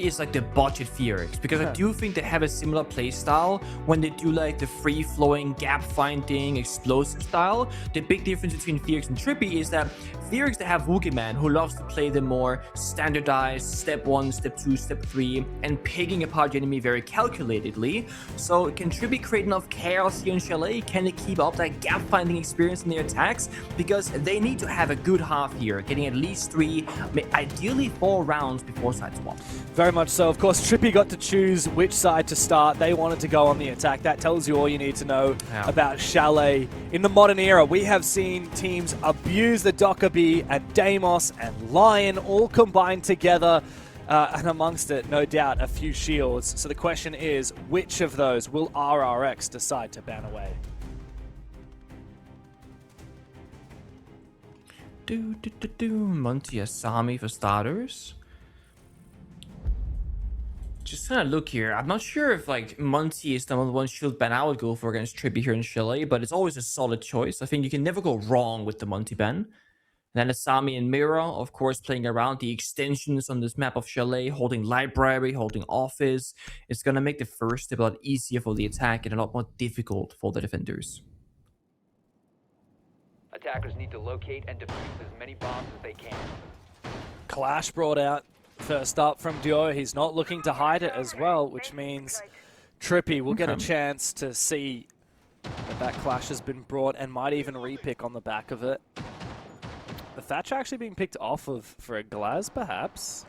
is like the budget FEARX, because I do think they have a similar play style when they do like the free-flowing gap finding explosive style. The big difference between FEARX and Trippy is that FEARX, they have Wookieman, who loves to play the more standardized step 1, step 2, step 3, and picking apart the enemy very calculatedly. So can Trippy create enough chaos here in Chalet? Can they keep up that gap finding experience in their attacks? Because they need to have a good half here, getting at least 3, ideally 4 rounds before side swap. Very much so. Of course, Trippy got to choose which side to start. They wanted to go on the attack. That tells you all you need to know about Chalet. In the modern era, we have seen teams abuse the Dokkaebi and Deimos and Lion all combined together. And amongst it, no doubt, a few shields. So the question is, which of those will RRX decide to ban away? Monty Asami for starters. Just kind of look here. I'm not sure if like Monty is the number 1 shield ban I would go for against Trippy here in Chalet, but it's always a solid choice. I think you can never go wrong with the Monty ban. And then Asami and Mira, of course, playing around the extensions on this map of Chalet, holding library, holding office. It's going to make the first step a lot easier for the attack and a lot more difficult for the defenders. Attackers need to locate and defuse as many bombs as they can. Clash brought out first up from Duo. He's not looking to hide it as well, which means Trippy will get a chance to see that Clash has been brought and might even repick on the back of it. The Thatcher actually being picked off of for a Glaz, perhaps.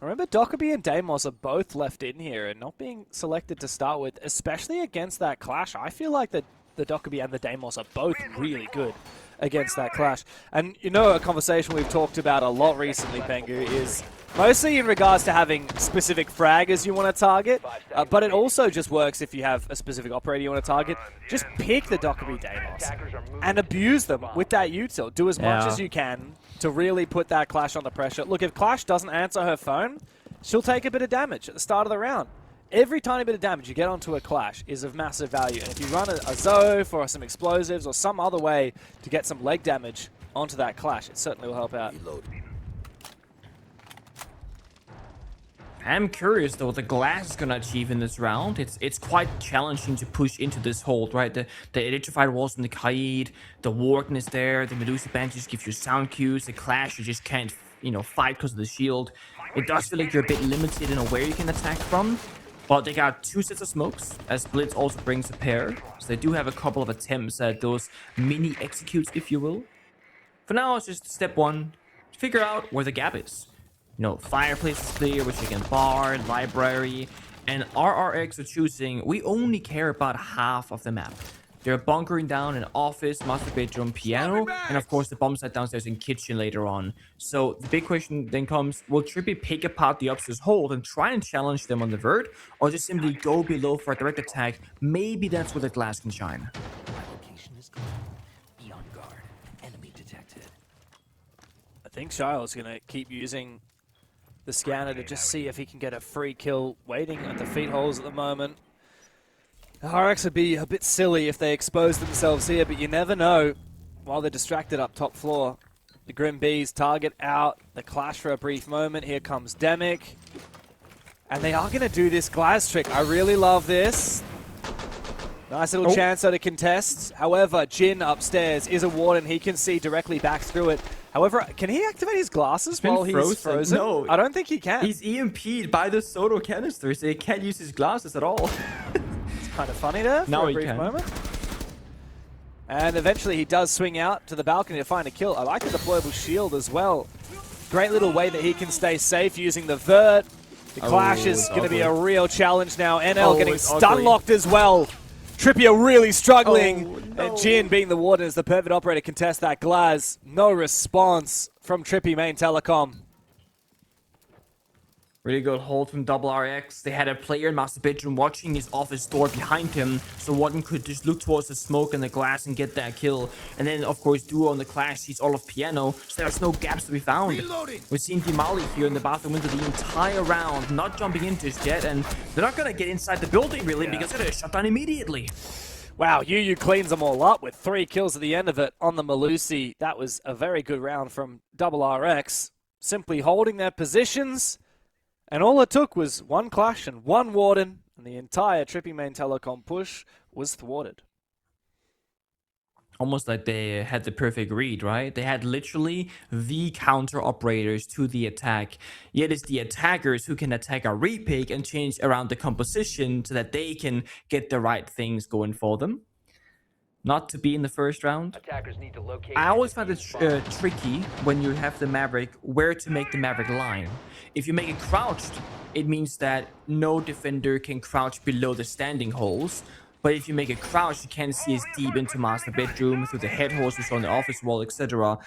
I remember Dokkaebi and Deimos are both left in here and not being selected to start with, especially against that Clash. I feel like the Dokkaebi and the Deimos are both really good against that Clash. And you know, a conversation we've talked about a lot recently, Pengu, is mostly in regards to having specific fraggers you want to target, but it also just works if you have a specific operator you want to target. Just pick the Dokkaebi Deimos and abuse them with that util. Do as much as you can to really put that Clash on the pressure. Look, if Clash doesn't answer her phone, she'll take a bit of damage at the start of the round. Every tiny bit of damage you get onto a Clash is of massive value. And if you run a Zoph or some explosives or some other way to get some leg damage onto that Clash, it certainly will help out. I'm curious though what the Glass is gonna achieve in this round. It's quite challenging to push into this hold, right? The electrified walls from the Kaid, the Warden is there, the Medusa Band just gives you sound cues, the Clash you just can't, you know, fight because of the shield. It does feel like you're a bit limited in where you can attack from. But they got 2 sets of smokes, as Blitz also brings a pair. So they do have a couple of attempts at those mini executes, if you will. For now, it's just step 1, figure out where the gap is. You know, Fireplace is clear, which again, Bar, Library, and RRX are choosing, we only care about half of the map. They're bunkering down an office, master bedroom, piano, and of course the bomb site downstairs in kitchen later on. So the big question then comes, will Trippy pick apart the upstairs hold and try and challenge them on the vert, or just simply go below for a direct attack? Maybe that's where the Glass can shine. Location is clear. Be on guard. Enemy detected. I think Shiloh's going to keep using the scanner to just see if he can get a free kill waiting at the feet holes at the moment. The RX would be a bit silly if they expose themselves here, but you never know while they're distracted up top floor. The Grim Bees target out, the Clash for a brief moment. Here comes Demic. And they are going to do this Glaz trick. I really love this. Nice little chance to contest. However, Jin upstairs is a Warden. He can see directly back through it. However, can he activate his glasses while he's frozen? No. I don't think he can. He's EMP'd by the Soto canister, so he can't use his glasses at all. Kind of funny there for a brief moment. And eventually he does swing out to the balcony to find a kill. I like the deployable shield as well. Great little way that he can stay safe using the vert. The Clash is going to be a real challenge now. NL getting stun locked as well. Trippy really struggling. And Jin, being the Warden, is the perfect operator to contest that Glaz. No response from Trippy main telecom. Really good hold from Double RX. They had a player in master bedroom watching his office door behind him, so Warden could just look towards the smoke and the Glass and get that kill. And then, of course, Duo on the Clash sees all of Piano, so there's no gaps to be found. We're seeing Dimali here in the bathroom window the entire round, not jumping in just yet, and they're not going to get inside the building, really, because they're going to shut down immediately. Wow, Yu cleans them all up with 3 kills at the end of it on the Melusi. That was a very good round from Double RX. simply holding their positions, and all it took was one clash and one warden, and the entire Trippy Main Telecom push was thwarted. Almost like they had the perfect read, right? They had literally the counter operators to the attack. Yet it's the attackers who can attack a repick and change around the composition so that they can get the right things going for them. Not to be in the first round. Attackers need to locate. I and always find it defuse bombs. tricky when you have the Maverick, where to make the Maverick line. If you make it crouched, it means that no defender can crouch below the standing holes. But if you make it crouched, you can't see as deep into master bedroom, through the head holes we saw on the office wall, etc.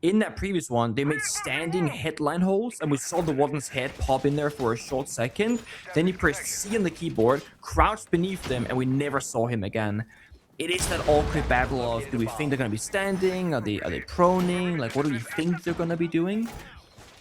In that previous one, they made standing headline holes, and we saw the warden's head pop in there for a short second. Then he pressed C on the keyboard, crouched beneath them, and we never saw him again. It is that awkward battle of, do we think they're going to be standing? Are they proning? Like, what do we think they're going to be doing?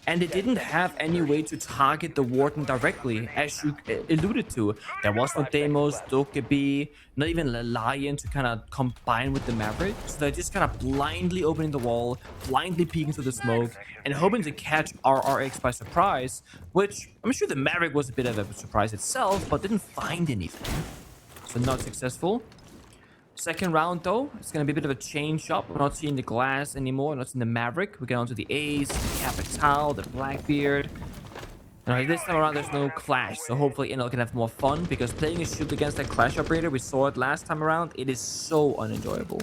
And they didn't have any way to target the warden directly, as you alluded to. There was no Deimos, Dokkaebi, not even a Lion to kind of combine with the Maverick. So they're just kind of blindly opening the wall, blindly peeking through the smoke, and hoping to catch RRX by surprise, which I'm sure the Maverick was a bit of a surprise itself, but didn't find anything. So not successful. Second round, though, it's going to be a bit of a change up. We're not seeing the Glass anymore. We're not seeing the Maverick. We get onto the Ace, the Capital, the Blackbeard. And this time around, there's no Clash. So hopefully, Inel can have more fun. Because playing a shield against that Clash operator, we saw it last time around. It is so unenjoyable.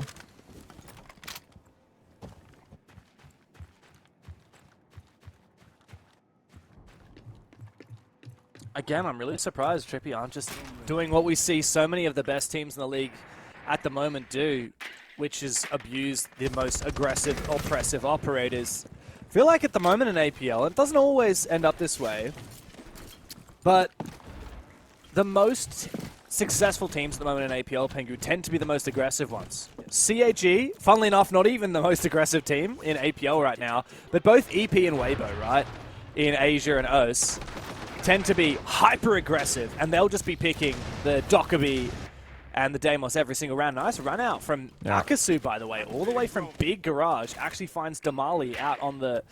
Again, I'm really surprised Trippy aren't just doing what we see so many of the best teams in the league at the moment do, which is abuse the most aggressive, oppressive operators. I feel like at the moment in APL, it doesn't always end up this way, but the most successful teams at the moment in APL, Pengu, tend to be the most aggressive ones. CAG, funnily enough, not even the most aggressive team in APL right now, but both EP and Weibo, right, in Asia and OS, tend to be hyper aggressive, and they'll just be picking the Dokkaebi and the Deimos every single round. Nice run out from Akasu, by the way, all the way from Big Garage. Actually finds Damali out on the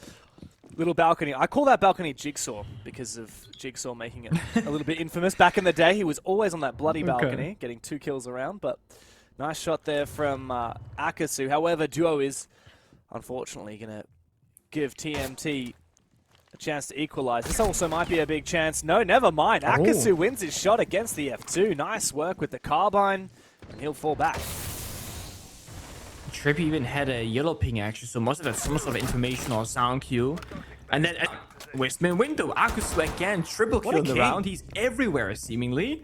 little balcony. I call that balcony Jigsaw because of Jigsaw making it a little bit infamous. Back in the day, he was always on that bloody balcony, getting 2 kills around, but nice shot there from Akasu. However, Duo is unfortunately going to give TMT a chance to equalize. This also might be a big chance. No, never mind. Akasu wins his shot against the F2. Nice work with the carbine, and he'll fall back. Trippy even had a yellow ping actually, so must have had some sort of information or sound cue. And then Westman window, Akasu again, triple kill in the round. He's everywhere seemingly.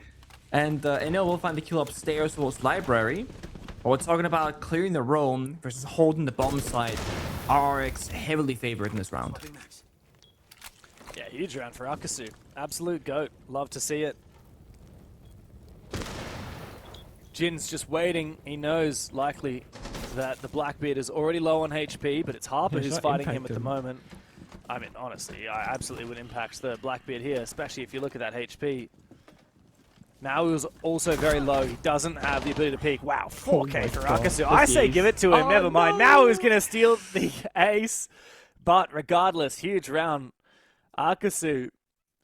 And Enel will find the kill upstairs towards library. But we're talking about clearing the roam versus holding the bomb site. RRX heavily favored in this round. Yeah, huge round for Akasu. Absolute GOAT. Love to see it. Jin's just waiting. He knows likely that the Blackbeard is already low on HP, but it's Harper who's fighting him at the moment. I mean, honestly, I absolutely would impact the Blackbeard here, especially if you look at that HP. Now he was also very low. He doesn't have the ability to peek. Wow, 4K for Akasu. I say give it to him. Never mind. Now he's going to steal the ace. But regardless, huge round. Akasu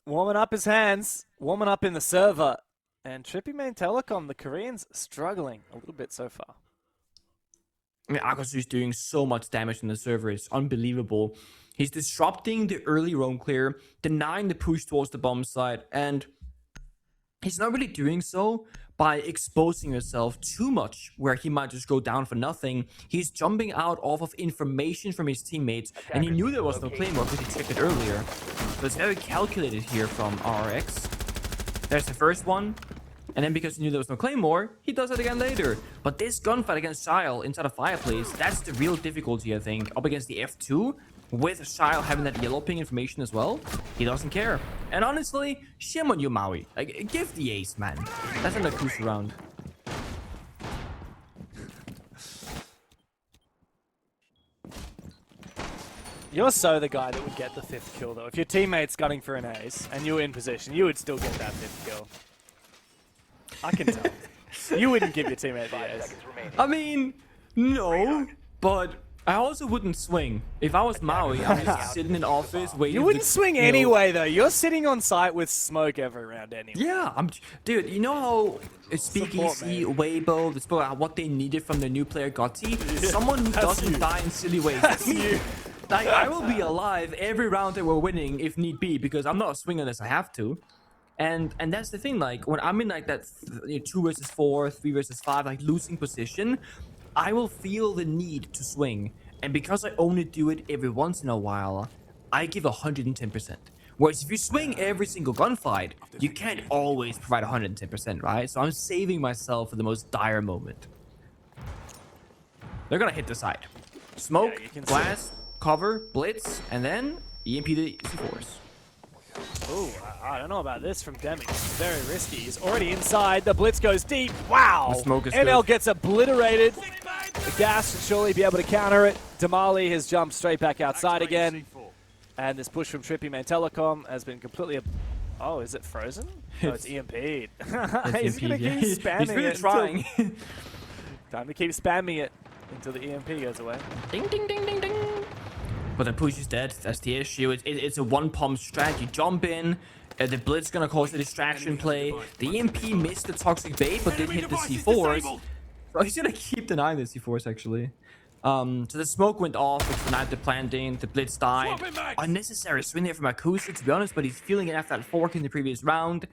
warming up his hands, warming up in the server, and Trippy Main Telecom, the Koreans, struggling a little bit so far. I mean, Akasu is doing so much damage in the server, it's unbelievable. He's disrupting the early roam clear, denying the push towards the bomb site, and he's not really doing so by exposing himself too much, where he might just go down for nothing. He's jumping out off of information from his teammates, and he knew there was no Claymore because he checked it earlier. So it's very calculated here from RRX. There's the first one, and then because he knew there was no Claymore, he does it again later. But this gunfight against Shile inside a fireplace, that's the real difficulty, I think. Up against the F2, with Shile having that yellow ping information as well, he doesn't care. And honestly, shame on you, Maui. Like, give the ace, man. That's an Akusu round. You're so the guy that would get the 5th kill, though. If your teammate's gunning for an ace and you were in position, you would still get that 5th kill. I can tell. You wouldn't give your teammate the ace. I mean, no, but I also wouldn't swing. If I was Maui, I'm just sitting in office waiting. You wouldn't swing anyway, though. You're sitting on site with smoke every round anyway. Yeah, dude. You know how Speakeasy, Weibo, they spoke about what they needed from their new player Gotti? Someone who doesn't die in silly ways. That's you. Like, I will be alive every round that we're winning if need be, because I'm not swinging unless I have to. And that's the thing, like, when I'm in like that 2 versus 4, 3 versus 5, like losing position, I will feel the need to swing. And because I only do it every once in a while, I give 110%. Whereas if you swing every single gunfight, you can't always provide 110%, right? So I'm saving myself for the most dire moment. They're gonna hit the side. Smoke, glass, cover, blitz, and then EMP the C4s. Ooh, I don't know about this from Demi. Very risky. He's already inside. The blitz goes deep. Wow. The smoke is NL good. gets obliterated. The gas should surely be able to counter it. Damali has jumped straight back outside again. And this push from Trippy Main Telecom has been completely... Oh, is it frozen? No, it's EMP'd. He's going to keep spamming He's really it. trying. Time to keep spamming it until the EMP goes away. Ding, ding, ding, ding, ding. But the push is dead. That's the issue. It's a one-pump strategy. Jump in. The blitz gonna cause a distraction play. The EMP missed the toxic bait, but did hit the C4s. So he's gonna keep denying the C4s actually. So the smoke went off, which denied the planting. The blitz died. Unnecessary swing there from Akusa, to be honest, but he's feeling it after that fork in the previous round.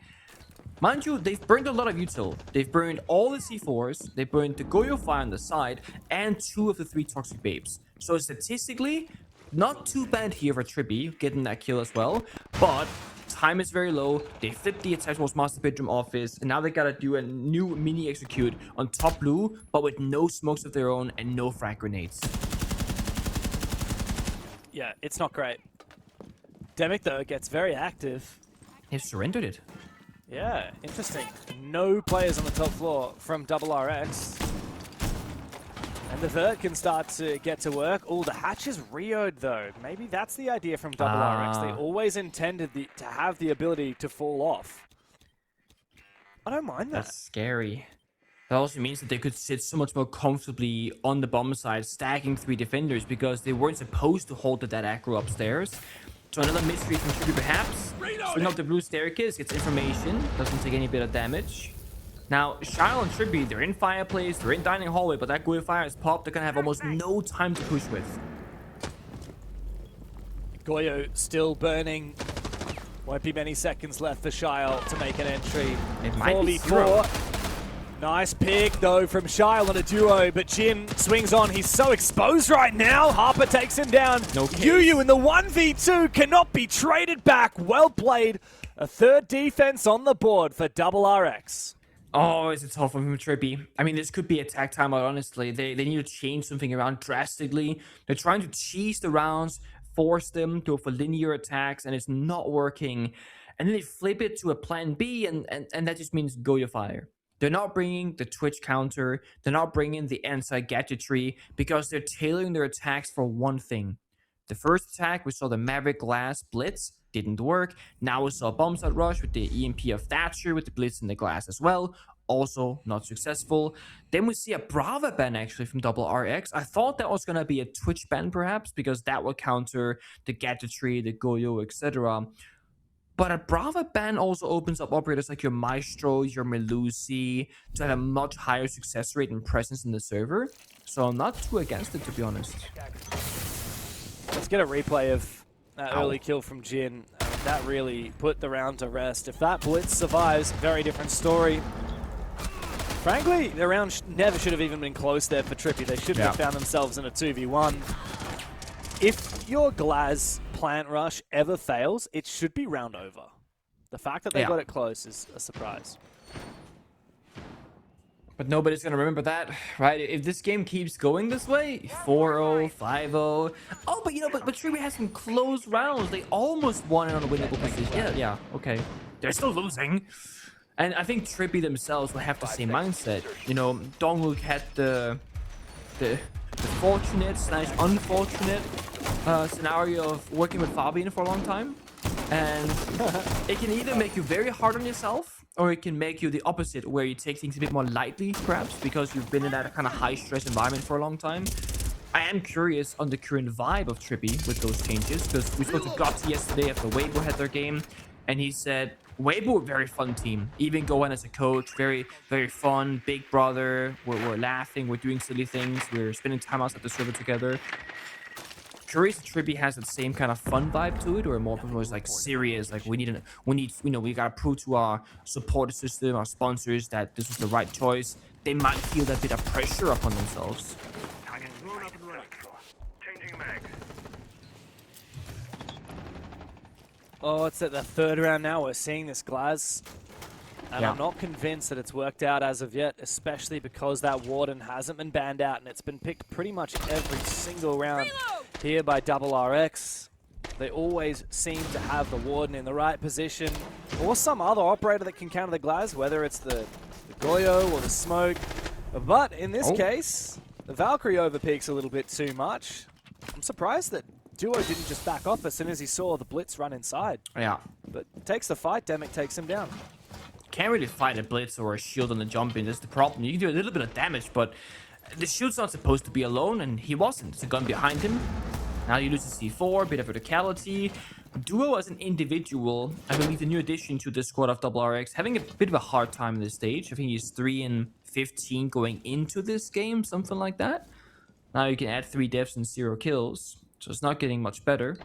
Mind you, they've burned a lot of util. They've burned all the C4s, they burned the Goyo Fire on the side, and 2 of the 3 toxic babes. So statistically, not too bad here for Trippy, getting that kill as well, but time is very low. They flipped the attack towards Master Bedroom Office, and now they gotta do a new mini execute on top blue, but with no smokes of their own and no frag grenades. Yeah, it's not great. Demic, though, gets very active. They've surrendered it. Yeah, interesting. No players on the top floor from RX. And the Vert can start to get to work. Oh, the hatch is Rio'd, though. Maybe that's the idea from RX. They always intended to have the ability to fall off. I don't mind that. That's scary. That also means that they could sit so much more comfortably on the bomb side, stacking 3 defenders, because they weren't supposed to hold the dead aggro upstairs. So another mystery from Trippy perhaps. Swing up the blue staircase, gets information, doesn't take any bit of damage. Now, Shile and Trippy, they're in fireplace, they're in dining hallway, but that Goyo Fire is popped. They're gonna have almost no time to push with. Goyo still burning. Won't be many seconds left for Shile to make an entry. It might be 4v4. Nice pick, though, from Shile on a duo, but Jin swings on. He's so exposed right now. Harper takes him down. No case. Yu in the 1v2 cannot be traded back. Well played. A 3rd defense on the board for RX. Oh, it's a tough one from Trippy. I mean, this could be a tag timeout, honestly. They need to change something around drastically. They're trying to cheese the rounds, force them to go for linear attacks, and it's not working. And then they flip it to a plan B, and that just means Goyo Fire. They're not bringing the Twitch counter. They're not bringing the anti-gadgetry, because they're tailoring their attacks for one thing. The first attack, we saw the Maverick Glass Blitz, didn't work. Now we saw Bombsite Rush with the EMP of Thatcher with the Blitz in the Glass as well. Also not successful. Then we see a Brava ban actually from RX. I thought that was going to be a Twitch ban perhaps, because that will counter the gadgetry, the Goyo, etc. But a Brava ban also opens up operators like your Maestro, your Melusi to have a much higher success rate and presence in the server. So I'm not too against it, to be honest. Let's get a replay of that early kill from Jin. That really put the round to rest. If that blitz survives, very different story. Frankly, the round never should have even been close there for Trippy. They should have found themselves in a 2v1. If your Glaz plant rush ever fails, it should be round over. The fact that they got it close is a surprise. But nobody's going to remember that, right? If this game keeps going this way, 4-0, 5-0. Oh, but you know, but Trippy has some close rounds. They almost won it on a winnable position. Yeah, okay. They're still losing. And I think Trippy themselves will have the same mindset. You know, Dongwook had the fortunate / unfortunate scenario of working with Fabian for a long time. And it can either make you very hard on yourself, or it can make you the opposite, where you take things a bit more lightly, perhaps, because you've been in that kind of high-stress environment for a long time. I am curious on the current vibe of Trippy with those changes, because we spoke to Gotti yesterday after Weibo had their game, and he said Weibo, very fun team. Even going as a coach, very, very fun, big brother. We're laughing, we're doing silly things, we're spending time outside the server together. Curious if Trippy has that same kind of fun vibe to it, or more people is like serious, like we need, you know, we gotta prove to our support system, our sponsors, that this was the right choice. They might feel that bit of pressure upon themselves. Oh, it's at the third round now. We're seeing this, Glaz. And Yeah. I'm not convinced that it's worked out as of yet, especially because that Warden hasn't been banned out, and it's been picked pretty much every single round here by FEARX. They always seem to have the Warden in the right position, or some other operator that can counter the Glaz, whether it's the Goyo or the Smoke. But in this case, the Valkyrie overpeaks a little bit too much. I'm surprised that Duo didn't just back off as soon as he saw the Blitz run inside. Yeah. But takes the fight, Demic takes him down. Can't really fight a Blitz or a shield on the jump in. That's the problem. You can do a little bit of damage, but the shield's not supposed to be alone, and he wasn't. It's a gun behind him. Now you lose the C4, bit of verticality. Duo as an individual, I believe the new addition to the squad of FEARX, having a bit of a hard time in this stage. I think he's 3-15 going into this game, something like that. Now you can add 3 deaths and 0 kills, so it's not getting much better.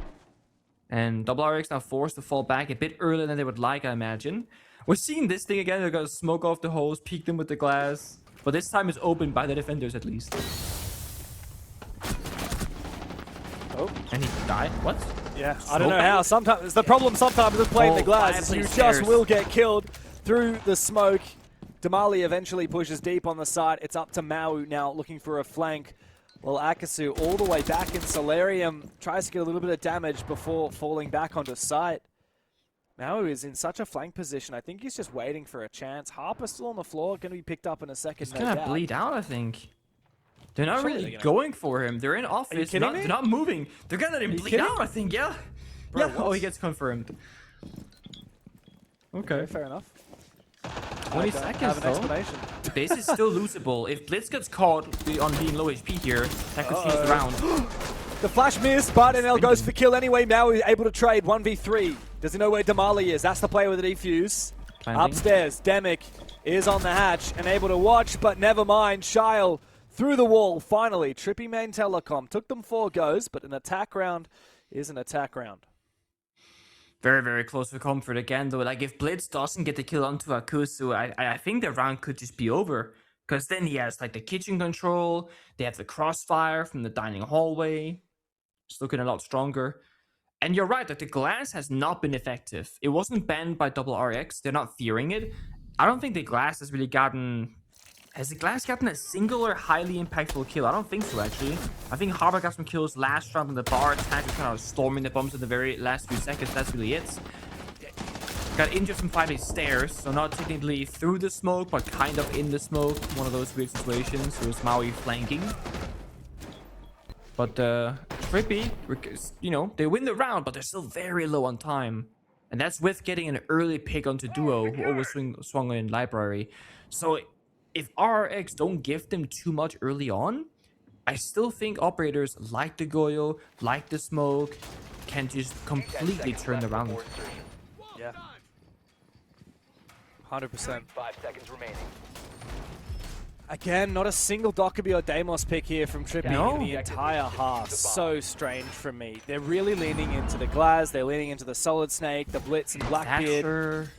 And FEARX now forced to fall back a bit earlier than they would like, I imagine. We're seeing this thing again. They're gonna smoke off the holes, peek them with the glass. But this time it's opened by the defenders at least. Oh. And he died? What? Yeah, I don't know how. Sometimes the problem sometimes with playing the Glaz is you just will get killed through the smoke. Damali eventually pushes deep on the side. It's up to Mau now looking for a flank. Well, Akasu all the way back in Solarium tries to get a little bit of damage before falling back onto site. Mau is in such a flank position. I think he's just waiting for a chance. Harper's still on the floor, going to be picked up in a second. He's gonna bleed out, I think. They're not really going for him. They're in office. They're not moving. They're gonna let him bleed out, I think. Yeah. Bro, yeah. Oh, he gets confirmed. Okay. Fair enough. 20 seconds, though. The base is still losable. If Blitz gets caught on being low HP here, that could change the round. The flash missed, but NL goes for kill anyway. Now he's able to trade 1v3. Does he know where Damali is? That's the player with the defuse. Upstairs, Demic is on the hatch and able to watch, but never mind. Shile through the wall, finally. Trippy main telecom. Took them 4 goes, but an attack round is an attack round. Very, very close for comfort again, though. Like, if Blitz doesn't get the kill onto Akusu, I think the round could just be over. Because then he has, like, the kitchen control. They have the crossfire from the dining hallway. It's looking a lot stronger. And you're right, that the glass has not been effective. It wasn't banned by FEARX. They're not fearing it. I don't think the glass has really gotten... Has the glass gotten a singular highly impactful kill? I don't think so, actually. I think Harper got some kills last round on the bar attack, kind of storming the bombs in the very last few seconds. That's really it. Got injured from fighting stairs, so not technically through the smoke, but kind of in the smoke. One of those weird situations. So it's Maui flanking. But Trippy, you know, they win the round, but they're still very low on time. And that's with getting an early pick onto Duo, who always swung in library. So if RRX don't give them too much early on, I still think operators like the Goyo, like the smoke, can just completely turn the round. Yeah. 100%. 5 seconds remaining. Again, not a single Dockerby or Deimos pick here from Trippy No. in the entire half. So strange from me. They're really leaning into the Glaz, they're leaning into the Solid Snake, the Blitz and Blackbeard.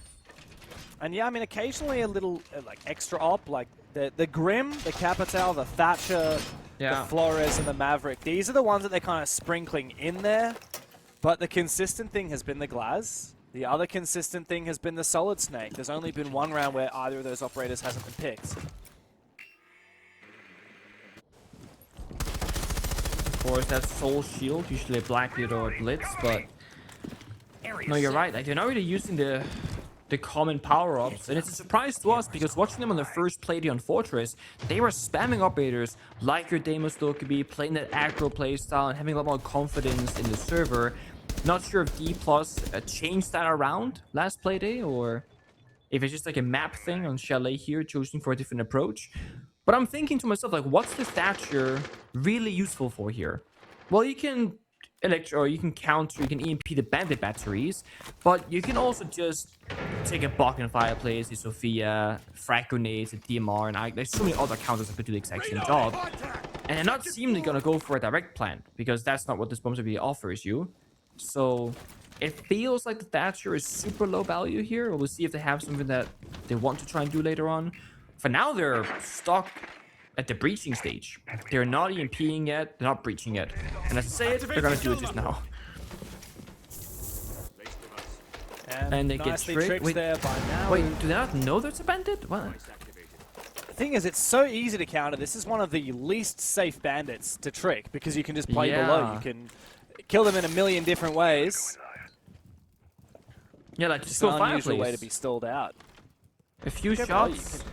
And yeah, I mean, occasionally a little like extra op, like the Grim, the Capital, the Thatcher, the Flores, and the Maverick. These are the ones that they're kind of sprinkling in there. But the consistent thing has been the Glaz. The other consistent thing has been the Solid Snake. There's only been one round where either of those operators hasn't been picked. Of course, that's Soul Shield, usually a Blackbeard or a Blitz, but... No, you're right. Like, they're not really using the common power-ups, and it's a surprise to us because watching them on the first playday on Fortress, they were spamming operators like your Deimos Dokkaebi, playing that aggro playstyle and having a lot more confidence in the server. Not sure if D+ changed that around last playday, or if it's just like a map thing on Chalet here, choosing for a different approach. But I'm thinking to myself, like, what's the Thatcher really useful for here? Well, you can you can counter, you can EMP the bandit batteries, but you can also just take a Bach and Fireplace, a Sophia, frag grenades, a DMR, and there's so many other counters that could do the exact same job. And they're not seemingly gonna go for a direct plant, because that's not what this bomb really offers you. So it feels like the Thatcher is super low value here. We'll see if they have something that they want to try and do later on. For now, they're stuck at the breaching stage. They're not EMPing yet, they're not breaching yet. And as I say it, they're gonna do it just now. And they get tricked. Wait, there by now. wait, do they not know there's a bandit? What? The thing is, it's so easy to counter. This is one of the least safe bandits to trick because you can just play below. You can kill them in a million different ways. Yeah, like just It's go an unusual Fireplace. way to be stalled out. A few Below, shots.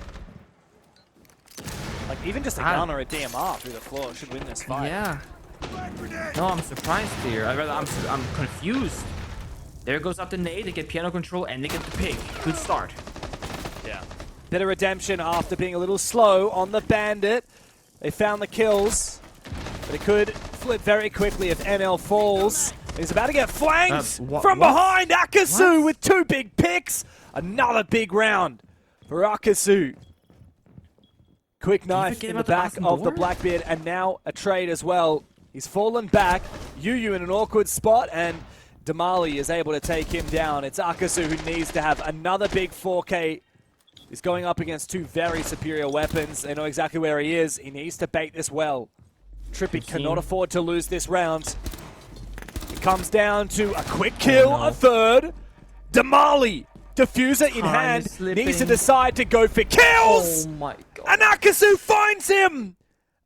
Like, even just a gun or a DMR through the floor should win this fight. Yeah. No, I'm surprised here. I'm confused. There goes up the nade. They get piano control and they get the pig. Good start. Yeah. Bit of redemption after being a little slow on the bandit. They found the kills, but it could flip very quickly if NL falls. He's about to get flanked from behind. Akasu with 2 big picks. Another big round for Akasu. Quick knife in the back of the Blackbeard, and now a trade as well. He's fallen back. Yuyu in an awkward spot, and Damali is able to take him down. It's Akasu who needs to have another big 4K. He's going up against 2 very superior weapons. They know exactly where he is. He needs to bait this well. Trippy cannot afford to lose this round. It comes down to a quick kill, a third. Damali, diffuser in hand, needs to decide to go for kills. Oh my god. And Akasu finds him.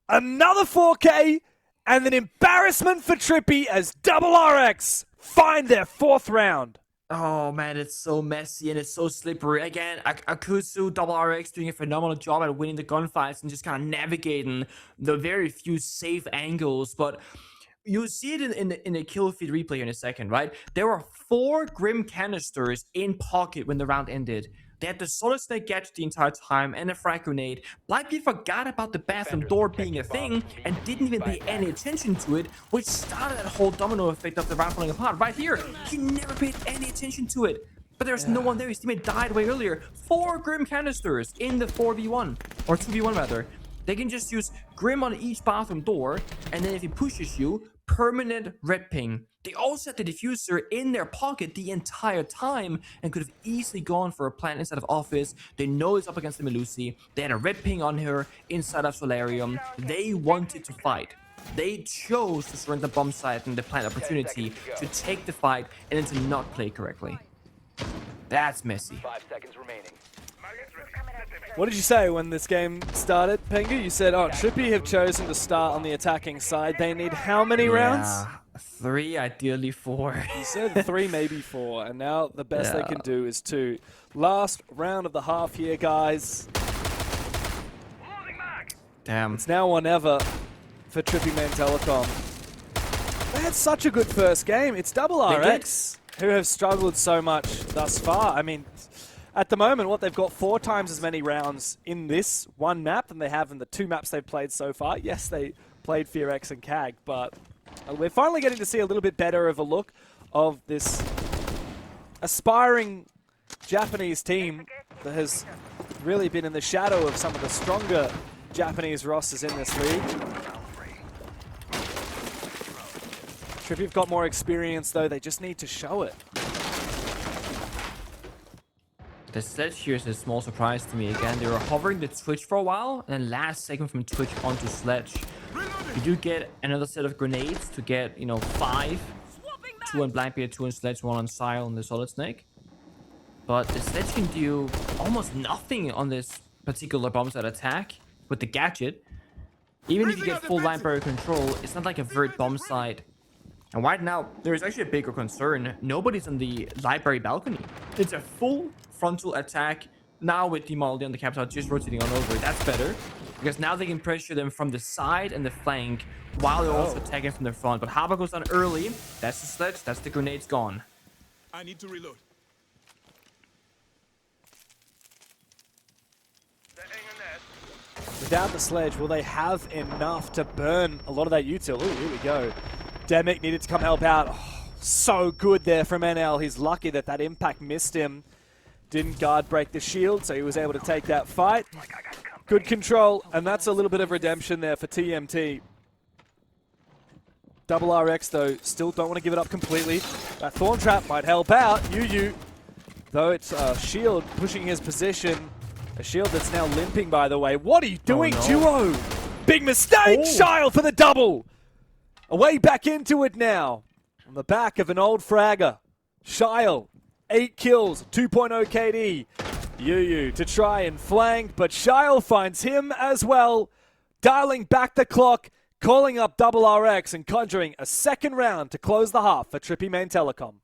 Another 4K, and an embarrassment for Trippy as FEARX find their 4th round. Oh man, it's so messy and it's so slippery. Again, Akusu, FEARX doing a phenomenal job at winning the gunfights and just kind of navigating the very few safe angles. But you'll see it in the kill feed replay in a second, right? There were 4 Grim canisters in pocket when the round ended. They had the Solid Snake gadget the entire time and a frag grenade. Blackbeard forgot about the bathroom door being a thing and didn't even pay any attention to it, which started that whole domino effect of the round falling apart. Right here, he never paid any attention to it. But there's no one there. His teammate died way earlier. 4 Grim canisters in the 4v1, or 2v1 rather. They can just use Grim on each bathroom door, and then if he pushes you, permanent red ping. They also had the diffuser in their pocket the entire time and could have easily gone for a plant inside of office. They know it's up against the Melusi. They had a red ping on her inside of Solarium. They wanted to fight. They chose to surrender bomb site and the plant opportunity to take the fight and then to not play correctly. That's messy. 5 seconds remaining. What did you say when this game started, Pengu? You said, oh, Trippy have chosen to start on the attacking side. They need how many rounds? 3, ideally 4. You said 3, maybe 4, and now the best they can do is 2. Last round of the half here, guys. Damn. It's now or never for Trippy Man Telecom. They had such a good first game. It's FEARX who have struggled so much thus far. I mean, at the moment, they've got 4 times as many rounds in this one map than they have in the 2 maps they've played so far. Yes, they played FEARX and CAG, but we're finally getting to see a little bit better of a look of this aspiring Japanese team that has really been in the shadow of some of the stronger Japanese rosters in this league. Trippy've got more experience, though. They just need to show it. The Sledge here is a small surprise to me again. They were hovering the Twitch for a while, and then last second from Twitch onto Sledge. You do get another set of grenades to get, 5. 2 on Blackbeard, 2 on Sledge, 1 on Sile and the Solid Snake. But the Sledge can do almost nothing on this particular bomb site attack with the gadget. Even if you get full line barrier control, it's not like a vert bomb site. And right now, there's actually a bigger concern. Nobody's on the library balcony. It's a full frontal attack. Now with Demaldi on the capital just rotating on over. That's better. Because now they can pressure them from the side and the flank while they're also attacking from the front. But Haba goes down early. That's the Sledge. That's the grenades gone. I need to reload. The without the sledge, will they have enough to burn a lot of that util? Ooh, here we go. Demic needed to come help out. Oh, so good there from NL. He's lucky that that impact missed him. Didn't guard break the shield, so he was able to take that fight. Good control, and that's a little bit of redemption there for TMT. Double RX, though, still don't want to give it up completely. That Thorn Trap might help out. Yu, though it's Shield pushing his position. A Shield that's now limping, by the way. What are you doing, Duo? Big mistake! Shile for the double! Away back into it now. On the back of an old fragger. Shile, 8 kills, 2.0 KD. Yu to try and flank, but Shile finds him as well. Dialing back the clock, calling up double RX and conjuring a second round to close the half for Trippy Main Telecom.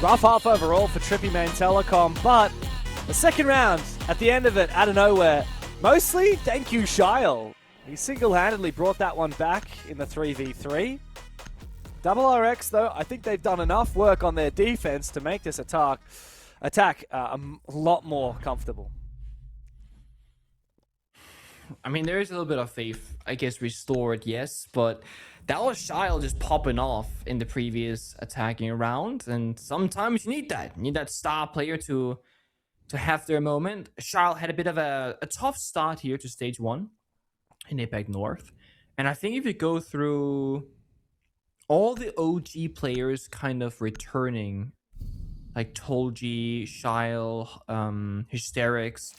Rough half overall for Trippy Main Telecom, but the second round at the end of it, out of nowhere, mostly thank you, Shile. He single-handedly brought that one back in the 3v3. Double RX, though, I think they've done enough work on their defense to make this attack a lot more comfortable. I mean, there is a little bit of faith, I guess, restored, yes, but that was Shile just popping off in the previous attacking round, and sometimes you need that. You need that star player to have their moment. Shile had a bit of a tough start here to stage 1 in APAC North, and I think if you go through all the OG players kind of returning, like Tolji, Shile, Hysterics,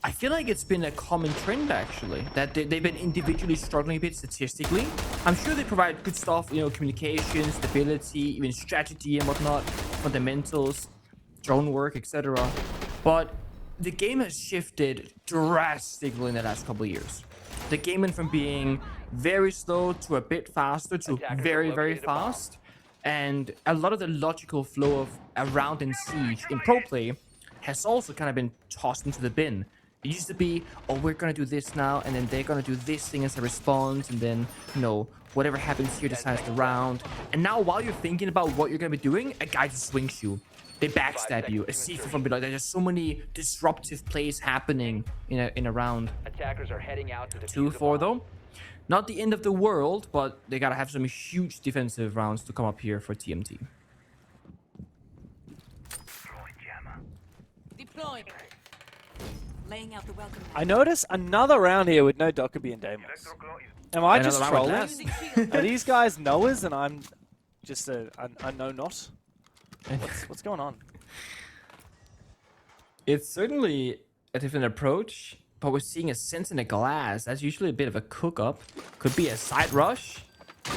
I feel like it's been a common trend, actually, that they've been individually struggling a bit statistically. I'm sure they provide good stuff, you know, communication, stability, even strategy and whatnot, fundamentals, drone work, etc. But the game has shifted drastically in the last couple of years. The game went from being very slow to a bit faster to very, very fast. And a lot of the logical flow of a round in Siege in pro play has also kind of been tossed into the bin. It used to be, oh, we're going to do this now, and then they're going to do this thing as a response, and then, you know, whatever happens here decides the round. And now, while you're thinking about what you're going to be doing, a guy just swings you. They backstab you. A Sifu from below. There's just so many disruptive plays happening in a round. Attackers are heading out to 2-4, though. Not the end of the world, but they got to have some huge defensive rounds to come up here for TMT. Deploying. Laying out the welcome. I notice another round here with no Dokkaebi and Deimos. Am I just Another round trolling? with Are these guys knowers and I'm just a know not? What's going on? It's certainly a different approach, but we're seeing a sense in the glass. That's usually a bit of a cook-up. Could be a side rush,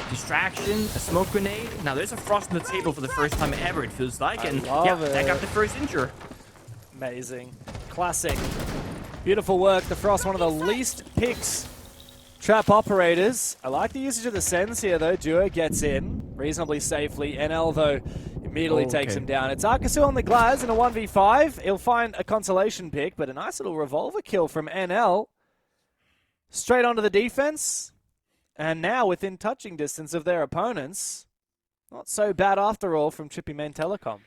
distraction, a smoke grenade. Now there's a frost on the table for the first time ever, it feels like. And yeah, that got the first injure. Amazing. Classic. Beautiful work. The Frost, one of the least picks trap operators. I like the usage of the Sens here, though. Duo gets in reasonably safely. NL, though, immediately takes him down. It's Akasu on the Glaz in a 1v5. He'll find a consolation pick, but a nice little revolver kill from NL. Straight onto the defense. And now within touching distance of their opponents. Not so bad after all from Chippy Main Telecom.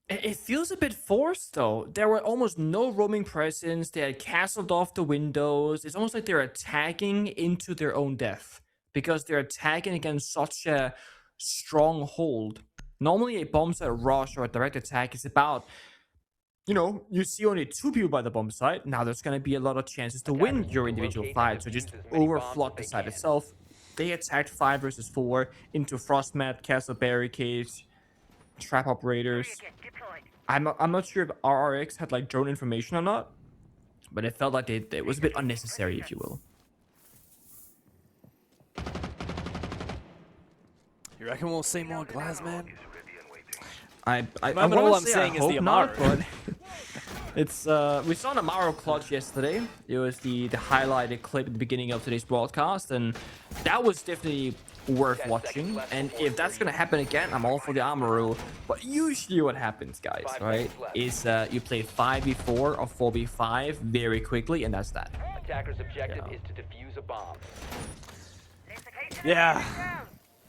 It feels a bit forced, though. There were almost no roaming presence. They had castled off the windows. It's almost like they're attacking into their own death because they're attacking against such a strong hold. Normally, a bomb site rush or a direct attack is about, you see only 2 people by the bomb site. Now there's going to be a lot of chances to win your individual fight, so just overflood the site itself. They attacked 5 versus 4 into Frostmat, Castle Barricades, trap operators. I'm not sure if RRX had like drone information or not, but it felt like it was a bit unnecessary, if you will. You reckon we'll see more Glaz, man? I all I'm saying is the Amaro. But it's we saw an Amaro clutch yesterday. It was the highlighted clip at the beginning of today's broadcast, and that was definitely worth watching. And if that's gonna happen again, I'm all for the Amaro. But usually what happens, guys, right, is you play 5v4 or 4v5 very quickly, and that's that. Attacker's objective is to defuse a bomb. Yeah.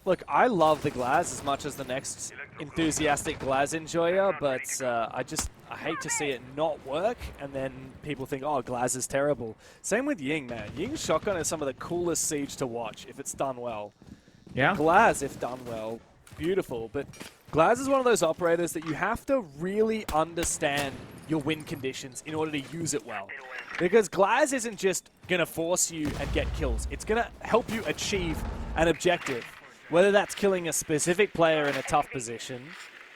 Look, I love the Glaz as much as the next enthusiastic Glaz enjoyer, but I hate to see it not work, and then people think, oh, Glaz is terrible. Same with Ying, man. Ying's shotgun is some of the coolest siege to watch if it's done well. Yeah. Glaz, if done well, beautiful. But Glaz is one of those operators that you have to really understand your win conditions in order to use it well. Because Glaz isn't just going to force you and get kills. It's going to help you achieve an objective. Whether that's killing a specific player in a tough position,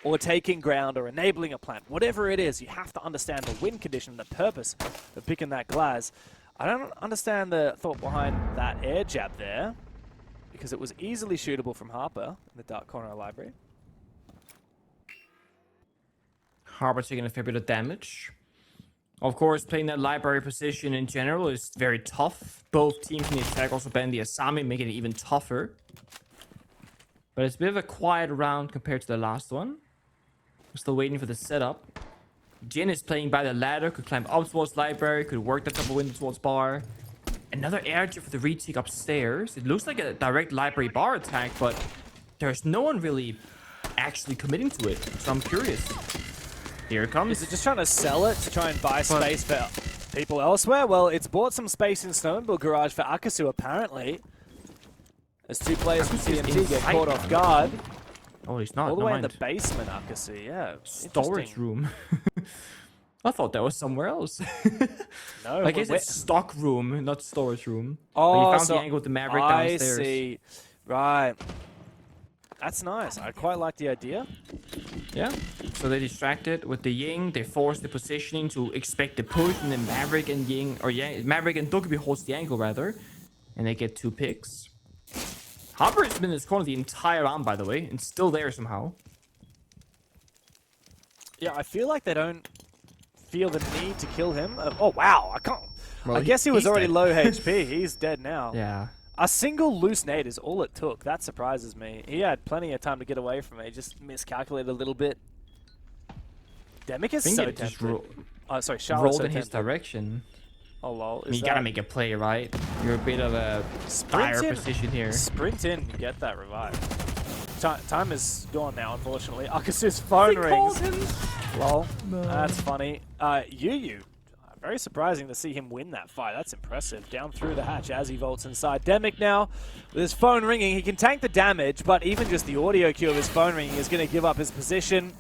or taking ground, or enabling a plant, whatever it is, you have to understand the win condition, the purpose of picking that Glaz. I don't understand the thought behind that air jab there, because it was easily shootable from Harper in the dark corner of library. Harper taking a fair bit of damage. Of course, playing that library position in general is very tough. Both teams in the attack also ban the Asami, making it even tougher. But it's a bit of a quiet round compared to the last one. We're still waiting for the setup. Jin is playing by the ladder, could climb up towards library, could work the double window towards bar. Another air jab for the retake upstairs. It looks like a direct library bar attack, but there's no one really actually committing to it. So I'm curious. Here it comes. Is it just trying to sell it to try and buy space for people elsewhere? Well, it's bought some space in Snowmobile Garage for Akasu, apparently. As 2 players from CMT get caught off guard. Oh, he's not. All the way in the basement, Akasu, yeah. Storage room. I thought that was somewhere else. No, I guess it's stock room, not storage room. Oh, but you found the angle with the Maverick downstairs. I see. Right. That's nice. I quite like the idea. Yeah. So they distracted with the Ying. They forced the positioning to expect the push, and then Maverick and Ying, or yeah, Maverick and Dokubi holds the angle rather, and they get 2 picks. Harper has been in this corner the entire round, by the way, and still there somehow. Yeah, I feel like they don't feel the need to kill him. Oh, wow. I can't. Well, I guess he was already dead. low HP. He's dead now. Yeah. A single loose nade is all it took. That surprises me. He had plenty of time to get away from it. Just miscalculated a little bit. Demic is so tempted. Oh, sorry, Charlotte's rolled so in his tempted. direction. Oh, lol. I mean, you gotta make a play, right? You're a bit of a dire position here. Sprint in, you get that revive. Time is gone now, unfortunately. Akasu's phone rings. Lol. No. That's funny. Yu. Very surprising to see him win that fight. That's impressive. Down through the hatch as he vaults inside. Demic now, with his phone ringing. He can tank the damage, but even just the audio cue of his phone ringing is going to give up his position.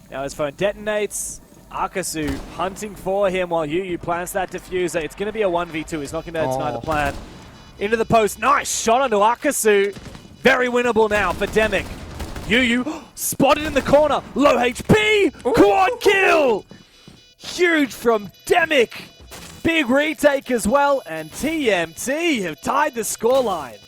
Now his phone detonates. Akasu hunting for him while Yu plants that diffuser. It's going to be a 1v2. He's not going to deny the plan. Into the post. Nice shot onto Akasu. Very winnable now for Demic. Yu spotted in the corner. Low HP. Quad kill. Huge from Demic. Big retake as well, and TMT have tied the scoreline.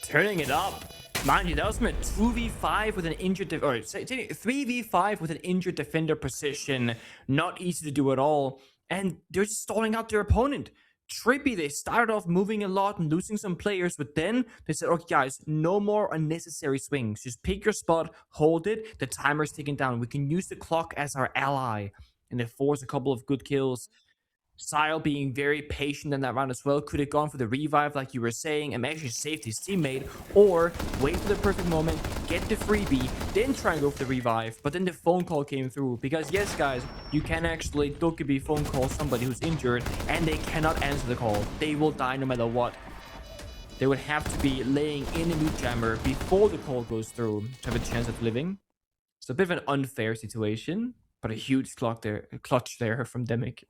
Turning it up. Mind you, that was from a 2v5 with an injured, or 3v5 with an injured defender position. Not easy to do at all. And they're just stalling out their opponent. Trippy, they started off moving a lot and losing some players, but then they said, okay guys, no more unnecessary swings. Just pick your spot, hold it, the timer's ticking down. We can use the clock as our ally. And they forced a couple of good kills. Sile being very patient in that round as well. Could have gone for the revive like you were saying and actually saved his teammate, or wait for the perfect moment, get the freebie, then try and go for the revive. But then the phone call came through, because yes guys, you can actually Dokkaebi phone call somebody who's injured and they cannot answer the call. They will die no matter what. They would have to be laying in a nuke jammer before the call goes through to have a chance of living. It's a bit of an unfair situation, but a huge clutch there from Demic.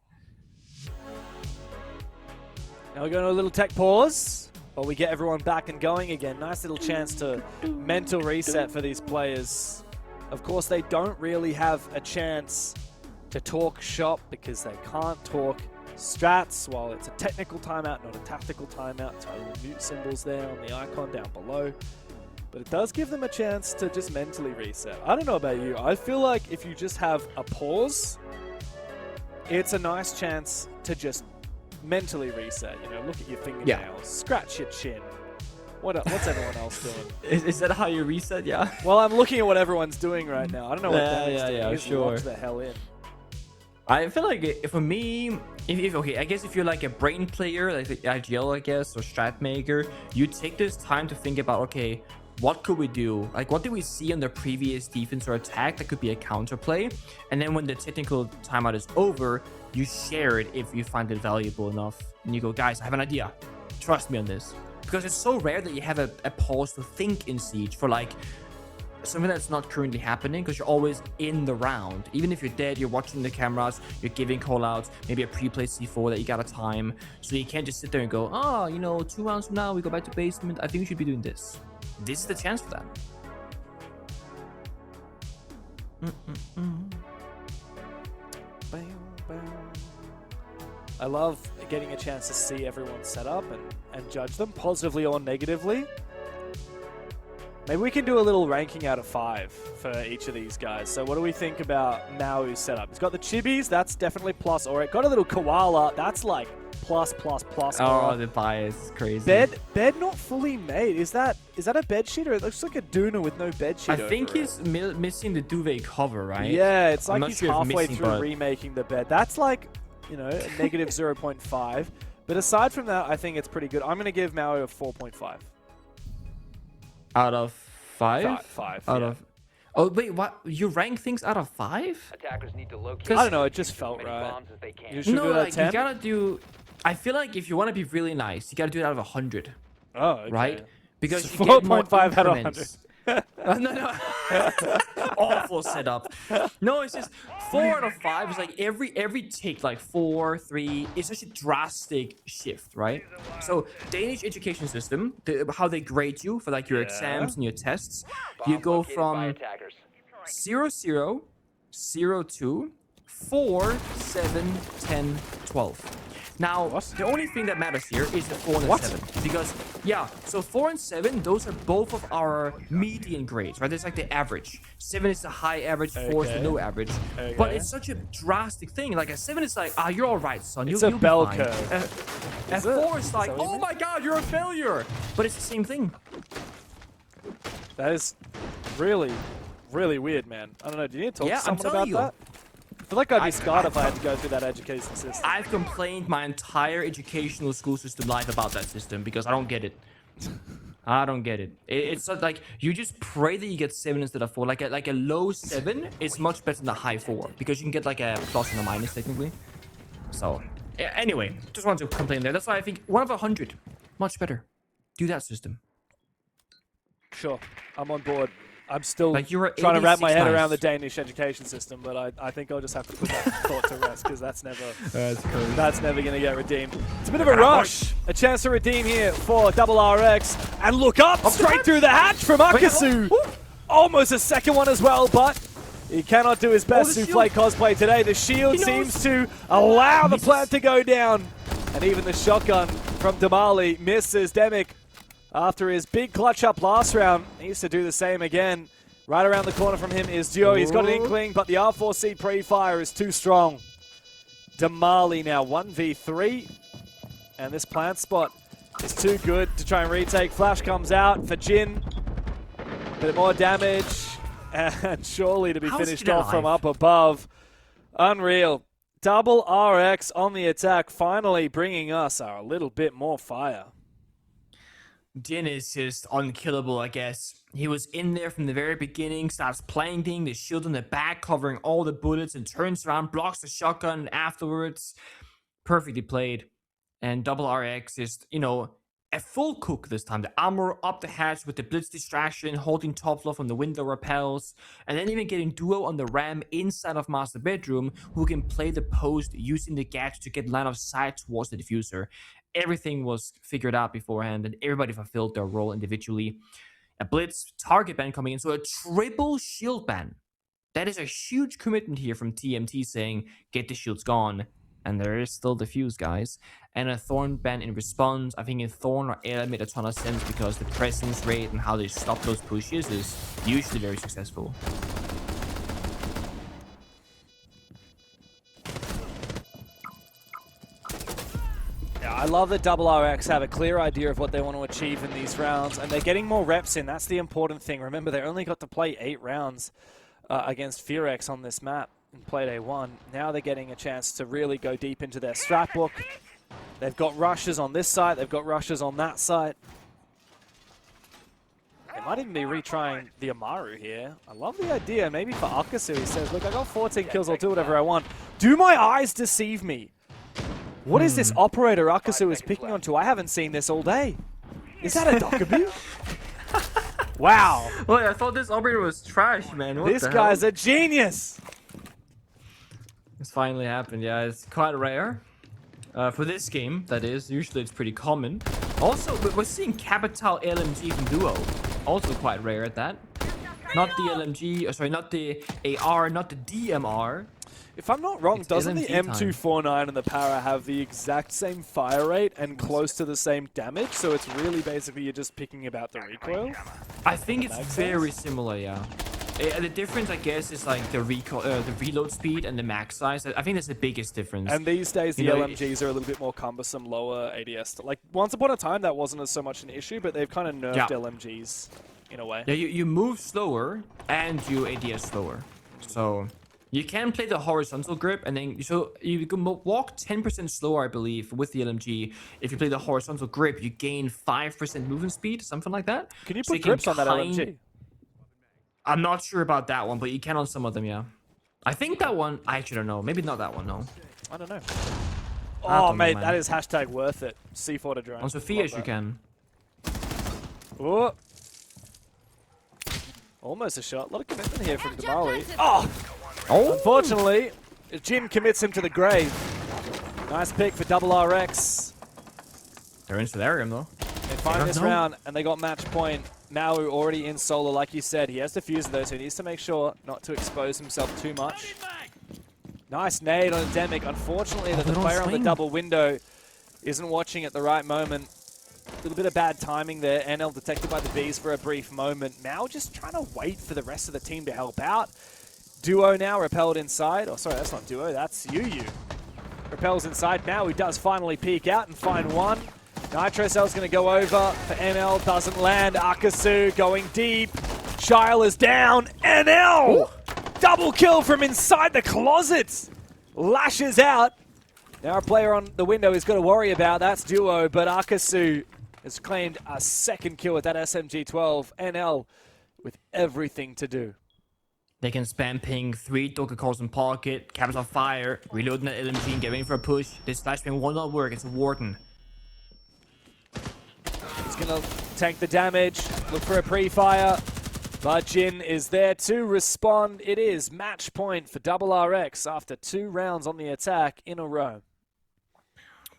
Now we're going to a little tech pause, but we get everyone back and going again. Nice little chance to mental reset for these players. Of course, they don't really have a chance to talk shop because they can't talk strats while it's a technical timeout, not a tactical timeout. So little mute symbols there on the icon down below. But it does give them a chance to just mentally reset. I don't know about you. I feel like if you just have a pause, it's a nice chance to just mentally reset. You know, look at your fingernails, scratch your chin. What's everyone else doing? Is that how you reset? Yeah. Well, I'm looking at what everyone's doing right now. I don't know what Danny's doing. Yeah, He's sure. locked the hell in. I feel like for me, okay, I guess if you're like a brain player, like the IGL, I guess, or strat maker, you take this time to think about, okay, what could we do? Like, what did we see on the previous defense or attack that could be a counterplay? And then when the technical timeout is over, you share it if you find it valuable enough. And you go, guys, I have an idea. Trust me on this. Because it's so rare that you have a pause to think in Siege for like something that's not currently happening, because you're always in the round. Even if you're dead, you're watching the cameras, you're giving callouts, maybe a pre-play C4 that you got a time. So you can't just sit there and go, oh, you know, 2 rounds from now, we go back to basement. I think we should be doing this. This is the chance for that. I love getting a chance to see everyone set up and judge them positively or negatively. Maybe we can do a little ranking out of 5 for each of these guys. So what do we think about Mau's setup? He's got the chibis, that's definitely plus. Or it got a little koala, that's like plus. Oh, the bias is crazy. Bed not fully made. Is that a bed sheet, or it looks like a Duna with no bed sheet? I think he's missing the duvet cover, right? Yeah, it's I'm like not he's sure if halfway missing, through but remaking the bed. That's like, you know, a negative 0.5. But aside from that, I think it's pretty good. I'm going to give Mau a 4.5. Out of 5? 5. Out yeah. of... Oh, wait, what? You rank things out of 5? Attackers need to locate. I don't know, it just felt as many right. bombs as they can. You should No, do it like, at 10? you gotta do... I feel like if you want to be really nice, you gotta do it out of 100. Oh, okay. Right? Because So you get more 4.5 out of increments. No. Awful setup. No, it's just 4 out of 5 is like every tick, like 4, 3. It's such a drastic shift, right? So Danish education system, how they grade you for like your exams and your tests, you Bombs go located by from attackers. 0, 0, 0, 2, 4, 7, 10, 12. Now, the only thing that matters here is the 4 and the 7. Because, yeah, so 4 and 7, those are both of our median grades, right? It's like the average. 7 is the high average, 4 is the low average. But it's such a drastic thing. Like, a 7 is like, you're all right, son. It's You'll a be bell fine. curve. And 4 is like, oh my god, you're a failure. But it's the same thing. That is really, really weird, man. I don't know. Do you need to talk to someone about that? I feel like I'd be scarred if I had to go through that education system. I've complained my entire educational school system life about that system because I don't get it. I don't get it. It's sort of like you just pray that you get 7 instead of 4. Like a low 7 is much better than a high 4 because you can get like a plus and a minus technically. So yeah, anyway, just want to complain there. That's why I think 1 of 100, much better. Do that system. Sure, I'm on board. I'm still Like you were trying to wrap my head nice. around the Danish education system, but I think I'll just have to put that thought to rest because that's never going to get redeemed. It's a bit of a rush. A chance to redeem here for FEARX. And look up straight through the hatch from Akasu. Almost a second one as well, but He cannot do his best the souffle shield. cosplay today. The shield He knows. seems to allow the Misses. plant to go down. And even the shotgun from Damali misses Demic. After his big clutch up last round, needs to do the same again. Right around the corner from him is Duo. He's got an inkling, but the R4C pre-fire is too strong. Damali now 1v3. And this plant spot is too good to try and retake. Flash comes out for Jin. Bit more damage. And surely to be How's finished Jin off from alive? up above. Unreal. Double RX on the attack, finally bringing us a little bit more fire. Jin is just unkillable, I guess. He was in there from the very beginning, starts planting the shield on the back, covering all the bullets, and turns around, blocks the shotgun afterwards. Perfectly played. And Double RX is, you know, a full cook this time. The armor up the hatch with the blitz distraction, holding top floor from the window repels, and then even getting Duo on the ram inside of master bedroom, who can play the post using the gadget to get line of sight towards the diffuser. Everything was figured out beforehand, and everybody fulfilled their role individually. A blitz target ban coming in, so a triple shield ban. That is a huge commitment here from TMT saying, get the shields gone. And there is still diffuse, guys. And a Thorn ban in response. I think in Thorn or AL made a ton of sense because the presence rate and how they stop those pushes is usually very successful. Yeah, I love that Double RX have a clear idea of what they want to achieve in these rounds, and they're getting more reps in. That's the important thing. Remember, they only got to play 8 rounds against FEARX on this map and played A1. Now they're getting a chance to really go deep into their strat book. They've got rushes on this side, they've got rushes on that side. They might even be retrying the Amaru here. I love the idea. Maybe for Akasu, he says, look, I got 14 kills, I'll do whatever I want. Do my eyes deceive me? What is this operator Akasu is picking onto? I haven't seen this all day. Is that a Dokkaebu? Wow. Well, I thought this operator was trash, man. What This the guy's hell? a genius. It's finally happened, yeah. It's quite rare. For this game, that is. Usually it's pretty common. Also, we're seeing Capital LMG from Duo. Also quite rare at that. Not the LMG, sorry, not the AR, not the DMR. If I'm not wrong, It's doesn't the LMG time. M249 and the Para have the exact same fire rate and close to the same damage? So it's really basically you're just picking about the recoil? I think it's makes very sense. similar, yeah. The difference, I guess, is like the reload speed and the max size. I think that's the biggest difference. And these days, the You know, LMGs are a little bit more cumbersome, lower ADS. Like, once upon a time, that wasn't so much an issue, but they've kind of nerfed Yeah. LMGs in a way. Yeah, you move slower and you ADS slower. So you can play the horizontal grip, and then so you can walk 10% slower, I believe, with the LMG. If you play the horizontal grip, you gain 5% movement speed, something like that. Can you So put grips on that kind- LMG? I'm not sure about that one, but you can on some of them, yeah. I think that one, I actually don't know. Maybe not that one, no. I don't know. I Oh, don't know, mate, man. that is hashtag worth it. C4 to drone. On Sophia's Love you can. that. Oh. Almost a shot. A lot of commitment here from Damali. Oh! Unfortunately, Jin commits him to the grave. Nice pick for Double RX. They're in Solarium, though. They find don't this know. round, and they got match point. Maui already in solo, like you said. He has diffuser though, so he needs to make sure not to expose himself too much. Nice nade on Demic. Unfortunately, that the they don't player on the swing. double window isn't watching at the right moment. A little bit of bad timing there. NL detected by the Bees for a brief moment. Now just trying to wait for the rest of the team to help out. Duo now repelled inside. Oh, sorry, that's not Duo. That's Yu. Repels inside. Now he does finally peek out and find one. Nitro Cell's going to go over for NL. Doesn't land. Akasu going deep. Shile is down. NL! Double kill from inside the closet. Lashes out. Now a player on the window he's got to worry about. That's Duo, but Akasu has claimed a second kill with that SMG-12. NL with everything to do. They can spam ping, 3 Doka calls in pocket, caps on fire, reloading that LMG and get ready for a push. This flashbang will not work, it's a Warden. He's going to tank the damage, look for a pre-fire, but Jin is there to respond. It is match point for Double RX after 2 rounds on the attack in a row.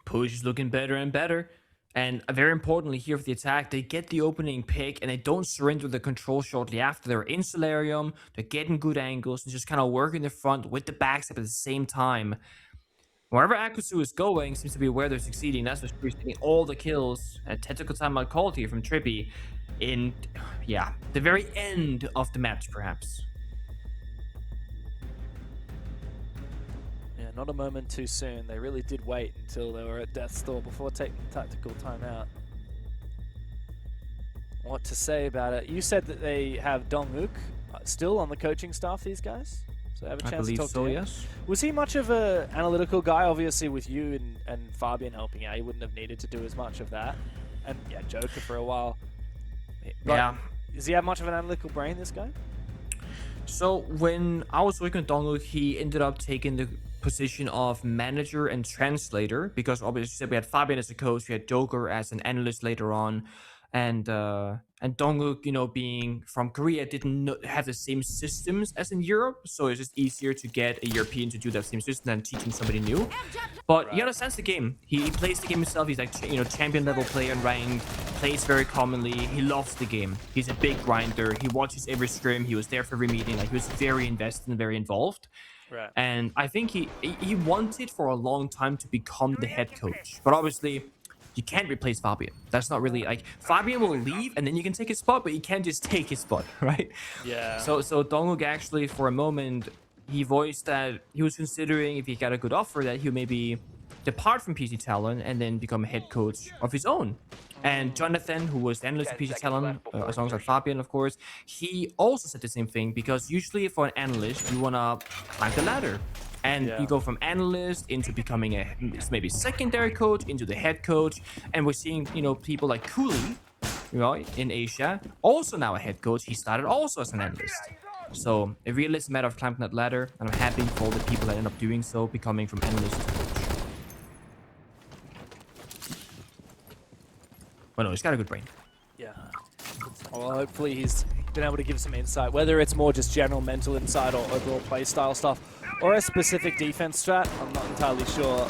Push is looking better and better. And very importantly here for the attack, they get the opening pick and they don't surrender the control shortly after. They're in Solarium, they're getting good angles and just kind of working the front with the backstep at the same time. Wherever Akusu is going seems to be where they're succeeding. That's what's getting all the kills. A tactical timeout called here from Trippy in, yeah, the very end of the match, perhaps. Yeah, not a moment too soon. They really did wait until they were at death's door before taking the tactical timeout. What to say about it? You said that they have Dong-Uk still on the coaching staff, these guys? So I have a chance to talk to him. Yes. Was he much of an analytical guy? Obviously, with you and Fabian helping out, he wouldn't have needed to do as much of that. And yeah, Joker for a while. But yeah. Does he have much of an analytical brain, this guy? So when I was working with Dong-Uk, he ended up taking the position of manager and translator, because obviously we had Fabian as a coach, we had Joker as an analyst later on, and Dong-Uk, you know, being from Korea, didn't have the same systems as in Europe, so it's just easier to get a European to do that same system than teaching somebody new. But he understands the game. He plays the game himself. He's like, you know, champion level player in ranked, plays very commonly. He loves the game. He's a big grinder. He watches every scrim. He was there for every meeting. Like, he was very invested and very involved. Right. And I think he wanted for a long time to become the head coach, but obviously you can't replace Fabian. That's not really, like, Fabian will leave and then you can take his spot, but you can't just take his spot, right? Yeah. So Dong-Uk actually, for a moment, he voiced that he was considering, if he got a good offer, that he would maybe depart from PC Talon and then become a head coach of his own. And Jonathan, who was the analyst at PC Talon, alongside Fabian, of course, he also said the same thing, because usually for an analyst, you want to climb the ladder. And you go from analyst into becoming a maybe secondary coach, into the head coach. And we're seeing, you know, people like Cooley, you know, in Asia, also now a head coach. He started also as an analyst. So it really is a matter of climbing that ladder. And I'm happy for all the people that end up doing so, becoming from analyst to coach. Well, no, he's got a good brain. Yeah. Well, hopefully he's been able to give some insight, whether it's more just general mental insight or overall playstyle stuff, or a specific defense strat. I'm not entirely sure.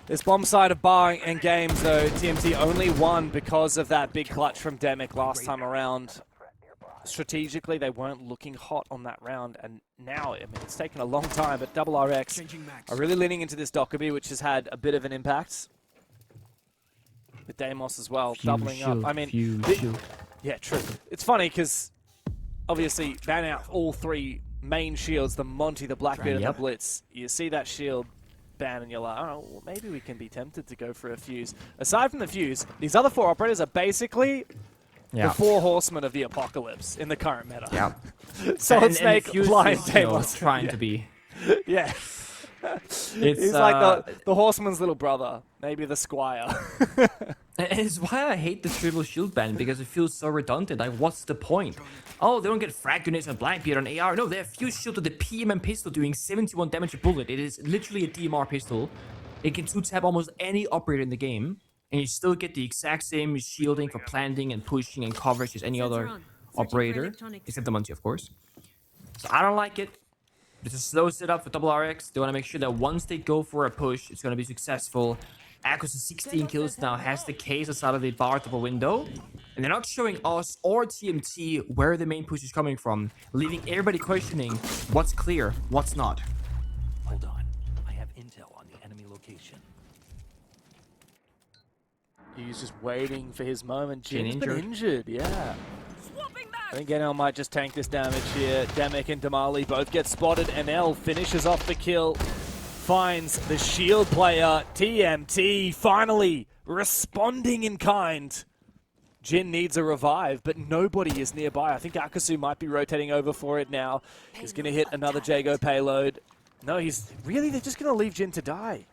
This bomb side of bar and games, though, TMT only won because of that big clutch from Demic last time around. Strategically, they weren't looking hot on that round, and now, I mean, it's taken a long time, but FEARX are really leaning into this Dockerby, which has had a bit of an impact. With Deimos as well, doubling up. I mean, yeah, true. It's funny because obviously ban out all three main shields, the Monty, the Blackbeard, and the Blitz. You see that shield ban and you're like, oh, well, maybe we can be tempted to go for a fuse. Aside from the fuse, these other four operators are basically the four horsemen of the apocalypse in the current meta. Yeah. Solid Snake, Blind, you know, Deimos. trying to be. Yeah. He's like the horseman's little brother, maybe the squire. And it's why I hate the triple shield ban, because it feels so redundant. Like, what's the point? Oh, they don't get frag grenades on Blackbeard on AR. No, they have fuse shield to the PMM pistol doing 71 damage a bullet. It is literally a DMR pistol. It can two-tap almost any operator in the game, and you still get the exact same shielding for planting and pushing and coverage as any other operator, except the Monty, of course. So I don't like it. It's a slow setup for FEARX. They want to make sure that once they go for a push, it's going to be successful. Akkus with 16 kills now has the case outside of the bar double window. And they're not showing us or TMT where the main push is coming from, leaving everybody questioning what's clear, what's not. Hold on. I have intel on the enemy location. He's just waiting for his moment. Jin Jin's been injured, yeah. I think NL might just tank this damage here. Demic and Damali both get spotted. NL finishes off the kill. Finds the shield player. TMT finally responding in kind. Jin needs a revive, but nobody is nearby. I think Akusu might be rotating over for it now. He's going to hit another Jago payload. No, he's really, they're just going to leave Jin to die.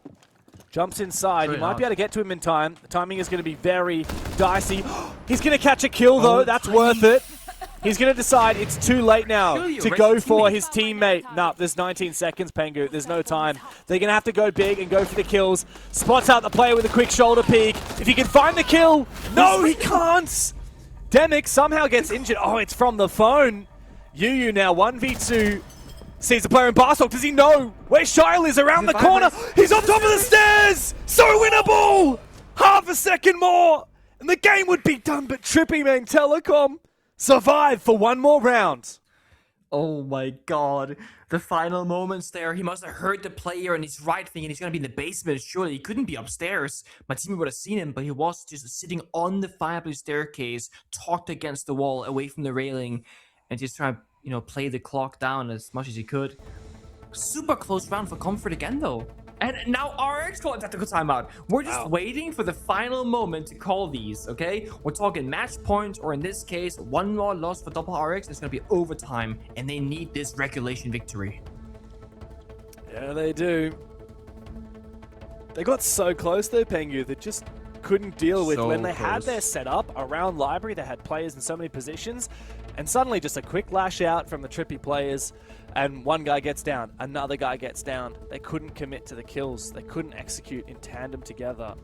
Jumps inside. He might be able to get to him in time. The timing is going to be very dicey. He's going to catch a kill, though. That's worth it. He's going to decide it's too late now to go for his teammate. No, there's 19 seconds, Pengu. There's no time. They're going to have to go big and go for the kills. Spots out the player with a quick shoulder peek. If he can find the kill. No, he can't. Demic somehow gets injured. Oh, it's from the phone. Yu now 1v2. Sees the player in Barstock. Does he know where Shyle is around the corner? He's on top of the stairs. So winnable. Half a second more, and the game would be done, but Trippy Man Telecom survived for one more round. Oh my god. The final moments there. He must have heard the player and he's right thinking he's gonna be in the basement. Surely he couldn't be upstairs. My teammate would have seen him, but he was just sitting on the fireplace staircase, tucked against the wall, away from the railing, and just trying to, you know, play the clock down as much as he could. Super close round for Comfort again, though. And now RX calling tactical timeout. We're just waiting for the final moment to call these, okay? We're talking match point, or in this case, one more loss for double RX. It's going to be overtime, and they need this regulation victory. Yeah, they do. They got so close, though, Pengu, that just couldn't deal with when they had their setup around library. They had players in so many positions, and suddenly just a quick lash out from the Trippy players, and one guy gets down, another guy gets down. They couldn't commit to the kills. They couldn't execute in tandem together.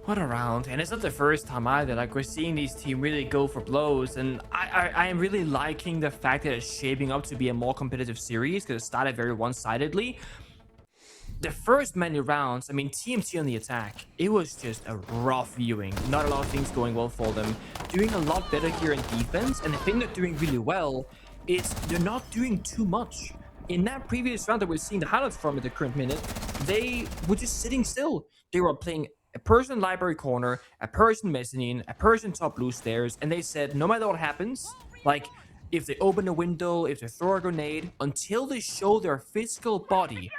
What a round. And it's not the first time either. Like, we're seeing these teams really go for blows, and I am really liking the fact that it's shaping up to be a more competitive series, because it started very one-sidedly. The first many rounds, I mean, TMT on the attack, it was just a rough viewing. Not a lot of things going well for them. Doing a lot better here in defense, and the thing they're doing really well is they're not doing too much. In that previous round that we're seeing the highlights from at the current minute, they were just sitting still. They were playing a person library corner, a person mezzanine, a person top blue stairs, and they said no matter what happens, like if they open a window, if they throw a grenade, until they show their physical body,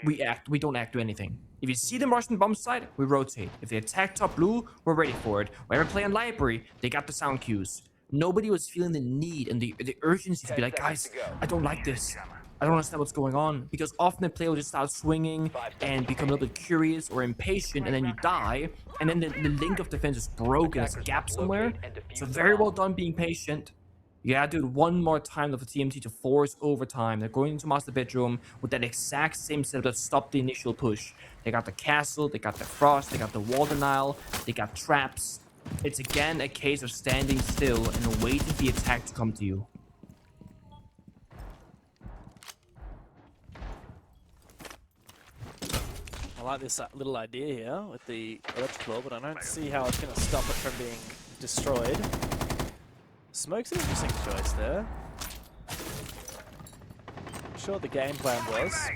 we don't do anything. If you see them rushing bomb site, we rotate. If they attack top blue, we're ready for it. Whenever play on library, they got the sound cues. Nobody was feeling the need and the urgency to be like, guys, I don't like this. I don't understand what's going on. Because often the player will just start swinging and become a little bit curious or impatient, and then you die. And then the link of defense is broken. There's a gap somewhere. So very well done being patient. You gotta do it one more time for TMT to force overtime. They're going into master bedroom with that exact same setup that stopped the initial push. They got the castle, they got the frost, they got the wall denial, they got traps. It's again a case of standing still and waiting for the attack to come to you. I like this little idea here with the electrical, but I don't see how it's going to stop it from being destroyed. Smoke's an interesting choice there. I'm sure the game plan was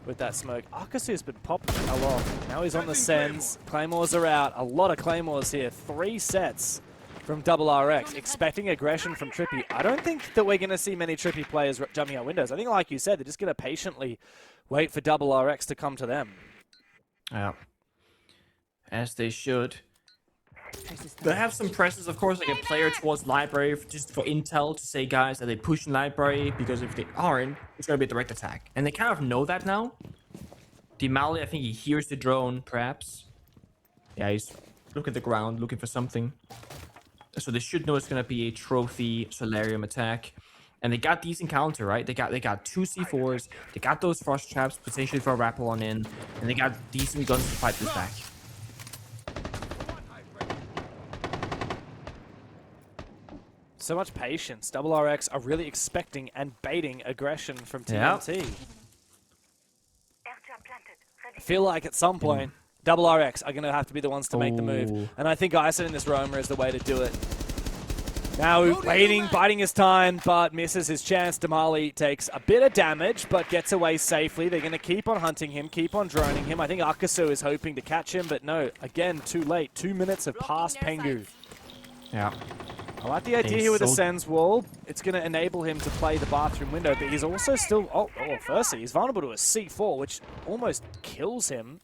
with that smoke. Akasu's been popping along. Now he's on the sends. Claymores are out. A lot of Claymores here. 3 sets from Double RX. Expecting aggression from Trippy. I don't think that we're going to see many Trippy players jumping out windows. I think, like you said, they're just going to patiently wait for Double RX to come to them. Yeah. As they should. They have some presses, of course, like a player towards library just for intel to say, guys, are they pushing library? Because if they aren't, it's going to be a direct attack. And they kind of know that now. Demali, I think he hears the drone, perhaps. Yeah, he's looking at the ground, looking for something. So they should know it's going to be a trophy solarium attack. And they got decent counter, right? They got 2 C4s. They got those frost traps, potentially for a rappel on in. And they got decent guns to fight this back. So much patience. Double RX are really expecting and baiting aggression from TNT. Yep. I feel like at some point, Double RX are going to have to be the ones to make the move. And I think Ison in this Roamer is the way to do it. Now waiting, biding his time, but misses his chance. Damali takes a bit of damage, but gets away safely. They're going to keep on hunting him, keep on droning him. I think Akasu is hoping to catch him, but no. Again, too late. 2 minutes have passed Pengu. Yeah. I like the idea here with the Sens wall. It's going to enable him to play the bathroom window, but he's also still... Oh, firstly, he's vulnerable to a C4, which almost kills him.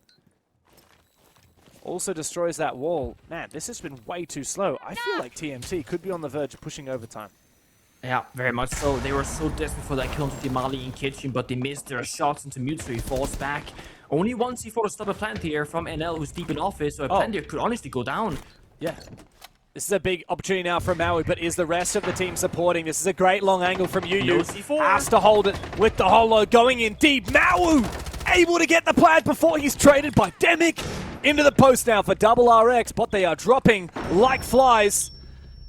Also destroys that wall. Man, this has been way too slow. I feel like TMT could be on the verge of pushing overtime. Yeah, very much so. They were so desperate for that kill into Demali in kitchen, but they missed their shots into mute, so he falls back. Only one C4 to stop a plant here from NL, who's deep in office, so a plant here could honestly go down. Yeah. This is a big opportunity now for Maui, but is the rest of the team supporting? This is a great long angle from Yu. No C4. Has to hold it with the holo going in deep. Maui able to get the plant before he's traded by Demic. Into the post now for Double RX, but they are dropping like flies.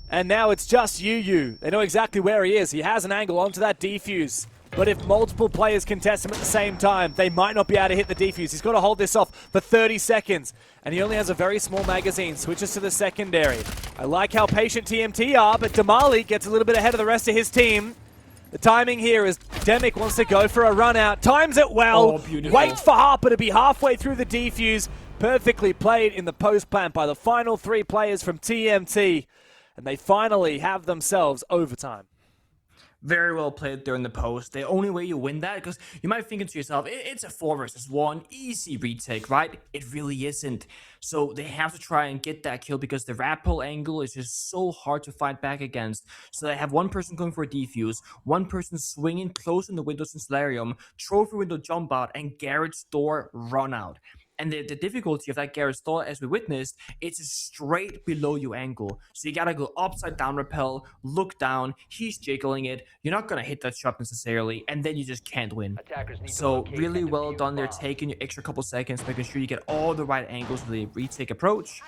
And now it's just Yu. They know exactly where he is. He has an angle onto that defuse. But if multiple players contest him at the same time, they might not be able to hit the defuse. He's got to hold this off for 30 seconds. And he only has a very small magazine. Switches to the secondary. I like how patient TMT are, but Damali gets a little bit ahead of the rest of his team. The timing here is Demic wants to go for a run out. Times it well. Wait for Harper to be halfway through the defuse. Perfectly played in the post plant by the final 3 players from TMT. And they finally have themselves overtime. Very well played there in the post. The only way you win that, because you might think to yourself, it's a 4 versus 1, easy retake, right? It really isn't. So they have to try and get that kill because the rappel angle is just so hard to fight back against. So they have one person going for a defuse, one person swinging close in the windows in Solarium, trophy window jump out, and Garrett's door run out. And the difficulty of that Garrett's door, as we witnessed, it's a straight below you angle. So you gotta go upside down rappel, look down, he's jiggling it, you're not gonna hit that shot necessarily, and then you just can't win. So really well done there, taking your extra couple seconds, making sure you get all the right angles for the retake approach.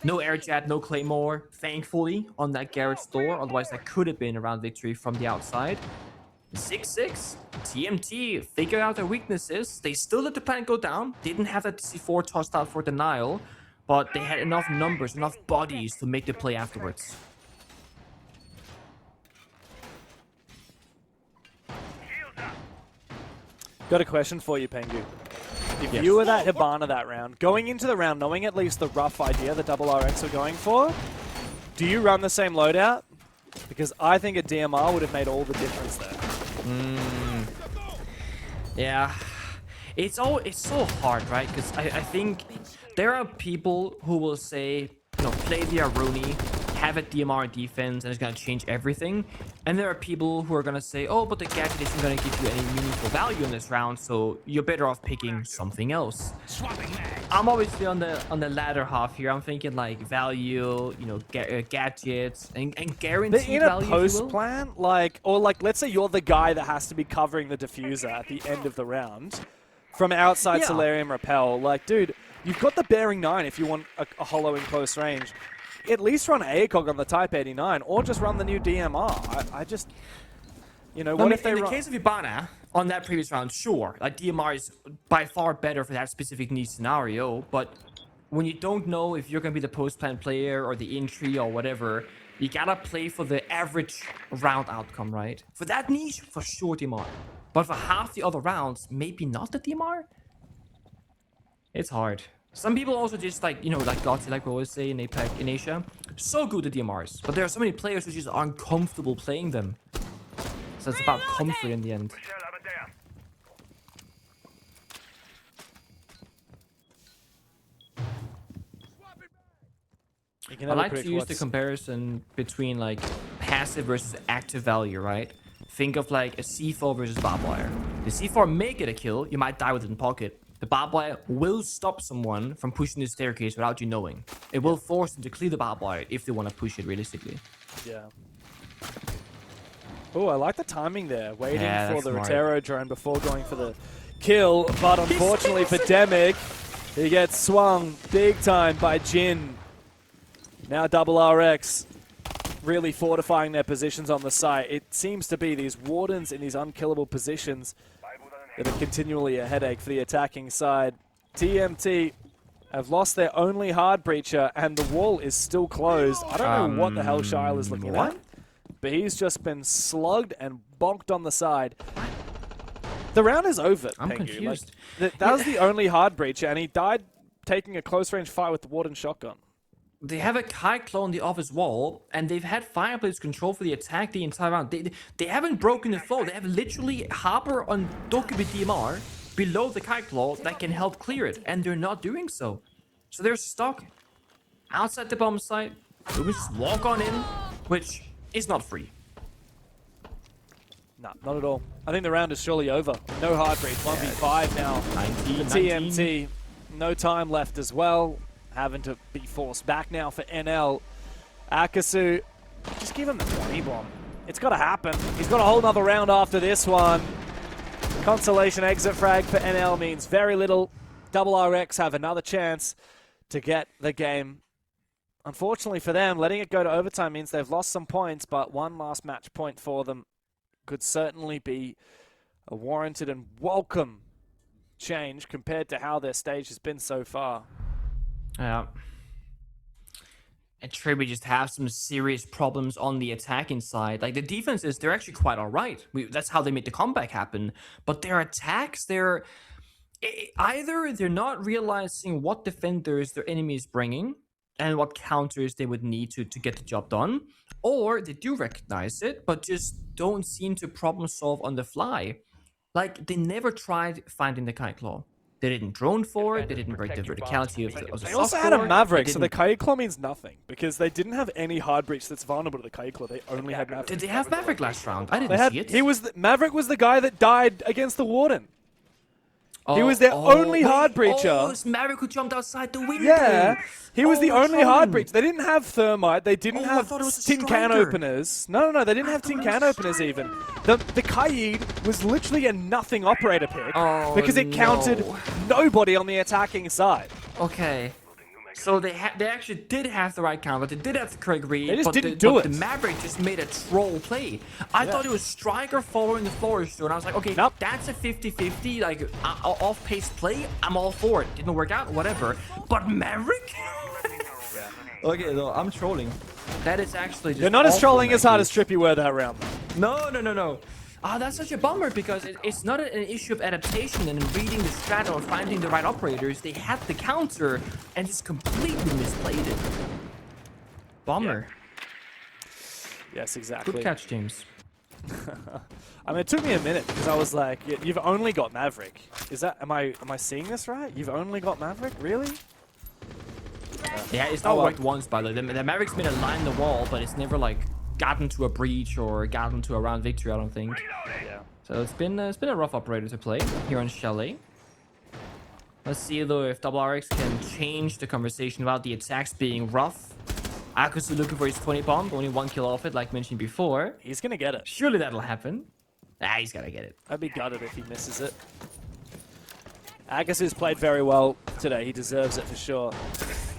No air jet, no claymore, thankfully, on that Garrett's door, otherwise that could have been a round victory from the outside. 6-6, TMT figured out their weaknesses. They still let the plant go down. Didn't have that C4 tossed out for denial, but they had enough numbers, enough bodies to make the play afterwards. Got a question for you, Pengu. If you were that Hibana that round, going into the round, knowing at least the rough idea the double RX are going for, do you run the same loadout? Because I think a DMR would have made all the difference there. Yeah, it's so hard, right? Because I think there are people who will say, you know, play the Aruni, have a DMR defense, and it's gonna change everything. And there are people who are gonna say, oh, but the gadget isn't gonna give you any meaningful value in this round, so you're better off picking something else. I'm obviously on the latter half here. I'm thinking like value, you know, gadgets, and guaranteed in a value. Post plan, or let's say you're the guy that has to be covering the diffuser at the end of the round from outside Solarium Rappel. Like, dude, you've got the Bearing 9 if you want a hollow in close range. At least run ACOG on the Type 89, or just run the new DMR. I just, you know, what if they in the case of Hibana, on that previous round, sure, like DMR is by far better for that specific niche scenario, but when you don't know if you're going to be the post-plan player or the entry or whatever, you gotta play for the average round outcome, right? For that niche, for sure DMR. But for half the other rounds, maybe not the DMR? It's hard. Some people also just like, you know, like Gotti, like we always say in APAC, in Asia, so good at DMRs. But there are so many players who just are uncomfortable playing them. So it's about comfort in the end. I like to use the comparison between like passive versus active value, right? Think of like a C4 versus barbed wire. The C4 may get a kill, you might die with it in pocket. The barbed wire will stop someone from pushing the staircase without you knowing. It will force them to clear the barbed wire if they want to push it realistically. Yeah. Oh, I like the timing there. Waiting for the smart. Rotero drone before going for the kill. But unfortunately for Demic, he gets swung big time by Jin. Now double RX really fortifying their positions on the site. It seems to be these Wardens in these unkillable positions that are continually a headache for the attacking side. TMT have lost their only hard breacher, and the wall is still closed. I don't know what the hell Shile is looking at, but he's just been slugged and bonked on the side. The round is over, I'm Pengu. confused. Like, that was the only hard breacher, and he died taking a close-range fight with the Warden shotgun. They have a Kai Claw on the office wall, and they've had Fireblades control for the attack the entire round. They haven't broken the flow. They have literally Harper on Dokubi DMR below the Kai Claw that can help clear it, and they're not doing so. So they're stuck outside the bomb site. They just walk on in, which is not free. No, not at all. I think the round is surely over. No hard breach. 1v5 now. 19, for TMT. No time left as well. Having to be forced back now for NL. Akasu, just give him the 20 bomb. It's got to happen. He's got a whole nother round after this one. Consolation exit frag for NL means very little. Double RX have another chance to get the game. Unfortunately for them, letting it go to overtime means they've lost some points, but one last match point for them could certainly be A warranted and welcome change compared to how their stage has been so far. Yeah. And Tribby just have some serious problems on the attacking side. Like the defenses, they're actually quite all right. That's how they made the comeback happen. But their attacks, either they're not realizing what defenders their enemy is bringing and what counters they would need to get the job done, or they do recognize it, but just don't seem to problem solve on the fly. Like they never tried finding the kite claw. They didn't drone for it. They didn't break the verticality of the They also had a Maverick, so the CAG claw means nothing because they didn't have any hard breach that's vulnerable to the CAG claw. They only had Maverick. Did they have Maverick last round? I didn't see it. Maverick was the guy that died against the Warden. He was their only hard breacher. Oh, it's Maverick who jumped outside the window. Yeah, he was the only hard breach. They didn't have thermite. They didn't have tin can openers. No, they didn't have tin can openers even. The CAG was literally a nothing operator pick because it counted nobody on the attacking side. Okay. So they actually did have the right counter. They did have the correct read. They just didn't do it. The Maverick just made a troll play. I thought it was Striker following the Forester, and I was like, okay, that's a 50-50, like off-pace play. I'm all for it. Didn't work out, whatever. But Maverick? Okay, no, I'm trolling. That is actually just. You're not as trolling as hard as Trippy were that round. No. That's such a bummer because it's not an issue of adaptation and reading the strat or finding the right operators. They had the counter and just completely misplayed it. Bummer. Yes, exactly. Good catch, James. I mean, it took me a minute because I was like, "You've only got Maverick." Is that? Am I seeing this right? You've only got Maverick, really? Yeah, it's not worked once, by the way. The Maverick's made a line in the wall, but it's never like gotten to a breach or gotten to a round victory, I don't think. Yeah. So it's been a rough operator to play here on Chalet. Let's see though if RX can change the conversation about the attacks being rough. Akusu looking for his 20 bomb, only 1 kill off it, like mentioned before. He's gonna get it. Surely that'll happen. He's gotta get it. I'd be gutted if he misses it. Agasu's played very well today. He deserves it for sure.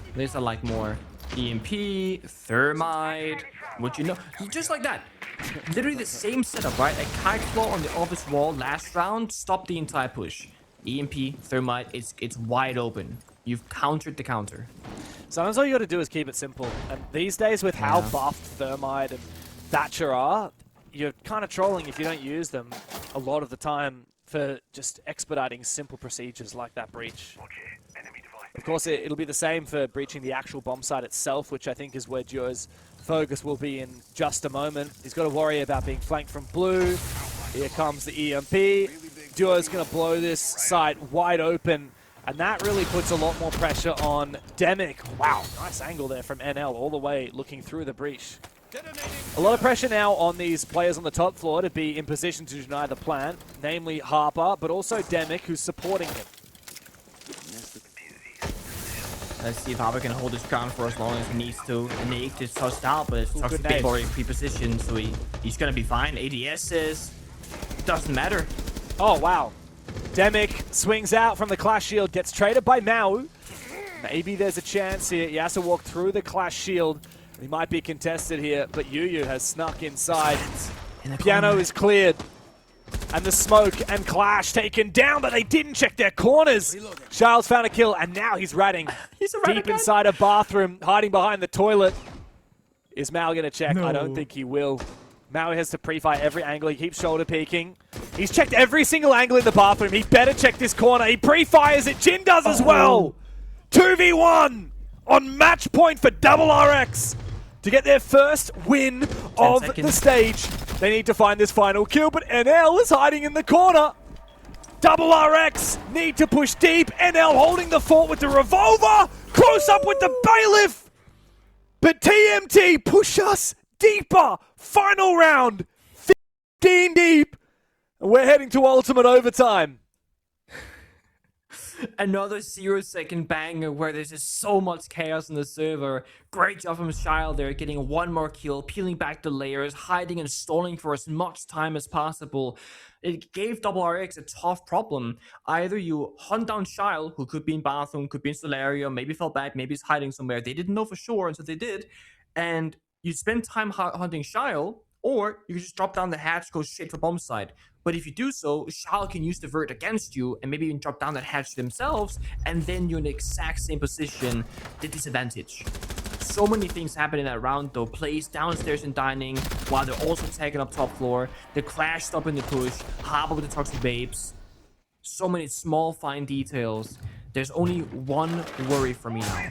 At least I like more EMP, Thermite, what you know, just like that. Literally the same setup, right? A kite claw on the office wall last round stopped the entire push. EMP, Thermite, it's wide open. You've countered the counter. Sometimes all you got to do is keep it simple. And these days, with how buffed Thermite and Thatcher are, you're kind of trolling if you don't use them a lot of the time for just expediting simple procedures like that breach. Of course, it'll be the same for breaching the actual bomb site itself, which I think is where Duo's focus will be in just a moment. He's got to worry about being flanked from blue. Here comes the EMP. Duo's going to blow this site wide open, and that really puts a lot more pressure on Demic. Wow, nice angle there from NL, all the way looking through the breach. A lot of pressure now on these players on the top floor to be in position to deny the plant, namely Harper, but also Demic, who's supporting him. Let's see if Harper can hold his ground for as long as he needs to. Nate is tossed out, but it's tossed big boy pre-position, so he's gonna be fine. ADS says doesn't matter. Oh wow. Demic swings out from the Clash Shield, gets traded by Mau. Maybe there's a chance here. He has to walk through the Clash Shield. He might be contested here, but Yuyu has snuck inside. Piano is cleared. And the smoke and Clash taken down, but they didn't check their corners. Charles found a kill, and now he's ratting deep inside a bathroom, hiding behind the toilet. Is Mao going to check? No. I don't think he will. Mao has to pre-fire every angle. He keeps shoulder peeking. He's checked every single angle in the bathroom. He better check this corner. He pre-fires it. Jin does as well. 2v1 on match point for RX. To get their first win of the stage, they need to find this final kill, but NL is hiding in the corner. RX need to push deep. NL holding the fort with the revolver. Close up with the bailiff. But TMT push us deeper. Final round, 15 deep. And we're heading to ultimate overtime. Another 0-second banger where there's just so much chaos in the server. Great job from Child there, getting one more kill, peeling back the layers, hiding and stalling for as much time as possible. It gave RX a tough problem. Either you hunt down Child, who could be in bathroom, could be in Solarium, maybe fell back, maybe he's hiding somewhere. They didn't know for sure, and so they did. And you spend time hunting Child, or you just drop down the hatch, go straight for bomb side. But if you do so, Shao can use the vert against you and maybe even drop down that hatch themselves, and then you're in the exact same position, the disadvantage. So many things happen in that round though. Plays downstairs and dining while they're also tagging up top floor. The clash stopping the push. Harbor with the toxic babes. So many small fine details. There's only one worry for me now.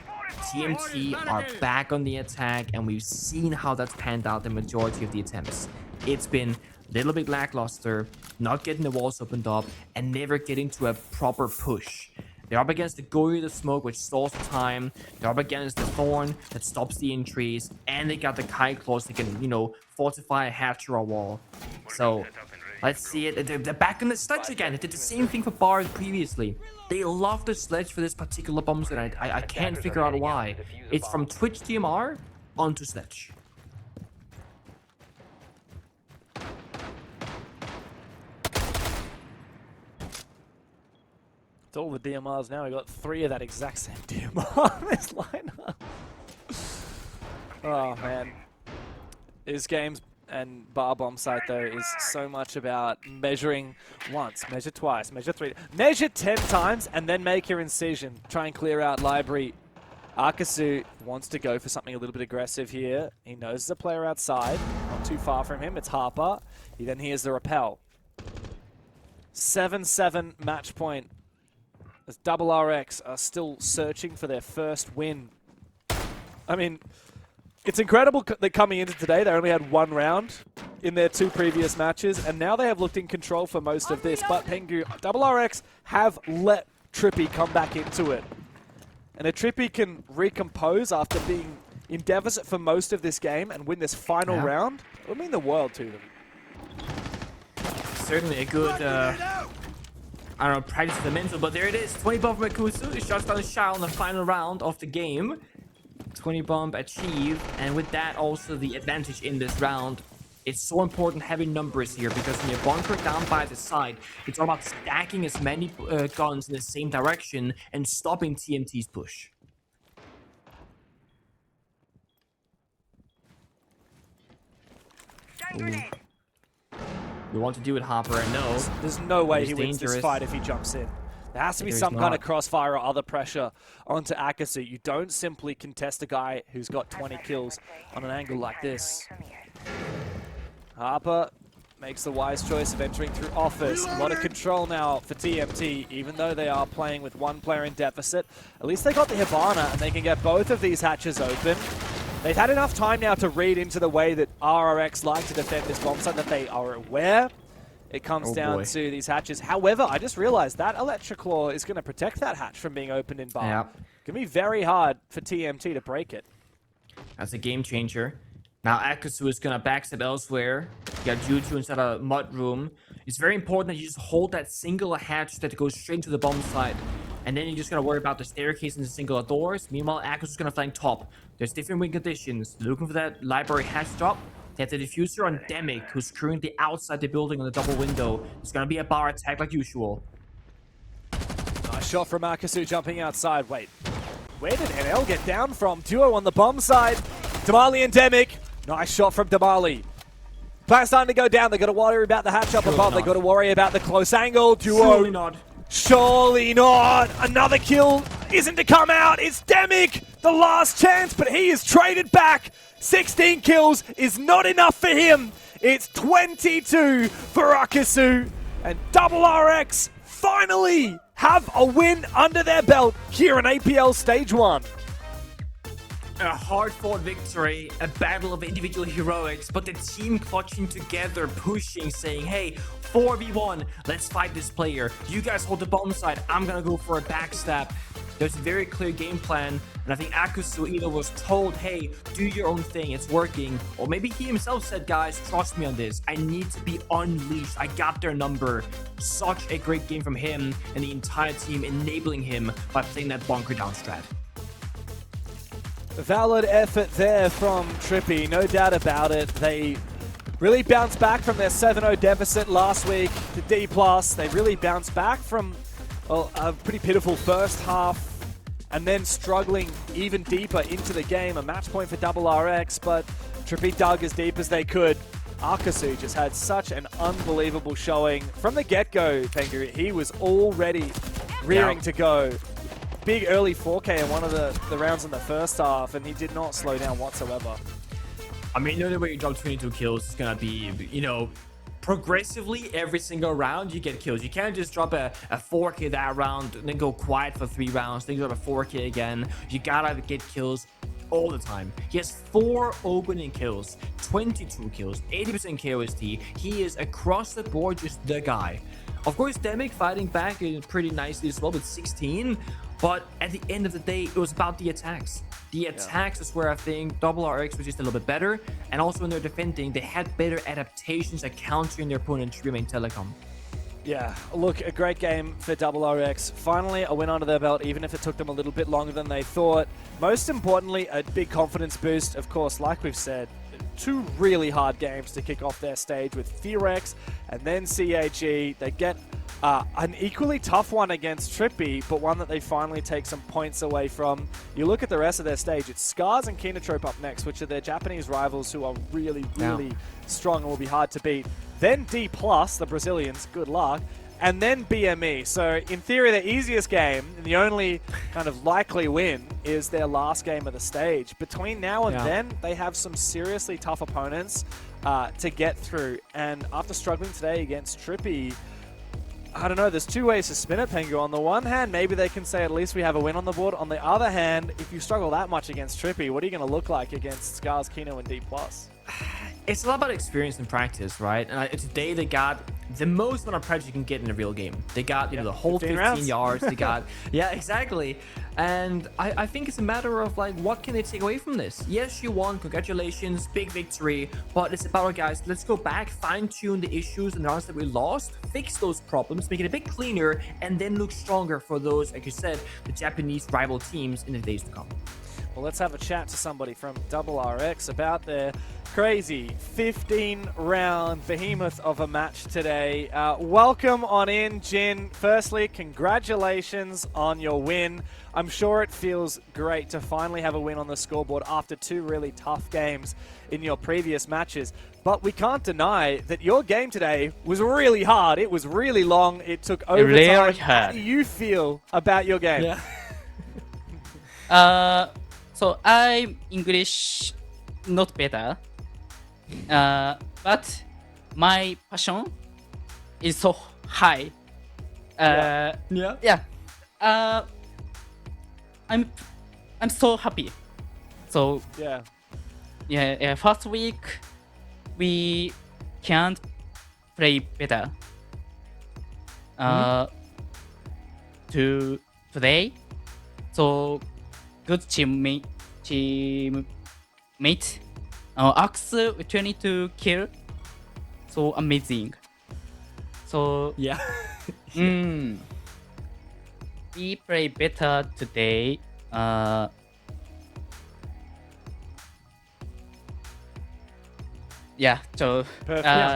TMT are back on the attack, and we've seen how that's panned out the majority of the attempts. It's been a little bit lackluster, not getting the walls opened up, and never getting to a proper push. They're up against the Gory the Smoke, which stalls the time. They're up against the Thorn that stops the entries. And they got the Kite Claws that can, you know, fortify a hatch or a wall. So, let's see it. They're back in the sledge again. They did the same thing for Bar previously. They love the sledge for this particular bomb set. I can't figure out why. It's from Twitch TMR onto sledge. It's all the DMRs now. We got 3 of that exact same DMR in this lineup. Oh man, this game's and bar bomb site though is so much about measuring once, measure twice, measure 3, measure 10 times, and then make your incision. Try and clear out library. Akasu wants to go for something a little bit aggressive here. He knows there's a player outside, not too far from him. It's Harper. He then hears the rappel. 7-7 match point. As FEARX are still searching for their first win. I mean, it's incredible that coming into today, they only had 1 round in their 2 previous matches, and now they have looked in control for most of this. But Pengu, FEARX have let Trippy come back into it. And if Trippy can recompose after being in deficit for most of this game and win this final round, it would mean the world to them. Certainly a good, I don't know, practice the mental, but there it is. 20 bomb from Akusu. It shuts down Shao in the final round of the game. 20 bomb achieved, and with that also the advantage in this round. It's so important having numbers here, because when you're bunkered down by the side, it's all about stacking as many guns in the same direction and stopping TMT's push. Ooh. We want to do it, Hopper, I know. There's no way he wins this fight if he jumps in. There has to be some kind of crossfire or other pressure onto Akasu. You don't simply contest a guy who's got 20 kills on an angle like this. Harper makes the wise choice of entering through office. A lot of control now for TMT, even though they are playing with 1 player in deficit. At least they got the Hibana, and they can get both of these hatches open. They've had enough time now to read into the way that FEARX like to defend this bomb site, that they are aware. It comes down to these hatches. However, I just realized that Electric Claw is going to protect that hatch from being opened in bar. Yep. Going to be very hard for TMT to break it. That's a game changer. Now Akasu is going to backstep elsewhere. You got Juju inside a mud room. It's very important that you just hold that single hatch that goes straight into the bomb site. And then you just got to worry about the staircase and the single doors. Meanwhile, Akasu is going to flank top. There's different win conditions. Looking for that library hatch drop. They have the diffuser on Demic, who's currently outside the building on the double window. It's going to be a bar attack like usual. Nice shot from Akasu jumping outside. Wait, where did NL get down from? Duo on the bomb side. Damali and Demic. Nice shot from Damali. Plan's starting to go down. They got to worry about the hatch up above. They got to worry about the close angle. Duo. Surely not. Surely not. Another kill isn't to come out. It's Demic. The last chance, but he is traded back. 16 kills is not enough for him. It's 22 for Akasu. And FEARX finally have a win under their belt here in APL Stage 1. A hard-fought victory, a battle of individual heroics, but the team clutching together, pushing, saying, hey, 4v1, let's fight this player. You guys hold the bomb side, I'm gonna go for a backstab. There's a very clear game plan, and I think Akasu either was told, hey, do your own thing, it's working, or maybe he himself said, guys, trust me on this, I need to be unleashed, I got their number. Such a great game from him and the entire team, enabling him by playing that bunker down strat. Valid effort there from Trippy, no doubt about it. They really bounced back from their 7-0 deficit last week to D+. They really bounced back from a pretty pitiful first half and then struggling even deeper into the game. A match point for FEARX, but Trippy dug as deep as they could. Akasu just had such an unbelievable showing from the get-go, Pengu. He was already rearing to go. Big early 4K in one of the rounds in the first half, and he did not slow down whatsoever. I mean, the only way you drop 22 kills is gonna be, you know, progressively every single round you get kills. You can't just drop a 4K that round and then go quiet for 3 rounds, then drop a 4K again. You gotta get kills all the time. He has 4 opening kills, 22 kills, 80% KOST. He is across the board just the guy. Of course, Demic fighting back pretty nicely as well with 16, but at the end of the day, it was about the attacks. The attacks is where I think FEARX was just a little bit better, and also when they're defending, they had better adaptations at countering their opponent's remain telecom. Yeah, look, a great game for FEARX. Finally, a win under their belt, even if it took them a little bit longer than they thought. Most importantly, a big confidence boost. Of course, like we've said, 2 really hard games to kick off their stage with FEARX and then CAG. They get an equally tough one against Trippy, but one that they finally take some points away from. You look at the rest of their stage, it's Scars and Kinotrope up next, which are their Japanese rivals who are really, really strong and will be hard to beat. Then D+, the Brazilians, good luck. And then BME. So in theory, the easiest game and the only kind of likely win is their last game of the stage. Between now and then, they have some seriously tough opponents to get through. And after struggling today against Trippy, I don't know, there's 2 ways to spin it, Pengu. On the one hand, maybe they can say at least we have a win on the board. On the other hand, if you struggle that much against Trippy, what are you going to look like against Scars, Kino, and D+? It's a lot about experience and practice, right? And today they got the most amount of pressure you can get in a real game. They got, you know, the whole 15 yards. They got, exactly. And I think it's a matter of like, what can they take away from this? Yes, you won. Congratulations, big victory. But it's about, guys, let's go back, fine tune the issues and the rounds that we lost, fix those problems, make it a bit cleaner, and then look stronger for those, like you said, the Japanese rival teams in the days to come. Well, let's have a chat to somebody from FEARX about their crazy 15-round behemoth of a match today. Welcome on in, Jin. Firstly, congratulations on your win. I'm sure it feels great to finally have a win on the scoreboard after 2 really tough games in your previous matches. But we can't deny that your game today was really hard. It was really long. It took overtime. How do you feel about your game? So I'm English not better, but my passion is so high. I'm so happy. So first week we can't play better. To today, so good teammate. Axe 22 kill, so amazing. So we play better today. So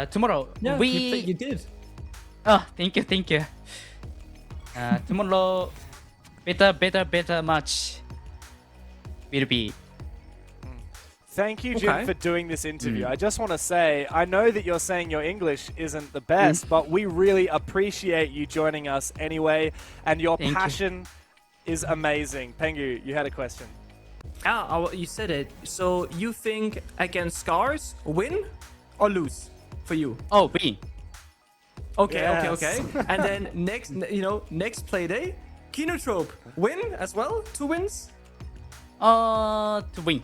tomorrow you did. Oh, thank you. Tomorrow better match will be. Thank you, Jim, for doing this interview. I just want to say, I know that you're saying your English isn't the best, but we really appreciate you joining us anyway, and your passion is amazing. Pengu, you had a question. You said it. So you think against Scars, win or lose for you? Oh, win. Okay. And then next play day, Kinotrope, win as well? 2 wins? To win.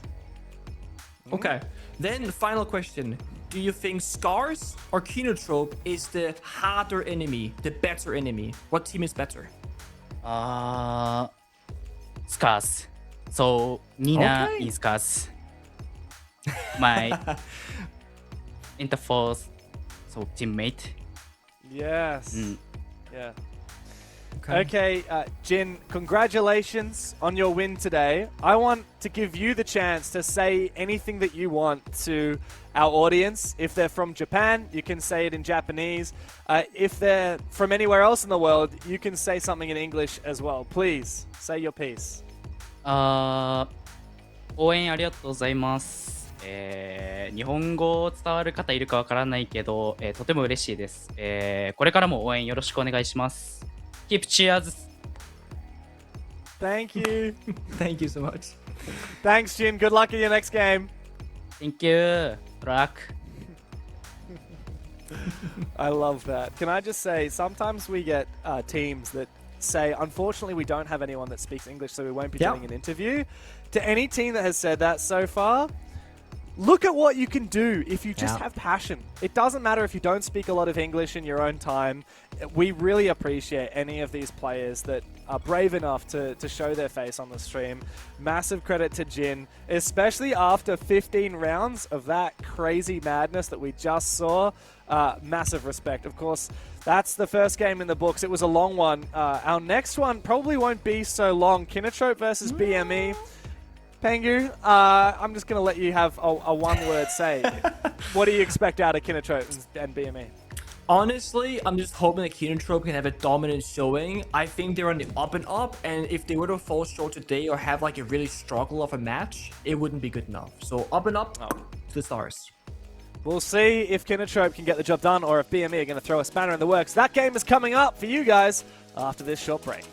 Okay. Then the final question. Do you think Scars or Kinotrope is the harder enemy, the better enemy? What team is better? Scars. So Nina is Scars. My Interforce teammate. Yes. Yeah. Okay, Jin, congratulations on your win today. I want to give you the chance to say anything that you want to our audience. If they're from Japan, you can say it in Japanese. If they're from anywhere else in the world, you can say something in English as well. Please, say your piece. 応援ありがとうございます。日本語伝わる方いるかわからないけど、とても嬉しいです。これからも応援よろしくお願いします。Keep cheers! Thank you. Thank you so much. Thanks, Jin. Good luck in your next game. Thank you! Good luck! I love that. Can I just say, sometimes we get teams that say, unfortunately, we don't have anyone that speaks English, so we won't be doing an interview. To any team that has said that so far, look at what you can do if you just have passion. It doesn't matter if you don't speak a lot of English in your own time. We really appreciate any of these players that are brave enough to show their face on the stream. Massive credit to Jin, especially after 15 rounds of that crazy madness that we just saw. Massive respect. Of course, that's the first game in the books. It was a long one. Our next one probably won't be so long. Kinotrope versus BME. Pengu, I'm just going to let you have a one-word say. What do you expect out of Kinotrope and BME? Honestly, I'm just hoping that Kinotrope can have a dominant showing. I think they're on the up and up, and if they were to fall short today or have like a really struggle of a match, it wouldn't be good enough. So up and up to the stars. We'll see if Kinotrope can get the job done or if BME are going to throw a spanner in the works. That game is coming up for you guys after this short break.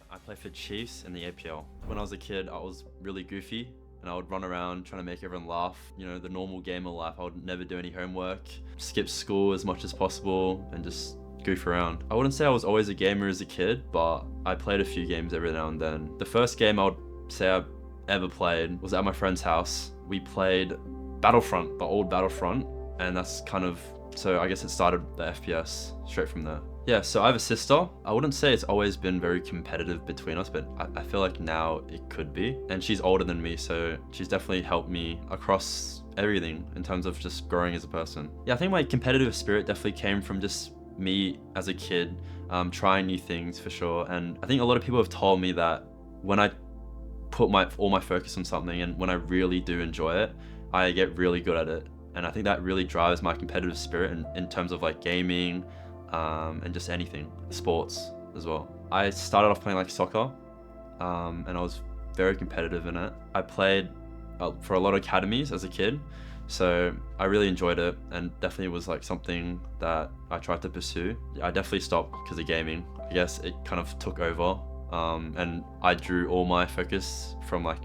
I play for Chiefs in the APL. When I was a kid, I was really goofy and I would run around trying to make everyone laugh. You know, the normal gamer life. I would never do any homework, skip school as much as possible and just goof around. I wouldn't say I was always a gamer as a kid, but I played a few games every now and then. The first game I would say I ever played was at my friend's house. We played Battlefront, the old Battlefront, and that's kind of, so I guess it started the FPS straight from there. Yeah, so I have a sister. I wouldn't say it's always been very competitive between us, but I feel like now it could be. And she's older than me, so she's definitely helped me across everything in terms of just growing as a person. Yeah, I think my competitive spirit definitely came from just me as a kid, trying new things for sure. And I think a lot of people have told me that when I put all my focus on something and when I really do enjoy it, I get really good at it. And I think that really drives my competitive spirit in terms of like gaming, and just anything, sports as well. I started off playing like soccer, and I was very competitive in it. I played for a lot of academies as a kid, so I really enjoyed it and definitely was like something that I tried to pursue. I definitely stopped because of gaming. I guess it kind of took over, and I drew all my focus from like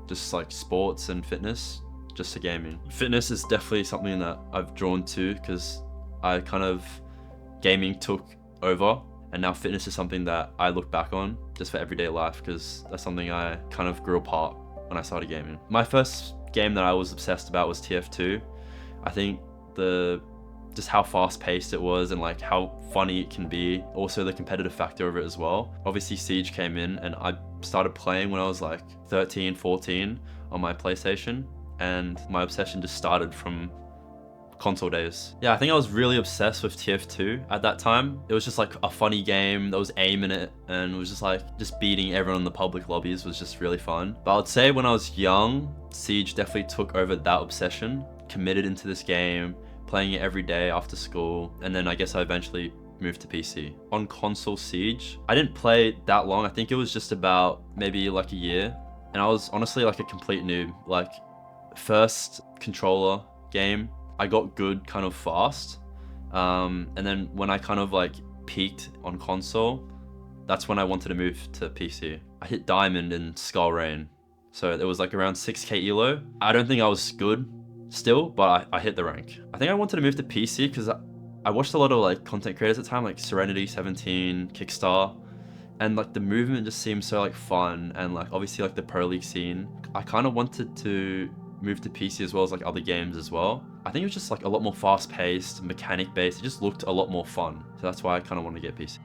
just like sports and fitness just to gaming. Fitness is definitely something that I've drawn to because I kind of gaming took over and now fitness is something that I look back on just for everyday life because that's something I kind of grew apart when I started gaming. My first game that I was obsessed about was TF2. I think just how fast paced it was and like how funny it can be, also the competitive factor of it as well. Obviously Siege came in and I started playing when I was like 13, 14 on my PlayStation, and my obsession just started from console days. Yeah, I think I was really obsessed with TF2 at that time. It was just like a funny game, there was aim in it, and it was just like just beating everyone in the public lobbies was just really fun. But I would say when I was young, Siege definitely took over that obsession, committed into this game, playing it every day after school, and then I guess I eventually moved to PC. On console Siege, I didn't play that long. I think it was just about maybe like a year, and I was honestly like a complete noob. Like first controller game, I got good kind of fast, and then when I kind of like peaked on console, that's when I wanted to move to PC. I hit Diamond in Skull Rain, so it was like around 6k elo. I don't think I was good still, but I hit the rank. I think I wanted to move to PC because I watched a lot of like content creators at the time, like Serenity 17, Kickstar, and like the movement just seemed so like fun, and like obviously like the Pro League scene. I kind of wanted to move to PC as well as like other games as well. I think it was just like a lot more fast paced, mechanic based. It just looked a lot more fun. So that's why I kind of wanted to get PC.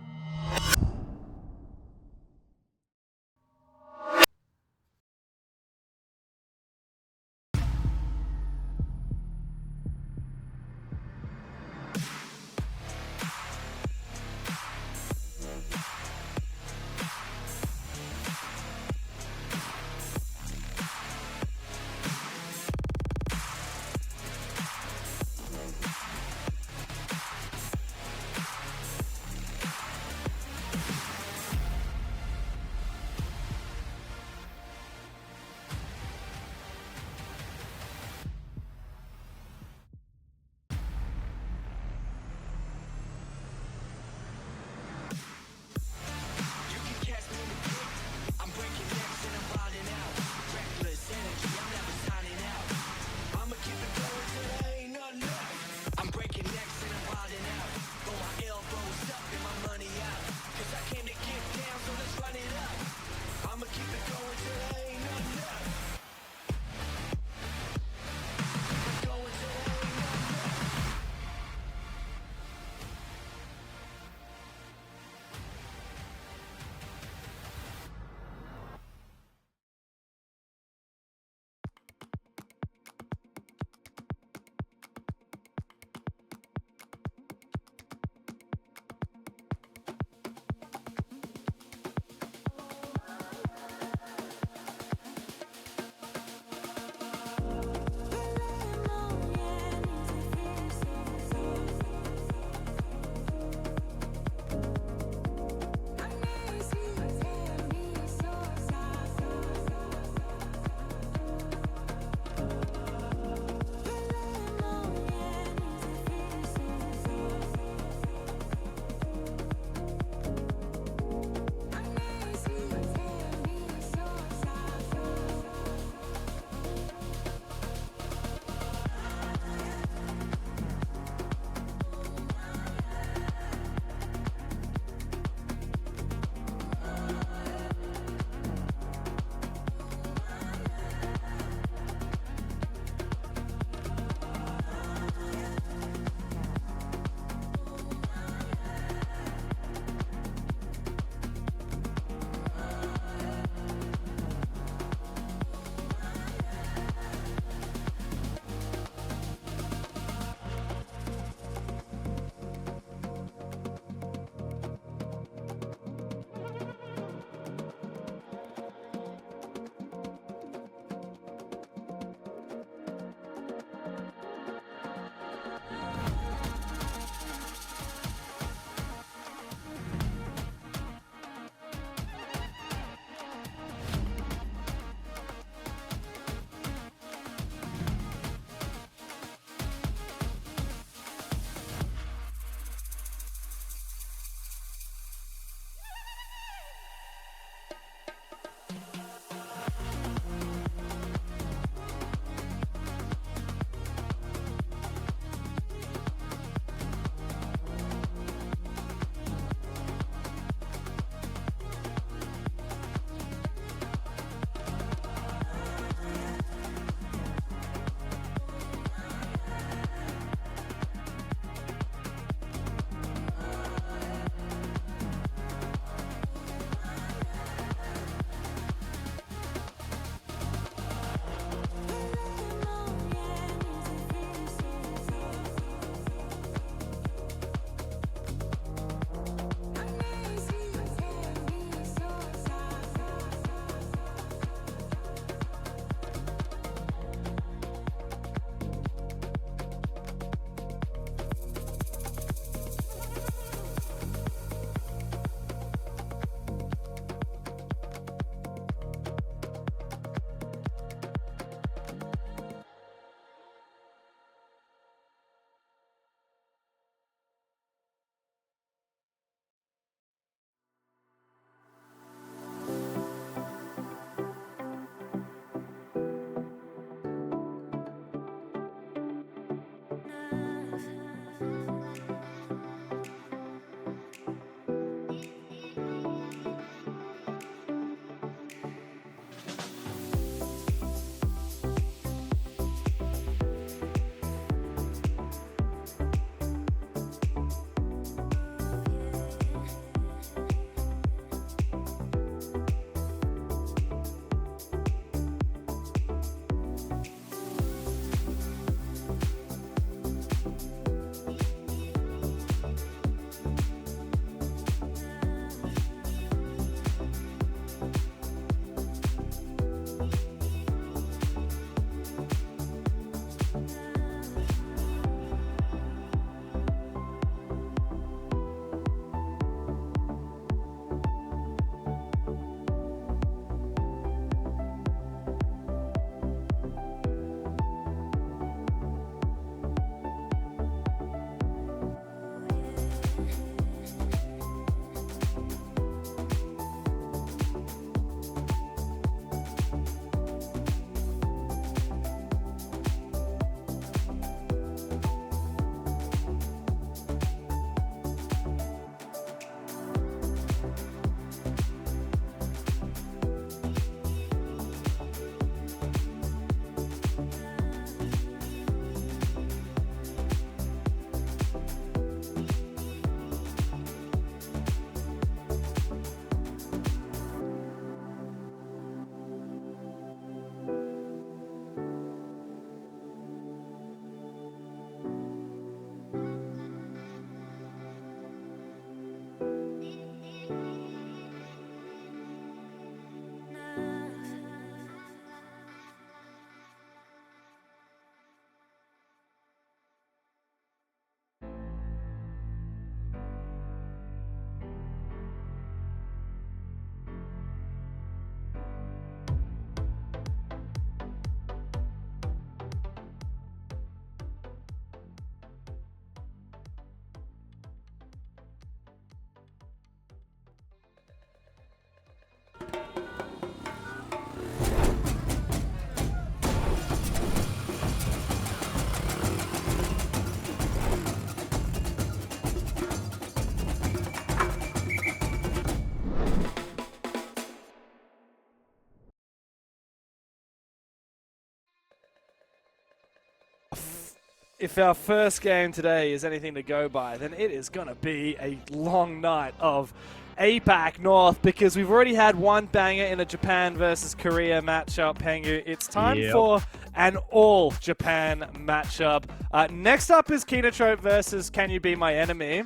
if our first game today is anything to go by, then it is going to be a long night of APAC North, because we've already had one banger in a Japan versus Korea matchup, Pengu. It's time for an all-Japan matchup. Next up is Kinotrope versus Can You Be My Enemy?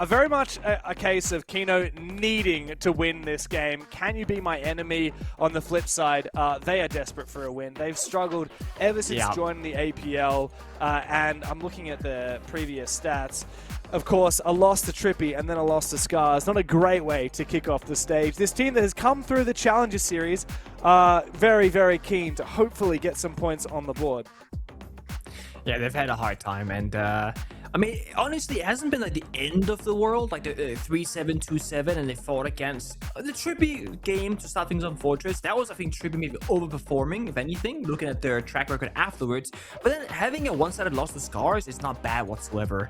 Very much a case of Kino needing to win this game. Can You Be My Enemy? On the flip side, they are desperate for a win. They've struggled ever since joining the APL, and I'm looking at the previous stats. Of course, a loss to Trippy and then a loss to Scars. Not a great way to kick off the stage. This team that has come through the Challenger Series are very, very keen to hopefully get some points on the board. Yeah, they've had a hard time, and I mean, honestly, it hasn't been like the end of the world, like the 3-7-2-7, and they fought against the Trippy game to start things on Fortress. That was, I think, Trippy maybe overperforming, if anything, looking at their track record afterwards. But then having a one-sided loss to Scars is not bad whatsoever.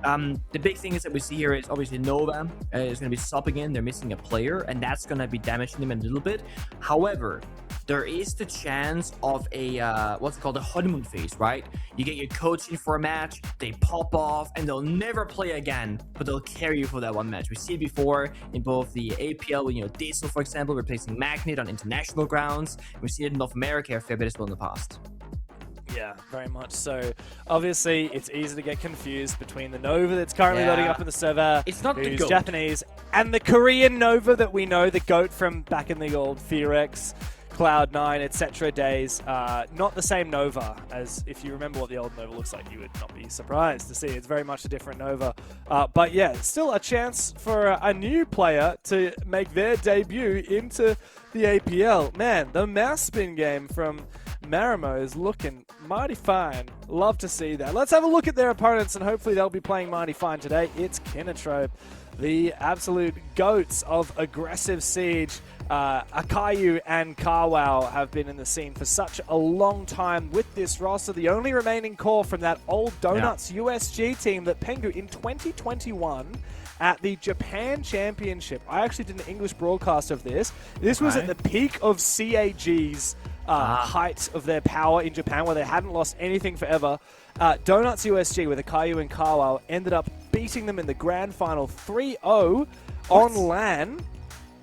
The big thing is that we see here is obviously Nova is going to be subbing in. They're missing a player, and that's going to be damaging them a little bit. However, there is the chance of a what's it called, a honeymoon phase, right? You get your coach in for a match, they pop off, and they'll never play again, but they'll carry you for that one match. We see it before in both the APL with, Diesel, for example, replacing Magnet on international grounds. We've seen it in North America a fair bit as well in the past. Yeah, very much so. Obviously, it's easy to get confused between the Nova that's currently loading up in the server, it's not the who's GOAT. Japanese, and the Korean Nova that we know, the GOAT from back in the old FEARX, Cloud9, etc. days. Not the same Nova, as if you remember what the old Nova looks like, you would not be surprised to see. It's very much a different Nova. But yeah, still a chance for a new player to make their debut into the APL. Man, the mouse spin game from Marimo is looking mighty fine. Love to see that. Let's have a look at their opponents, and hopefully they'll be playing mighty fine today. It's Kinotrope, the absolute goats of aggressive Siege. Akayu and Carwow have been in the scene for such a long time with this roster. The only remaining core from that old Donuts USG team that Pengu in 2021 at the Japan Championship. I actually did an English broadcast of this. This was at the peak of CAG's height of their power in Japan, where they hadn't lost anything forever. Donuts USG with Akayu and Carwow ended up beating them in the grand final 3-0 on LAN.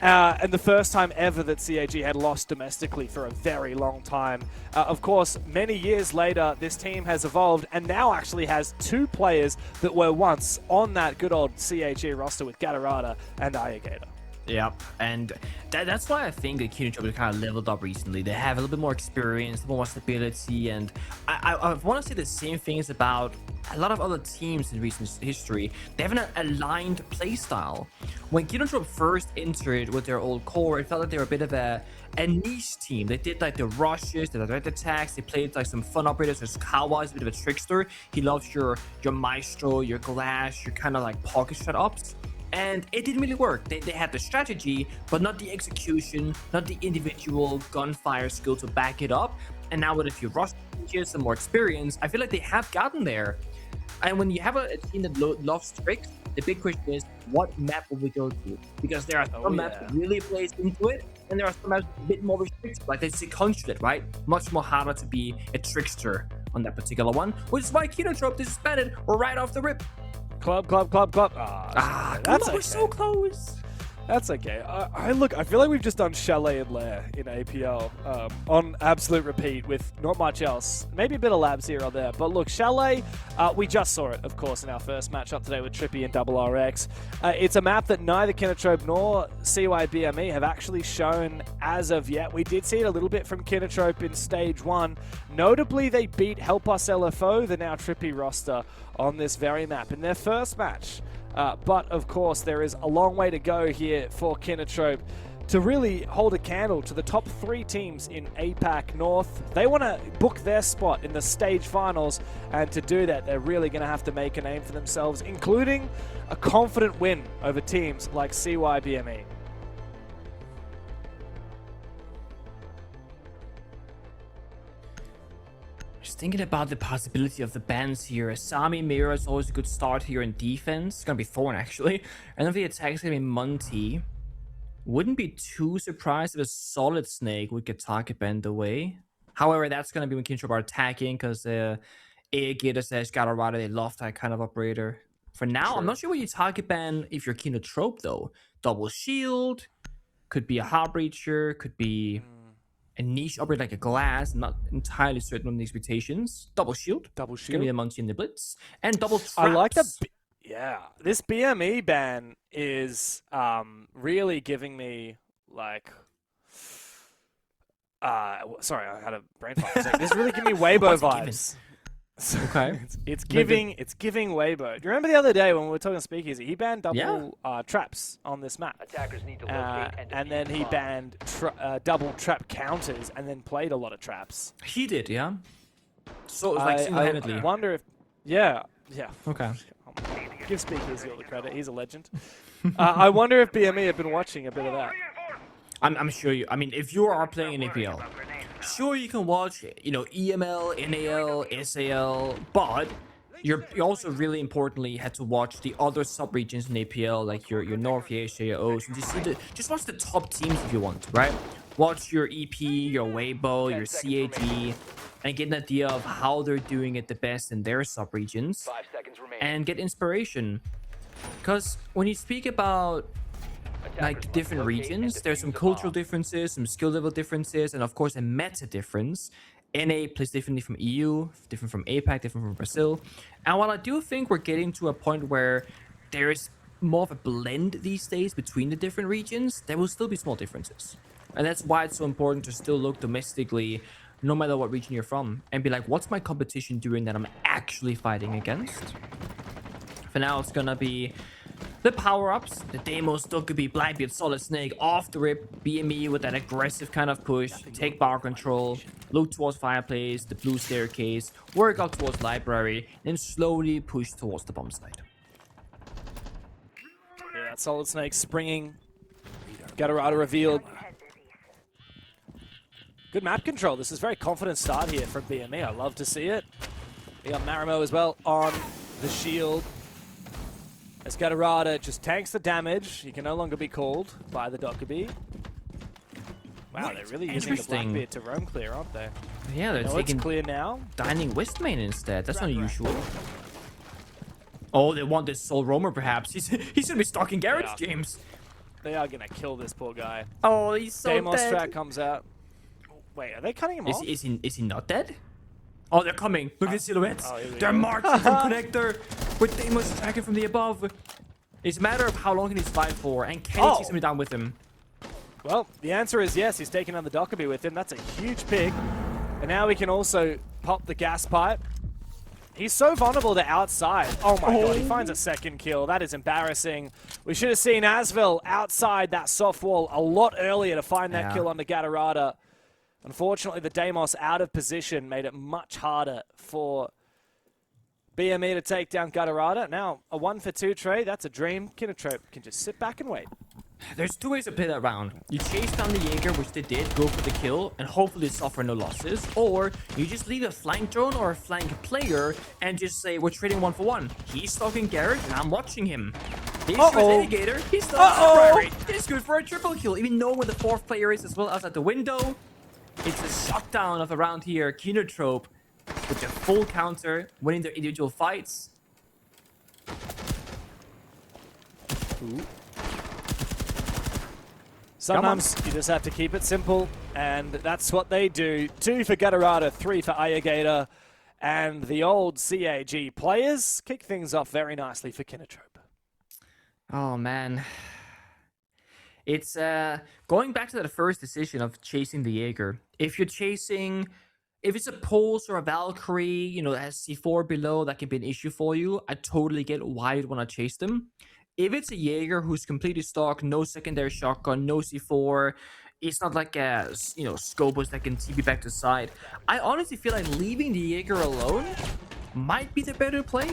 And the first time ever that CAG had lost domestically for a very long time. Of course, many years later, this team has evolved and now actually has two players that were once on that good old CAG roster with Gatorada and Ayagator. Yep, and that's why I think that Kinotrope has kind of leveled up recently. They have a little bit more experience, more stability, and I want to say the same things about a lot of other teams in recent history. They have an aligned playstyle. When Kinotrope first entered with their old core, it felt like they were a bit of a niche team. They did like the rushes, the direct attacks, they played like some fun operators. There's Kawa is a bit of a trickster. He loves your Maestro, your Glash, your kind of like pocket shot ups. And it didn't really work. They had the strategy, but not the execution, not the individual gunfire skill to back it up. And now with a few rush changes, some more experience, I feel like they have gotten there. And when you have a team that loves tricks, the big question is, what map will we go to? Because there are some maps that really plays into it, and there are some maps a bit more restricted, like they consulate, right? Much more harder to be a trickster on that particular one, which is why Kinotrope disbanded right off the rip. Club. That's okay. We're so close. That's okay. I feel like we've just done Chalet and Lair in APL on absolute repeat with not much else. Maybe a bit of labs here or there. But look, Chalet, we just saw it, of course, in our first matchup today with Trippy and RX. It's a map that neither Kinotrope nor CYBME have actually shown as of yet. We did see it a little bit from Kinotrope in Stage 1. Notably, they beat Help Us LFO, the now Trippy roster, on this very map in their first match. But of course, there is a long way to go here for Kinotrope to really hold a candle to the top three teams in APAC North. They want to book their spot in the stage finals, and to do that, they're really going to have to make a name for themselves, including a confident win over teams like CYBME. Just thinking about the possibility of the bans here. Asami Mira is always a good start here in defense. It's gonna be Thorn actually. And if the attack is gonna be Monty, wouldn't be too surprised if a solid Snake would get target banned away. However, that's gonna be when Kinotrope are attacking, because Gator says Gatorada, they love that kind of operator. For now, I'm not sure what you target ban if you're keen to trope though. Double shield, could be a Heartbreacher, could be a niche operator like a glass. I'm not entirely certain on the expectations. Double shield. Double It's gonna be shield. the Muncie in the Blitz. And double traps. I like the yeah. This BME ban is really giving me like. Sorry, I had a brain fart for a second. This is really giving me Weibo What's it giving? vibes. Okay. It's giving Weibo. Do you remember the other day when we were talking Speakeasy? He banned double traps on this map. Attackers need to locate and And then defuse he the bomb. banned double trap counters and then played a lot of traps. He did, yeah. So it's like single-handedly. I wonder if, yeah. Okay. Give Speakeasy all the credit. He's a legend. I wonder if BME have been watching a bit of that. I'm sure you. I mean, if you are playing in APL, sure you can watch, EML, NAL, SAL, but you also really importantly had to watch the other sub-regions in APL, like your North Asia, your O's, and just watch the top teams if you want, right? Watch your EP, your Weibo, your CAG, and get an idea of how they're doing it the best in their sub-regions, 5 seconds remaining. and get inspiration. Because when you speak about like different regions, there's some cultural differences, some skill level differences, and of course a meta difference. NA plays differently from EU, different from APAC, different from Brazil. And while I do think we're getting to a point where there's more of a blend these days between the different regions, there will still be small differences. And that's why it's so important to still look domestically, no matter what region you're from, and be like, what's my competition doing that I'm actually fighting against? For now, it's gonna be the power-ups, the Deimos, Dokkaebi, Blackbeard, Solid Snake, off the rip, BME with that aggressive kind of push, take bar control, look towards Fireplace, the blue staircase, work out towards Library, then slowly push towards the bomb site. Yeah, that Solid Snake springing. Gatorada revealed. Good map control. This is a very confident start here from BME. I love to see it. We got Marimo as well on the shield. As Gatorada just tanks the damage, he can no longer be called by the Dokkaebi. Wow, they're really using the Interesting. Blackbeard to roam clear, aren't they? Yeah, they're No, it's taking clear now. Dining West main instead. That's unusual. Oh, they want this Soul Roamer perhaps. He's gonna be stalking Garage, Yeah. James. They are going to kill this poor guy. Oh, he's so Deimos dead. strat comes out. Wait, are they cutting him off? Is he not dead? Oh, they're coming. Look at the silhouettes. Oh, here we They're go. marching from Connector with Deimos attacking from the above. It's a matter of how long can he fight for, and can he take somebody down with him? Well, the answer is yes. He's taking on the Dokkaebi with him. That's a huge pick. And now we can also pop the gas pipe. He's so vulnerable to outside. Oh my god, he finds a second kill. That is embarrassing. We should have seen Asvel outside that soft wall a lot earlier to find that kill on the Gatorada. Unfortunately, the Deimos out of position made it much harder for BME to take down Gatorada. Now, a 1-for-2 trade, that's a dream. Kinotrope can just sit back and wait. There's two ways to play that round. You chase down the Jaeger, which they did, go for the kill, and hopefully suffer no losses. Or you just leave a flank drone or a flank player and just say, we're trading 1-for-1. He's stalking Garrett, and I'm watching him. He's with Alligator. He's stalking Priory. It's good for a triple kill, even knowing where the fourth player is as well as at the window. It's a shutdown of the round here. Kinotrope with the full counter, winning their individual fights. Sometimes you just have to keep it simple, and that's what they do. 2 for Gatorada, 3 for Alligator, and the old CAG players kick things off very nicely for Kinotrope. Oh, man. It's going back to that first decision of chasing the Jaeger. If it's a Pulse or a Valkyrie, that has C4 below, that can be an issue for you. I totally get why you'd want to chase them. If it's a Jaeger who's completely stock, no secondary shotgun, no C4, it's not like a, Scopus that can TP back to side. I honestly feel like leaving the Jaeger alone might be the better play.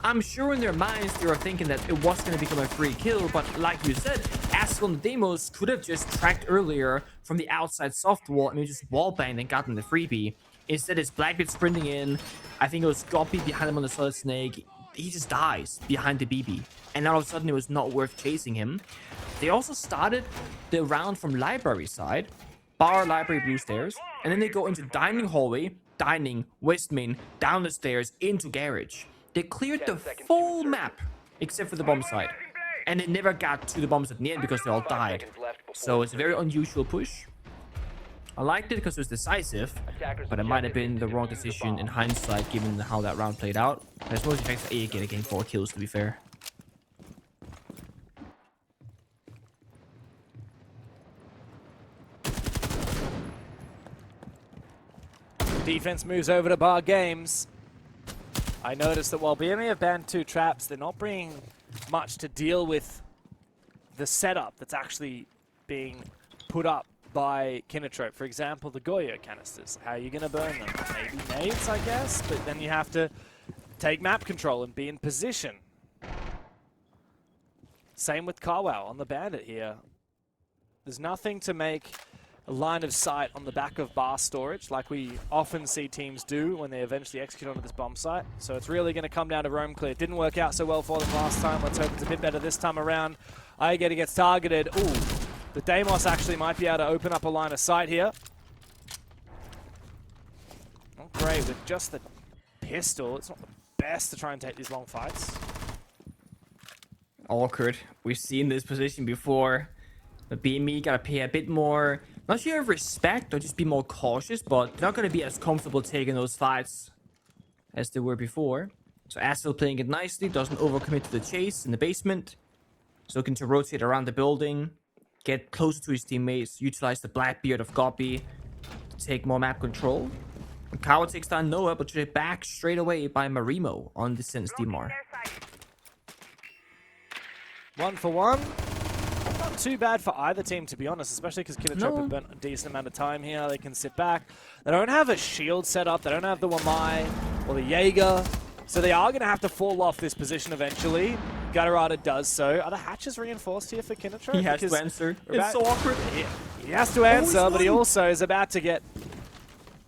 I'm sure in their minds they were thinking that it was going to become a free kill, but like you said, Askel and the Deimos could have just tracked earlier from the outside soft wall and just wallbanged and gotten the freebie. Instead, it's Blackbeard sprinting in. I think it was Goppy behind him on the Solid Snake. He just dies behind the BB. And all of a sudden, it was not worth chasing him. They also started the round from Library side. Bar, Library, Blue Stairs. And then they go into Dining Hallway, dining, west main, down the stairs, into garage. They cleared the full map, except for the bomb site. And they never got to the bombs at the end because they all died. So it's a very unusual push. I liked it because it was decisive, but it might have been the wrong decision in hindsight given how that round played out. There's most effects that A getting 4 kills, to be fair. Defense moves over to Bar Games. I noticed that while BME have banned 2 traps, they're not bringing much to deal with the setup that's actually being put up by Kinotrope. For example, the Goyo canisters. How are you going to burn them? Maybe nades, I guess, but then you have to take map control and be in position. Same with Carwow on the Bandit here. There's nothing to make a line of sight on the back of bar storage like we often see teams do when they eventually execute onto this bomb site. So it's really going to come down to roam clear. Didn't work out so well for them last time. Let's hope it's a bit better this time around. Aigeta gets targeted. Ooh, the Deimos actually might be able to open up a line of sight here. Not great with just the pistol. It's not the best to try and take these long fights. Awkward. We've seen this position before. But BME gotta pay a bit more, not sure of respect or just be more cautious, but they're not gonna be as comfortable taking those fights as they were before. So Astel playing it nicely, doesn't overcommit to the chase in the basement. He's looking to rotate around the building, get closer to his teammates, utilize the Blackbeard of Goppy to take more map control. And Kawa takes down Noah, but you're back straight away by Marimo on the Sense DMR. 1 for 1. Not too bad for either team, to be honest, especially because Kinotrope have burnt a decent amount of time here. They can sit back. They don't have a shield set up. They don't have the Wamai or the Jaeger. So they are going to have to fall off this position eventually. Gutterata does so. Are the hatches reinforced here for Kinotrope? He has to answer. It's so awkward. He has to answer, but he also is about to get...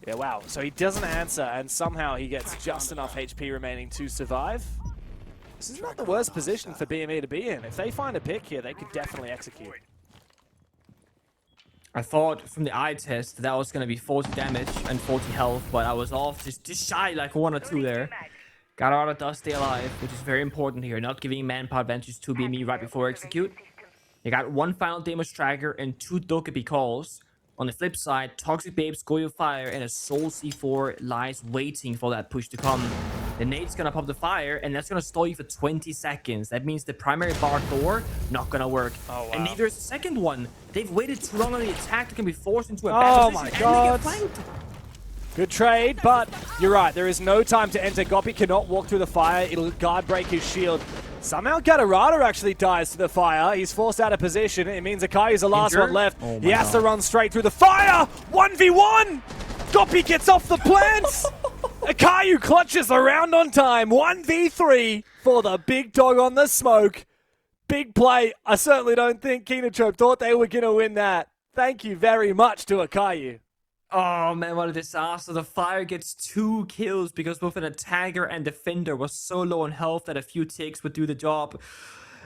Yeah, wow. So he doesn't answer, and somehow he gets just enough HP remaining to survive. This is not the worst position for BME to be in. If they find a pick here, they could definitely execute. I thought from the eye test that was going to be 40 damage and 40 health, but I was off just shy like 1 or 2 there. Gutterata does stay alive, which is very important here, not giving manpower advantage to BME right before execute. You got 1 final Deimos Tracker and 2 Dokkaebi calls. On the flip side, Toxic Babes, Goyo Fire, and a Soul C4 lies waiting for that push to come. The nade's gonna pop the fire, and that's gonna stall you for 20 seconds. That means the primary bar door not gonna work. Oh, wow. And neither is the second one. They've waited too long on the attack. They can be forced into a Oh bad my position, God. and they get flanked. Good trade, but you're right. There is no time to enter. Goppy cannot walk through the fire. It'll guard break his shield. Somehow Gutterata actually dies to the fire. He's forced out of position. It means Akai is the last one left. Oh he has to run straight through the fire. 1v1. Goppy gets off the plants. Akayu clutches the round on time. 1v3 for the big dog on the smoke. Big play. I certainly don't think Kinotrope thought they were going to win that. Thank you very much to Akayu. Oh man, what a disaster. The fire gets 2 kills because both an attacker and defender was so low on health that a few ticks would do the job.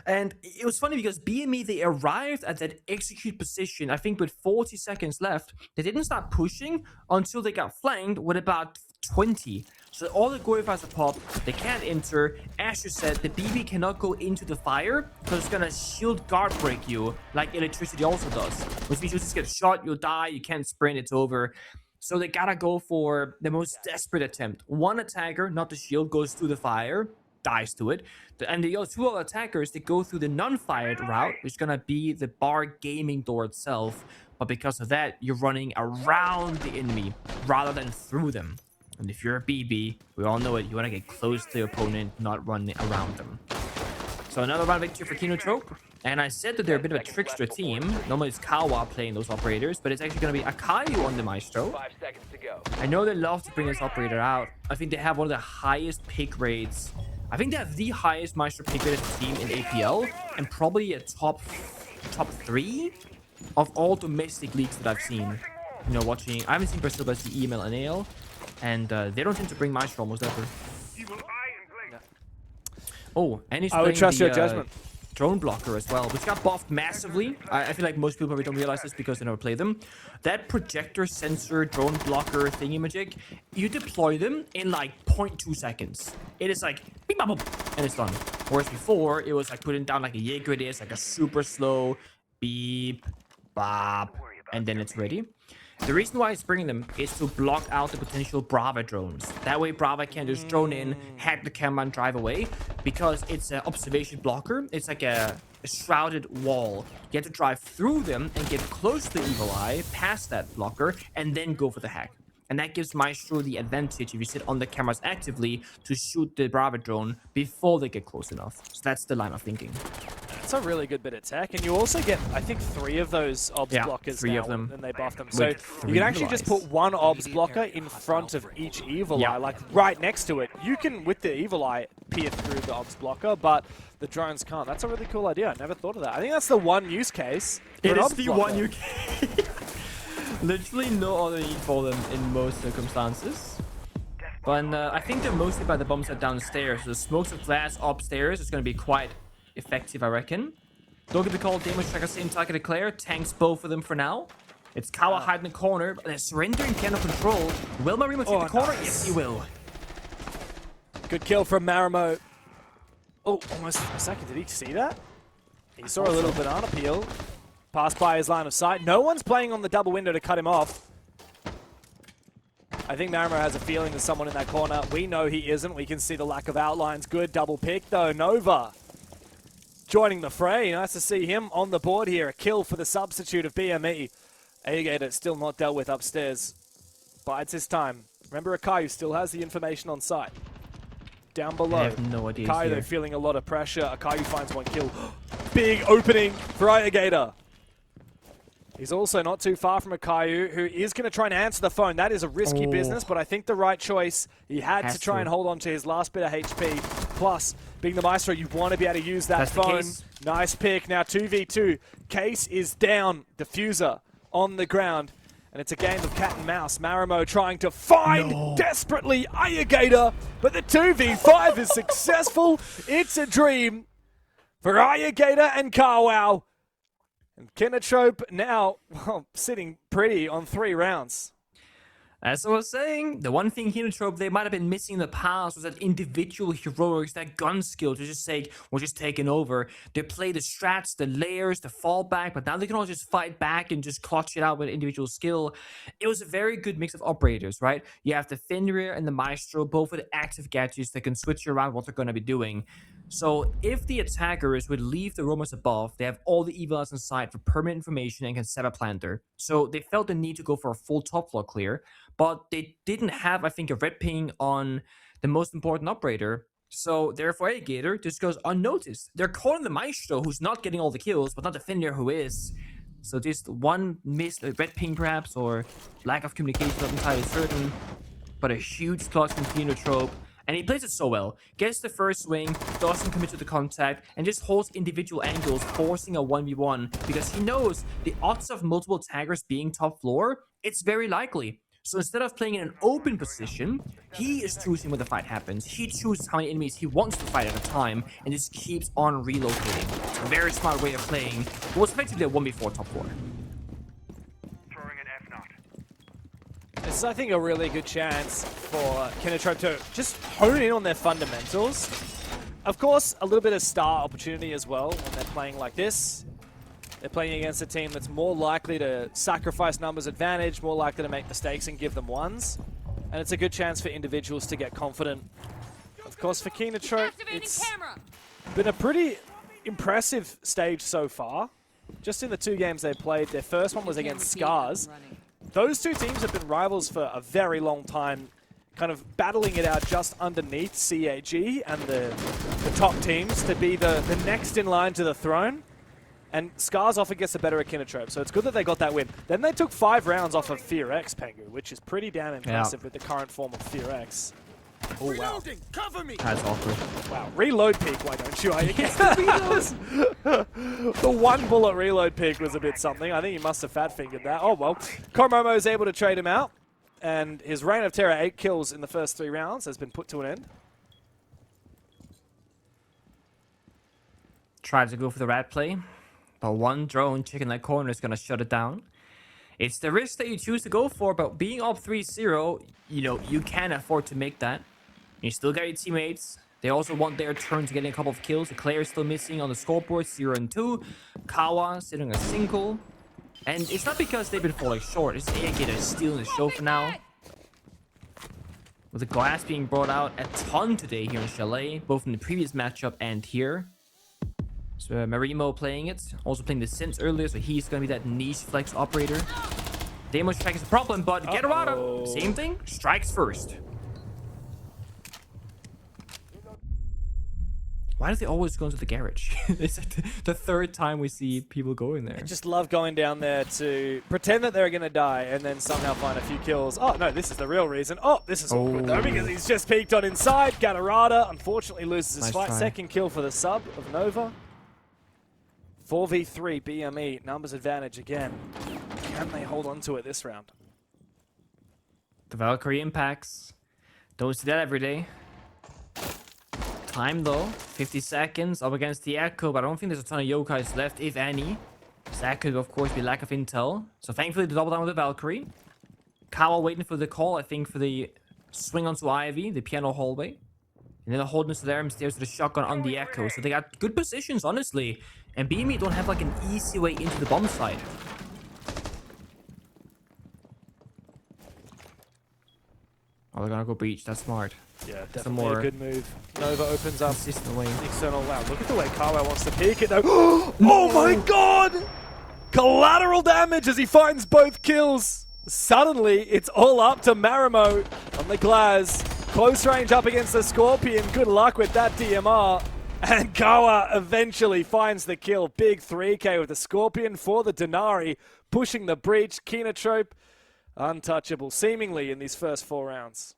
And it was funny because BME, they arrived at that execute position, I think with 40 seconds left. They didn't start pushing until they got flanked with about 20. So all the Goyo Fires are popped, they can't enter. As you said, the BB cannot go into the fire because it's gonna shield guard break you, like electricity also does. Which means you just get shot, you'll die, you can't sprint, it's over. So they gotta go for the most desperate attempt. 1 attacker, not the shield, goes through the fire, dies to it. And the other 2 other attackers, they go through the non-fired route, which is gonna be the bar gaming door itself. But because of that, you're running around the enemy rather than through them. And if you're a BB, we all know it, you want to get close to the opponent, not running around them. So another round victory for Kinotrope. And I said that they're a bit of a trickster team. Normally it's Kawa playing those operators, but it's actually going to be Akayu on the Maestro. 5 seconds to go. I know they love to bring this operator out. I think they have one of the highest pick rates. I think they have the highest Maestro pick rate as a team in APL, and probably a top 3 of all domestic leagues that I've seen. You know, watching, I haven't seen Brazil, but I see EML and AL. And they don't tend to bring Maestro almost ever. Oh, and he's I would playing trust the, your judgment. drone blocker as well, which got buffed massively. I feel like most people probably don't realize this because they never play them. That projector sensor drone blocker thingy-majig, you deploy them in like 0.2 seconds. It is like beep, bop, boop, and it's done. Whereas before, it was like putting down like a Jaeger disc, like a super slow beep, bop, and then it's ready. The reason why it's bringing them is to block out the potential Brava drones. That way Brava can just drone in, hack the camera and drive away, because it's an observation blocker. It's like a shrouded wall. You have to drive through them and get close to the evil eye, past that blocker, and then go for the hack. And that gives Maestro the advantage if you sit on the cameras actively to shoot the Brava drone before they get close enough. So that's the line of thinking. That's a really good bit of tech, and you also get, I think, 3 of those OBS blockers three now, of them. and they buff them. So With you can actually evil just eyes. put one OBS blocker in front of each evil eye, like right next to it. You can, with the evil eye, peer through the OBS blocker, but the drones can't. That's a really cool idea. I never thought of that. I think that's the one use case. It is the one you can. Literally no other need for them in most circumstances. But I think they're mostly by the bombs are downstairs. So the smokes of glass upstairs is going to be quite effective, I reckon. Don't get the call, damage tracker, same target declare. Tanks both of them for now. It's Kawa hiding in the corner, but they're surrendering piano control. Will Marimo take the corner? Nice. Yes, he will. Good kill from Marimo. Oh, almost a second. Did he see that? He saw a little banana peel. Passed by his line of sight. No one's playing on the double window to cut him off. I think Marimo has a feeling there's someone in that corner. We know he isn't. We can see the lack of outlines. Good double pick, though. Nova joining the fray. Nice to see him on the board here. A kill for the substitute of BME. Agator still not dealt with upstairs. Bides his time. Remember, Akayu still has the information on site. Down below. I have no idea. Akayu, though, feeling a lot of pressure. Akayu finds one kill. Big opening for Agator. He's also not too far from Akayu, who is going to try and answer the phone. That is a risky business, but I think the right choice. He had to try and hold on to his last bit of HP. Plus, being the Maestro, you want to be able to use that That's the phone. case. Nice pick. Now 2v2. Case is down. Diffuser on the ground. And it's a game of cat and mouse. Marimo trying to find desperately Ayagator, but the 2v5 is successful. It's a dream for Ayagator and Carwow. And Kinotrope now, well, sitting pretty on 3 rounds. As I was saying, the one thing Kinotrope they might have been missing in the past was that individual heroics, that gun skill to just say, we're just taking over. They play the strats, the layers, the fallback, but now they can all just fight back and just clutch it out with individual skill. It was a very good mix of operators, right? You have the Fenrir and the Maestro, both with active gadgets that can switch around what they're going to be doing. So if the attackers would leave the roamers above, they have all the evil eyes in sight for permanent information and can set a planter. So they felt the need to go for a full top floor clear, but they didn't have, I think, a red ping on the most important operator. So therefore, Gator just goes unnoticed. They're calling the Maestro, who's not getting all the kills, but not the Fenrir, who is. So just one missed red ping perhaps, or lack of communication, not entirely certain. But a huge clutch from Kinotrope. And he plays it so well. Gets the first swing, doesn't commit to the contact, and just holds individual angles, forcing a 1v1. Because he knows the odds of multiple taggers being top floor, it's very likely. So instead of playing in an open position, he is choosing when the fight happens. He chooses how many enemies he wants to fight at a time, and just keeps on relocating. It's a very smart way of playing what was effectively a 1v4 top floor. This is, I think, a really good chance for Kinotrope to just hone in on their fundamentals. Of course, a little bit of star opportunity as well when they're playing like this. They're playing against a team that's more likely to sacrifice numbers advantage, more likely to make mistakes and give them ones. And it's a good chance for individuals to get confident. Of course, for Kinotrope, it's been a pretty impressive stage so far. Just in the 2 games they played, their first one was against Scars. Those 2 teams have been rivals for a very long time, kind of battling it out just underneath CAG and the top teams to be the next in line to the throne. And Scars often gets the better at Kinotrope, so it's good that they got that win. Then they took 5 rounds off of FEARX, Pengu, which is pretty damn impressive with the current form of FEARX. Oh, wow. Cover me. That's awkward. Wow, reload peak, why don't you? The 1 bullet reload peak was a bit something. I think he must have fat-fingered that. Oh, well. Komomo is able to trade him out, and his reign of terror, 8 kills in the first 3 rounds, has been put to an end. Try to go for the rat play, but one drone checking that corner is gonna shut it down. It's the risk that you choose to go for, but being up 3-0, you know, you can afford to make that. You still got your teammates. They also want their turn to get a couple of kills. The Claire is still missing on the scoreboard, 0 and 2. Kawa sitting a single. And it's not because they've been falling short. It's APL stealing the show for now. With the glass being brought out a ton today here in Chalet, both in the previous matchup and here. So Marimo playing it, also playing the Sense earlier, so he's going to be that niche flex operator. Demo strike is a problem, but Gatorada, same thing, strikes first. Why do they always go into the garage? It's like the third time we see people going there. I just love going down there to pretend that they're going to die and then somehow find a few kills. Oh, no, this is the real reason. Oh, this is awkward though because he's just peeked on inside. Gatorada unfortunately loses his fight. Second kill for the sub of Nova. 4v3 BME, numbers advantage again. Can they hold on to it this round? The Valkyrie impacts. Don't see that every day. Time though, 50 seconds up against the Echo, but I don't think there's a ton of yokais left, if any. So that could of course be lack of intel. So thankfully the double down with the Valkyrie. Kawa waiting for the call, I think, for the swing onto Ivy, the piano hallway. And then the holding to there stairs to the shotgun on the Echo. So they got good positions, honestly. And BME don't have like an easy way into the bomb side. Oh, they're gonna go breach. That's smart. Yeah, definitely a good move. Nova opens up the external. Wow, look at the way Kawa wants to peek it though. Oh my god! Collateral damage as he finds both kills. Suddenly, it's all up to Marimo on the glass. Close range up against the Scorpion. Good luck with that DMR. And Kawa eventually finds the kill. Big 3K with the Scorpion for the Denari. Pushing the breach. Kinotrope, untouchable seemingly in these first 4 rounds.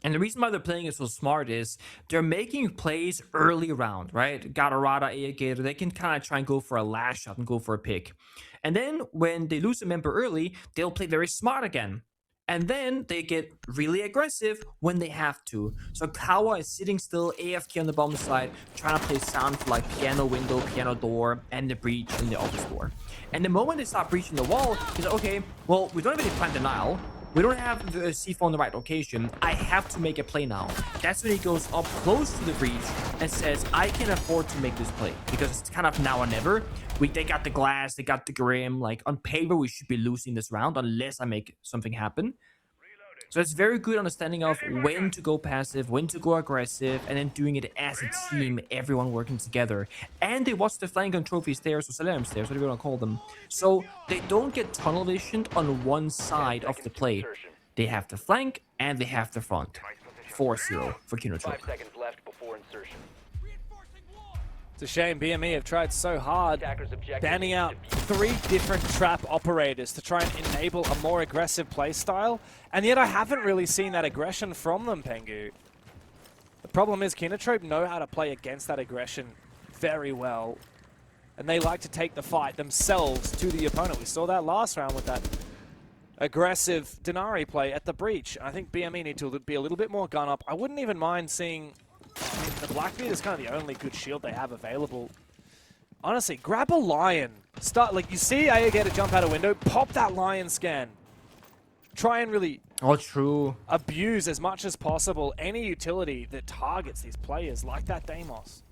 And the reason why they're playing it so smart is they're making plays early round, right? Gatorada, Aegator, they can kind of try and go for a last shot and go for a pick. And then when they lose a member early, they'll play very smart again. And then they get really aggressive when they have to. So Kawa is sitting still, AFK on the bomb side, trying to play sound for like piano window, piano door, and the breach in the office door. And the moment they start breaching the wall, he's like, okay, well, we don't have any plant denial. We don't have the C4 in the right location. I have to make a play now. That's when he goes up close to the breach and says, I can afford to make this play because it's kind of now or never. They got the glass, they got the Grim. Like on paper, we should be losing this round unless I make something happen. So it's very good understanding of when to go passive, when to go aggressive, and then doing it as a team, everyone working together. And they watch the flank on trophy stairs, or Salam stairs, whatever you want to call them. So they don't get tunnel visioned on one side of the play. They have the flank and they have the front. 4-0 for Kinotrope. 5 seconds left before insertion. It's a shame BME have tried so hard banning out 3 different trap operators to try and enable a more aggressive play style, and yet I haven't really seen that aggression from them, Pengu. The problem is Kinotrope know how to play against that aggression very well, and they like to take the fight themselves to the opponent. We saw that last round with that aggressive Denari play at the breach. I think BME need to be a little bit more gun up. I wouldn't even mind seeing... the Blackbeard is kind of the only good shield they have available. Honestly, grab a Lion. Start, like, you see Aya jump out a window, pop that Lion scan. Try and really abuse as much as possible any utility that targets these players, like that Deimos.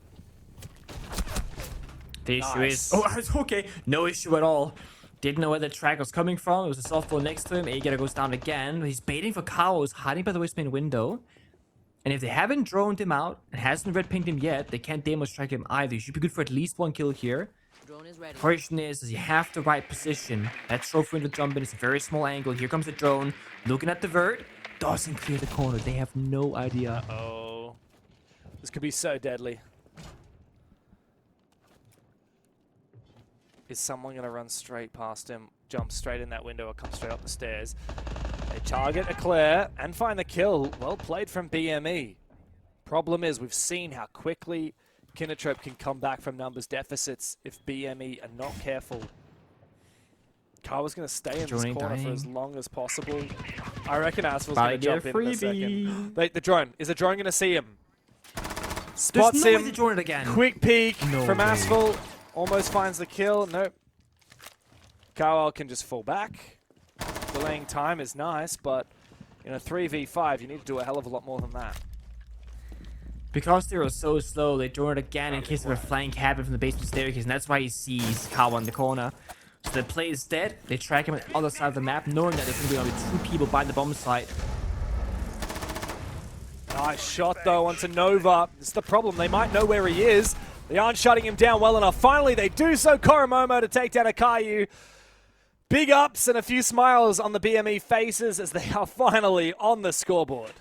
The issue is... Oh, okay. No issue at all. Didn't know where the track was coming from. It was a softball next to him. Aegator goes down again. He's baiting for Kawa, who's hiding by the Wisp main window. And if they haven't droned him out and hasn't red pinged him yet, they can't demo strike him either. You should be good for at least 1 kill here. Drone is ready. Question is you have the right position. That trophy window jump in is a very small angle. Here comes the drone. Looking at the vert. Doesn't clear the corner. They have no idea. Uh-oh. This could be so deadly. Is someone going to run straight past him, jump straight in that window, or come straight up the stairs? They target Eclair and find the kill. Well played from BME. Problem is, we've seen how quickly Kinotrope can come back from numbers deficits if BME are not careful. Kawa's going to stay in this corner for as long as possible. I reckon Asvel's going to jump in a second. The drone. Is the drone going to see him? Spots There's no way him. to join it again. Quick peek No from way. Asphalt. Almost finds the kill. Nope. Carwell can just fall back. Delaying time is nice, but in a 3v5, you need to do a hell of a lot more than that. Because they were so slow, they joined it again in case of a flank happen from the basement staircase, and that's why he sees Kawa in the corner. So the play is dead. They track him at the other side of the map, knowing that there's going to be only 2 people by the bomb site. Nice shot, though, onto Nova. It's the problem. They might know where he is. They aren't shutting him down well enough. Finally, they do so. Koromomo to take down Akayu. Big ups and a few smiles on the BME faces as they are finally on the scoreboard.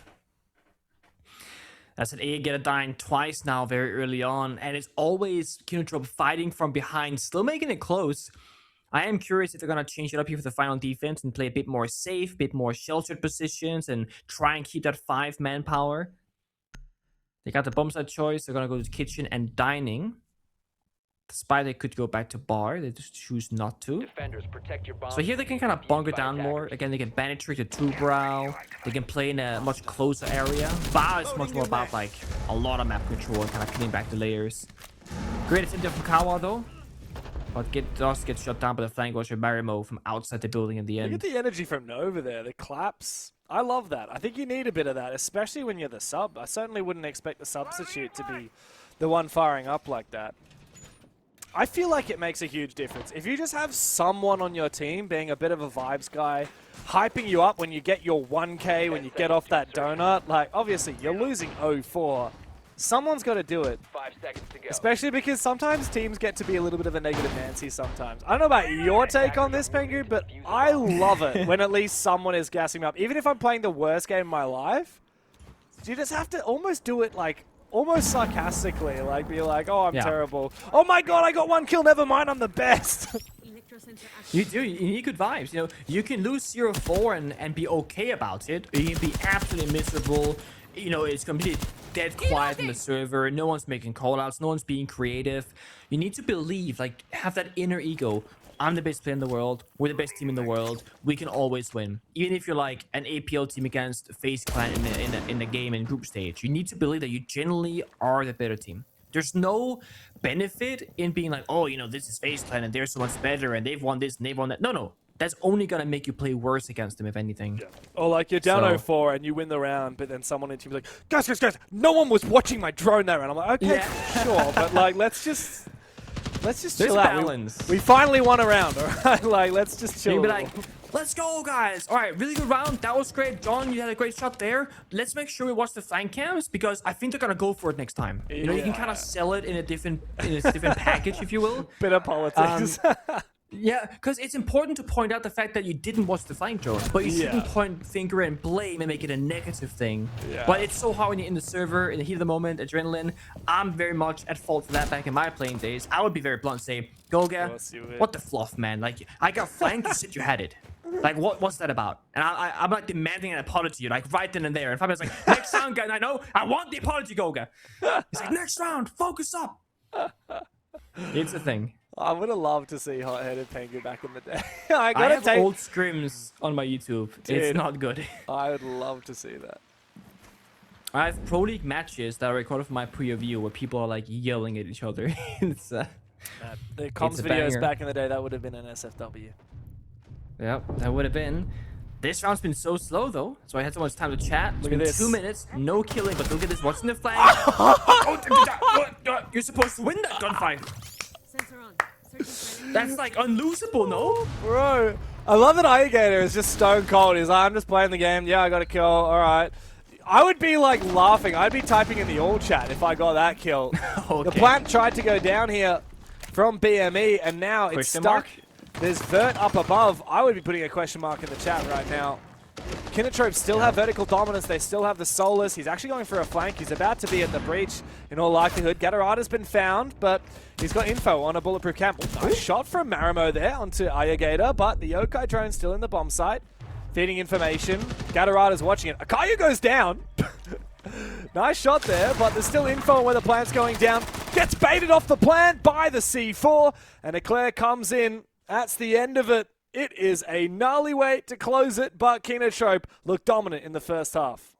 That's an Aegeta dying twice now very early on, and it's always Kinotrope fighting from behind, still making it close. I am curious if they're going to change it up here for the final defense and play a bit more safe, a bit more sheltered positions, and try and keep that 5 manpower. They got the bomb site choice. They're going to go to kitchen and dining. Despite they could go back to bar, they just choose not to. Defenders, protect your bombs. So here they can kind of bunker down more. Again, they can bandit trick the 2-brow. They can play in a much closer area. Bar is much more about like a lot of map control and kind of cleaning back the layers. Great attempt from Kawa though. But does get shut down by the flank watcher Marimo from outside the building in the Look end. at the energy from Nova there. The claps. I love that. I think you need a bit of that, especially when you're the sub. I certainly wouldn't expect the substitute to be the one firing up like that. I feel like it makes a huge difference. If you just have someone on your team being a bit of a vibes guy, hyping you up when you get your 1K, when you get off that donut, like, obviously, you're losing 0-4. Someone's got to do it. 5 seconds to go. Especially because sometimes teams get to be a little bit of a negative Nancy sometimes. I don't know about your take on this, Pengu, but I love it when at least someone is gassing me up. Even if I'm playing the worst game of my life, you just have to almost do it like almost sarcastically, like be like, oh, I'm terrible. Oh my god, I got 1 kill, never mind, I'm the best. You do, you need good vibes. You know, you can lose 0-4 and be okay about it. Or you can be absolutely miserable. You know, it's completely dead quiet in the server. No one's making callouts. No one's being creative. You need to believe, like, have that inner ego. I'm the best player in the world. We're the best team in the world. We can always win. Even if you're like an APL team against FaZe Clan in the game in group stage, you need to believe that you generally are the better team. There's no benefit in being like, oh, you know, this is FaZe Clan and they're so much better and they've won this and they've won that. No. That's only going to make you play worse against them, if anything. Yeah. Or like you're down 0-4 and you win the round, but then someone in the team is like, guys, no one was watching my drone there. And I'm like, okay, sure, but like, let's just chill out. Balance. We finally won a round, all right? Like, let's just chill. You'd be like, let's go, guys. All right, really good round. That was great. John, you had a great shot there. Let's make sure we watch the flank cams because I think they're going to go for it next time. You know, you can kind of sell it in a different package, if you will. Bit of politics. Yeah, because it's important to point out the fact that you didn't watch the flank drone, but you shouldn't point finger and blame and make it a negative thing. Yeah. But it's so hard when you're in the server, in the heat of the moment, adrenaline. I'm very much at fault for that back in my playing days. I would be very blunt and say, Goga, what the fluff, man? Like, I got flanked, you said you had it. Like, what's that about? And I'm like demanding an apology, like right then and there. And Fabian's like, next round, guys, I know, I want the apology, Goga. He's like, next round, focus up. It's a thing. I would have loved to see hot-headed Pengu back in the day. I have old scrims on my YouTube. Dude, it's not good. I would love to see that. I have Pro League matches that are recorded from my pre-view where people are like yelling at each other. It's the comms videos back in the day, that would have been an SFW. Yep, that would have been. This round's been so slow though, so I had so much time to chat. It's been 2 minutes, no killing, but look at this, watching the flag. You're supposed to win that gunfight. That's like unlosable, no? Bro, I love that Aegeta is just stone cold. He's like, I'm just playing the game. Yeah, I got a kill. All right. I would be like laughing. I'd be typing in the all chat if I got that kill. Okay. The plant tried to go down here from BME, and now it's stuck. There's Vert up above. I would be putting a question mark in the chat right now. Kinotrope still have vertical dominance. They still have the Solus. He's actually going for a flank. He's about to be at the breach in all likelihood. Gatorada's been found, but he's got info on a bulletproof camp. Oh, nice shot from Marimo there onto Aegeta, but the Yokai drone still in the bomb site. Feeding information. Gatorada's watching it. Akayu goes down. Nice shot there, but there's still info on where the plant's going down. Gets baited off the plant by the C4, and Eclair comes in. That's the end of it. It is a gnarly way to close it, but Kinotrope looked dominant in the first half.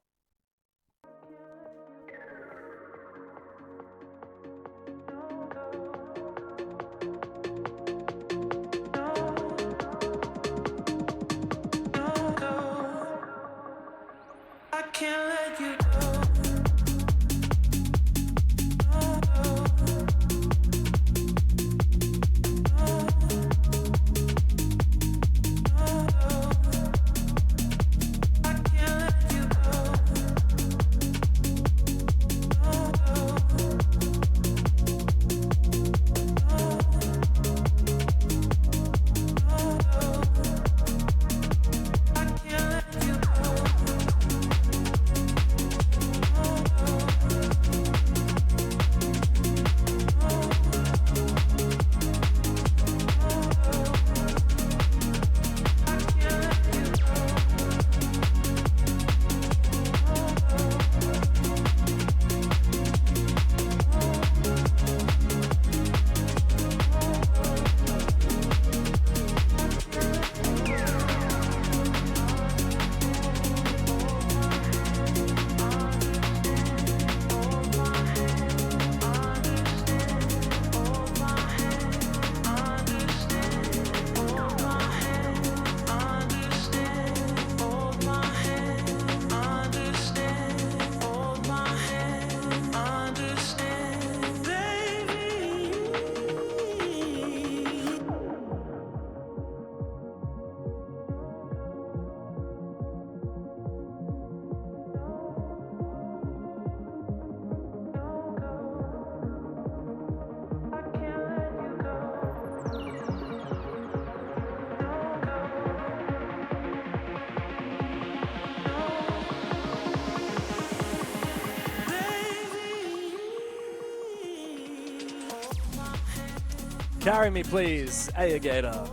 carry me, please. Gator.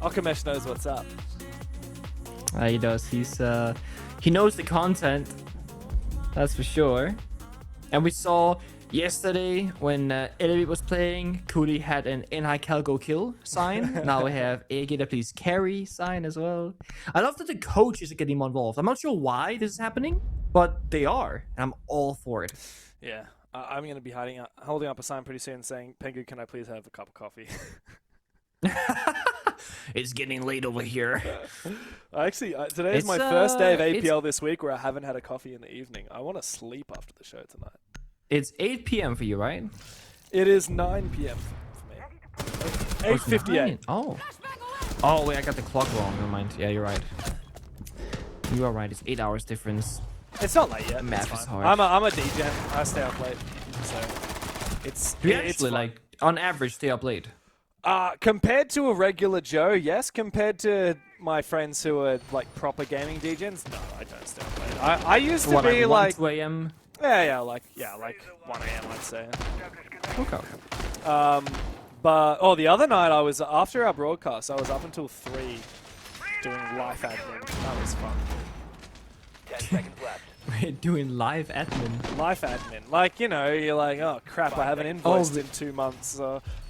Okamesh knows what's up. He does. He knows the content. That's for sure. And we saw yesterday when Elevate was playing, Cody had an NI Cal go kill sign. Now we have Gator please carry sign as well. I love that the coaches are getting more involved. I'm not sure why this is happening, but they are. And I'm all for it. Yeah. I'm going to be holding up a sign pretty soon saying, Pengu, can I please have a cup of coffee? It's getting late over here. Actually, today is my first day of APL this week where I haven't had a coffee in the evening. I want to sleep after the show tonight. It's 8 p.m. for you, right? It is 9 p.m. for me. 8:58. Oh, wait, I got the clock wrong. Never mind. Yeah, you're right. You are right. It's 8 hours difference. It's not late yet. Math It's is fine. hard. I'm a DJ. I stay up late. So it's Do you it's actually, fun. like, on average, stay up late? Compared to a regular Joe, yes. Compared to my friends who are like proper gaming DJs, no, I don't stay up late. I used to What, be like 2 a.m.? like 1 a.m. I'd say. Okay. But the other night I was after our broadcast. I was up until 3 doing live admin. That was fun. 10 seconds left. We're doing live admin. Life admin. Like, you're like, oh crap, I haven't invoiced in 2 months.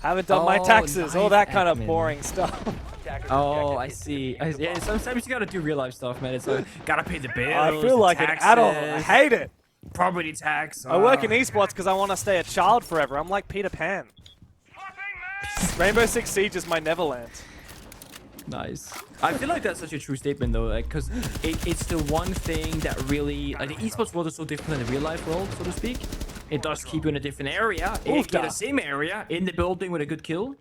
Haven't done my taxes. All that kind of admin. boring stuff. Oh, I see. Yeah, sometimes you gotta do real life stuff, man. It's like, gotta pay the bills. I feel like an adult. I hate it. Property tax. I work in esports because I want to stay a child forever. I'm like Peter Pan. Rainbow Six Siege is my Neverland. Nice. I feel like that's such a true statement, though, like, because it's the one thing that really, like, the esports world is so different than the real life world, so to speak. It does keep you in a different area. It get the same area in the building with a good kill,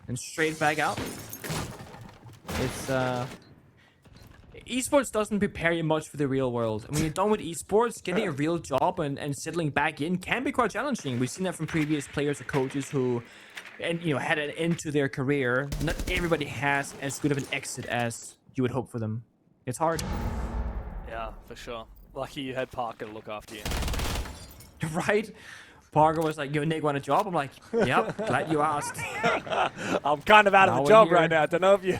and straight back out. It's esports doesn't prepare you much for the real world. And when you're done with esports, getting a real job and settling back in can be quite challenging. We've seen that from previous players or coaches who, had an end to their career. Not everybody has as good of an exit as you would hope for them. It's hard. Yeah, for sure. Lucky you had Parker to look after you. Right? Parker was like, yo, Nick, want a job? I'm like, yep, glad you asked. I'm kind of out of Now the we're job here. right now. I don't know if you...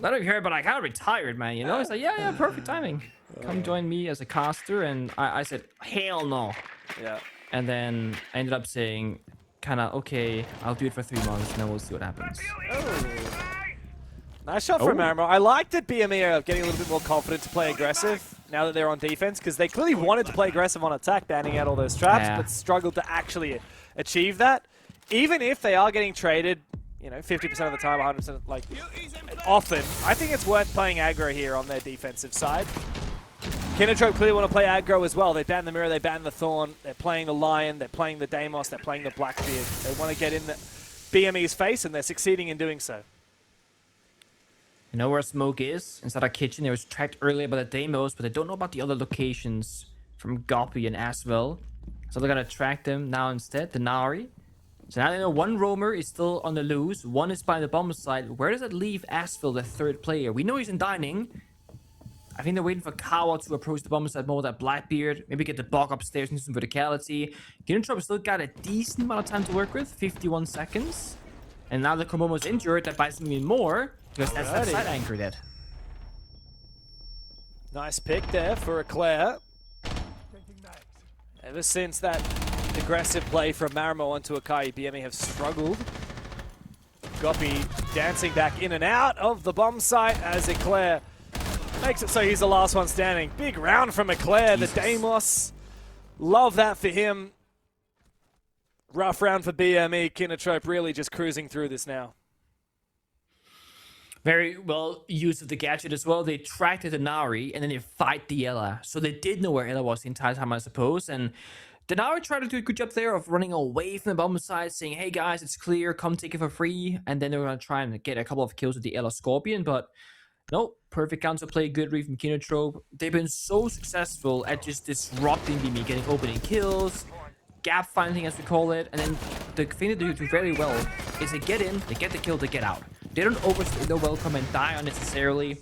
Not even here, but I kind of retired, man, It's like, yeah, perfect timing. Come join me as a caster. And I said, hell no. Yeah. And then I ended up saying, kind of, okay, I'll do it for 3 months, and then we'll see what happens. Nice shot from Marimo. I like that BME are getting a little bit more confident to play aggressive now that they're on defense, because they clearly wanted to play aggressive on attack, banning out all those traps, but struggled to actually achieve that. Even if they are getting traded, 50% of the time, 100%, like, often, I think it's worth playing aggro here on their defensive side. Kinotrope clearly want to play aggro as well. They ban the Mirror, they ban the Thorn, they're playing the Lion, they're playing the Deimos, they're playing the Blackbeard. They want to get in the BME's face, and they're succeeding in doing so. You know where Smoke is? Inside our kitchen. It was tracked earlier by the Deimos, but they don't know about the other locations from Goppy and Aswell. So they're going to track them now instead, the Nari. So now they know one roamer is still on the loose, one is by the bomb side. Where does that leave Aswell, the third player? We know he's in dining. I think they're waiting for Kawa to approach the bomb side more with that Blackbeard. Maybe get the Bog upstairs and some verticality. Kinotrope still got a decent amount of time to work with, 51 seconds. And now that Komomo's injured, that buys him even more. Because that's that side anchor dead. Nice pick there for Eclair. Ever since that aggressive play from Marimo onto Akai, BME have struggled. Goppy dancing back in and out of the bomb site as Eclair makes it so he's the last one standing. Big round from Eclair, the Deimos. Love that for him. Rough round for BME. Kinotrope really just cruising through this now. Very well used of the gadget as well. They tracked the Nari and then they fight the Ella. So they did know where Ella was the entire time, I suppose. And the Nari tried to do a good job there of running away from the bomb side, saying, hey guys, it's clear, come take it for free. And then they were going to try and get a couple of kills with the Ella Scorpion. But no, perfect counterplay, good read from Kinotrope. They've been so successful at just disrupting BME, getting opening kills, gap finding as we call it. And then the thing that they do very well is they get in, they get the kill, they get out. They don't overstay their welcome and die unnecessarily.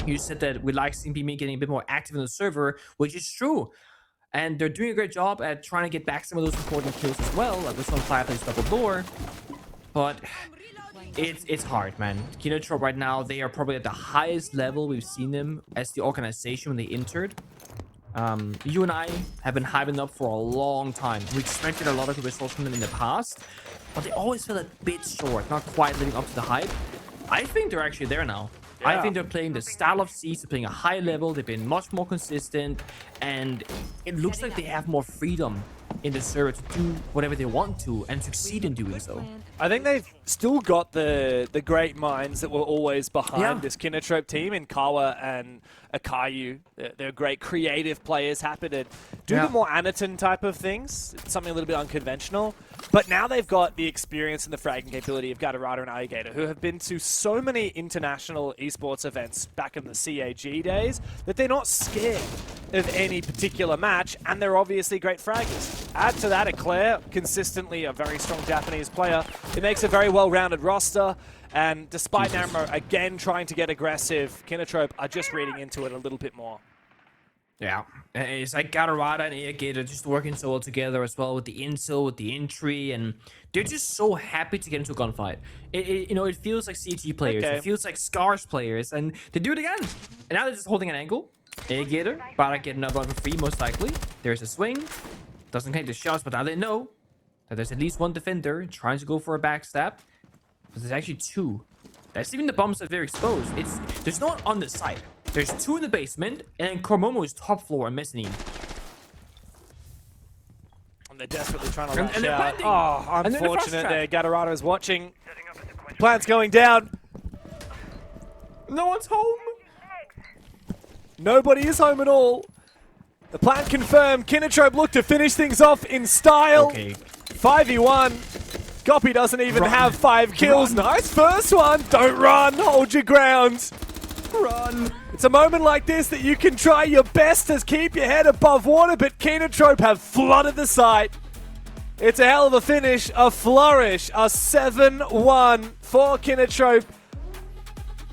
You said that we like seeing BME getting a bit more active in the server, which is true. And they're doing a great job at trying to get back some of those important kills as well. Like this one Fireplace double door. but it's hard, man. Kinotrop right now, they are probably at the highest level we've seen them as the organization when they entered. You and I have been hyping up for a long time. We expected a lot of results from them in the past, but they always feel a bit short, not quite living up to the hype. I think they're actually there now. I think they're playing the style of Siege, they're playing a high level, they've been much more consistent, and it looks like they have more freedom in the server to do whatever they want to and succeed in doing so. I think they've still got the great minds that were always behind this Kinotrope team in Kawa and Akayu. They're great creative players, happy to do the more Anaton type of things. It's something a little bit unconventional. But now they've got the experience and the fragging capability of Gatorada and Alligator, who have been to so many international esports events back in the CAG days that they're not scared of any particular match, and they're obviously great fraggers. Add to that Eclair, consistently a very strong Japanese player. It makes a very well-rounded roster, and despite Namro again trying to get aggressive, Kinotrope are just reading into it a little bit more. Yeah, it's like Gatorada and Alligator just working so well together as well with the insil, with the entry, and they're just so happy to get into a gunfight. You know, it feels like CG players, it feels like Scars players, and they do it again. And now they're just holding an angle. Alligator, about to get another one for free, most likely. There's a swing. Doesn't connect the shots, but now they know that there's at least one defender trying to go for a backstab. But there's actually two. That's even the bombs that they're exposed. There's no one on the side. There's two in the basement, and then Kormomo is top floor and mezzanine. And they're desperately trying to lash they're out. planting. Oh, And then the unfortunate frost there. trap. Gatorada is watching. Plant's going down. No one's home. Nobody is home at all. The plant confirmed. Kinotrope look to finish things off in style. Okay. 5v1. Goppy doesn't even Run. have 5 kills. Run. Nice first one. Don't run. Hold your ground. Run. It's a moment like this that you can try your best to keep your head above water, but Kinotrope have flooded the site. It's a hell of a finish, a flourish, a 7-1 for Kinotrope.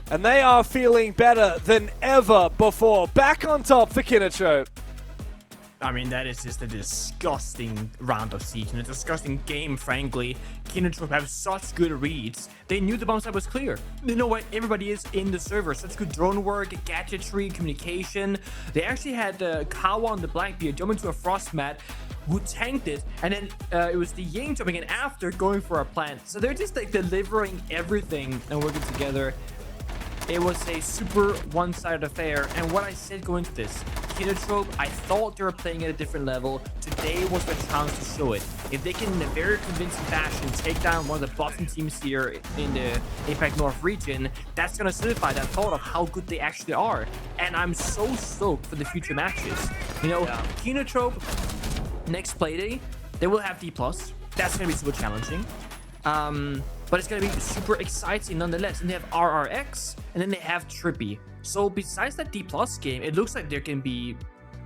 And they are feeling better than ever before. Back on top for Kinotrope. I mean, that is just a disgusting round of Siege and a disgusting game, frankly. Kinotrope have such good reads. They knew the bomb site was clear. They know what everybody is in the server. Such good drone work, gadgetry, communication. They actually had Kawa on the Blackbeard jump into a frost mat who tanked it, and then it was the Ying jumping in after going for a plant. So they're just like delivering everything and working together. It was a super one-sided affair, and what I said going into this, Kinotrope, I thought they were playing at a different level. Today was the chance to show it. If they can, in a very convincing fashion, take down one of the bottom teams here in the APAC North region, that's going to solidify that thought of how good they actually are. And I'm so stoked for the future matches. You know, Kinotrope, next playday, they will have D+. That's going to be super challenging. But it's going to be super exciting nonetheless. And they have RRX, and then they have Trippy. So besides that D+ game, it looks like they can be